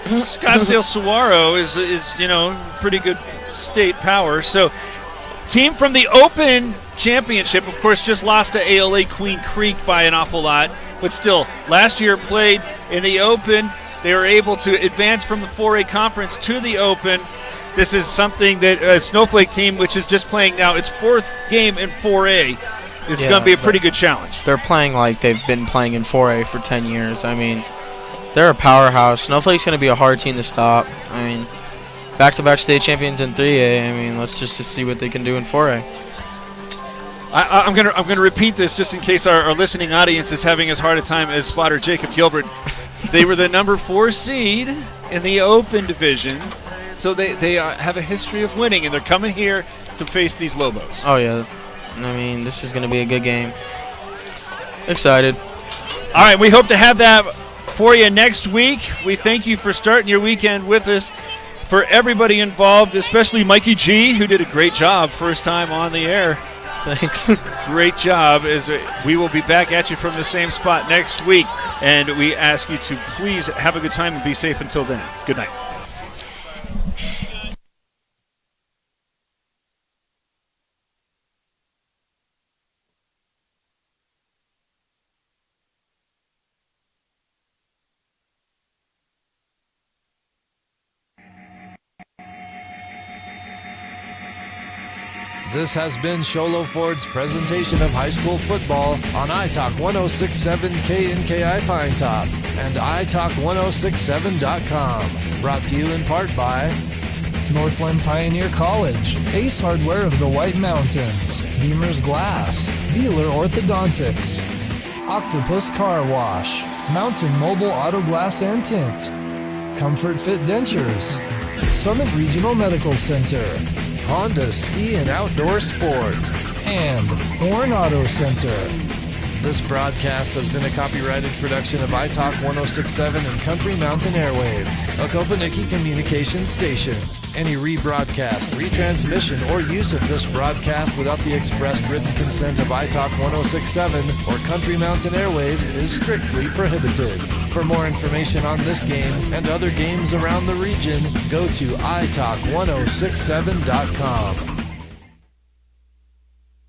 Scottsdale Saguaro is pretty good state power. So team from the Open Championship, of course, just lost to ALA Queen Creek by an awful lot. But still, last year played in the Open. They were able to advance from the 4A conference to the Open. This is something that a Snowflake team, which is just playing now its 4th game in 4A, is going to be a pretty good challenge. They're playing like they've been playing in 4A for 10 years. I mean, they're a powerhouse. Snowflake's going to be a hard team to stop. I mean, back-to-back state champions in 3A. I mean, let's just see what they can do in 4A. I'm gonna repeat this just in case our listening audience is having as hard a time as spotter Jacob Gilbert. They were the number 4 seed in the Open division, so they have a history of winning, and they're coming here to face these Lobos. Oh yeah, I mean, this is gonna be a good game. Excited. All right, we hope to have that for you next week. We thank you for starting your weekend with us. For everybody involved, especially Mikey G, who did a great job first time on the air. Thanks. Great job. As we will be back at you from the same spot next week. And we ask you to please have a good time and be safe until then. Good night. This has been Sholo Ford's presentation of high school football on iTalk 1067 KNKI Pine Top and iTalk1067.com. Brought to you in part by Northland Pioneer College, Ace Hardware of the White Mountains, Demers Glass, Beeler Orthodontics, Octopus Car Wash, Mountain Mobile Auto Glass and Tint, Comfort Fit Dentures, Summit Regional Medical Center, Honda Ski and Outdoor Sport, and Horn Auto Center. This broadcast has been a copyrighted production of iTalk 1067 and Country Mountain Airwaves, a Kopaniki communications station. Any rebroadcast, retransmission, or use of this broadcast without the expressed written consent of iTalk 1067 or Country Mountain Airwaves is strictly prohibited. For more information on this game and other games around the region, go to iTalk1067.com.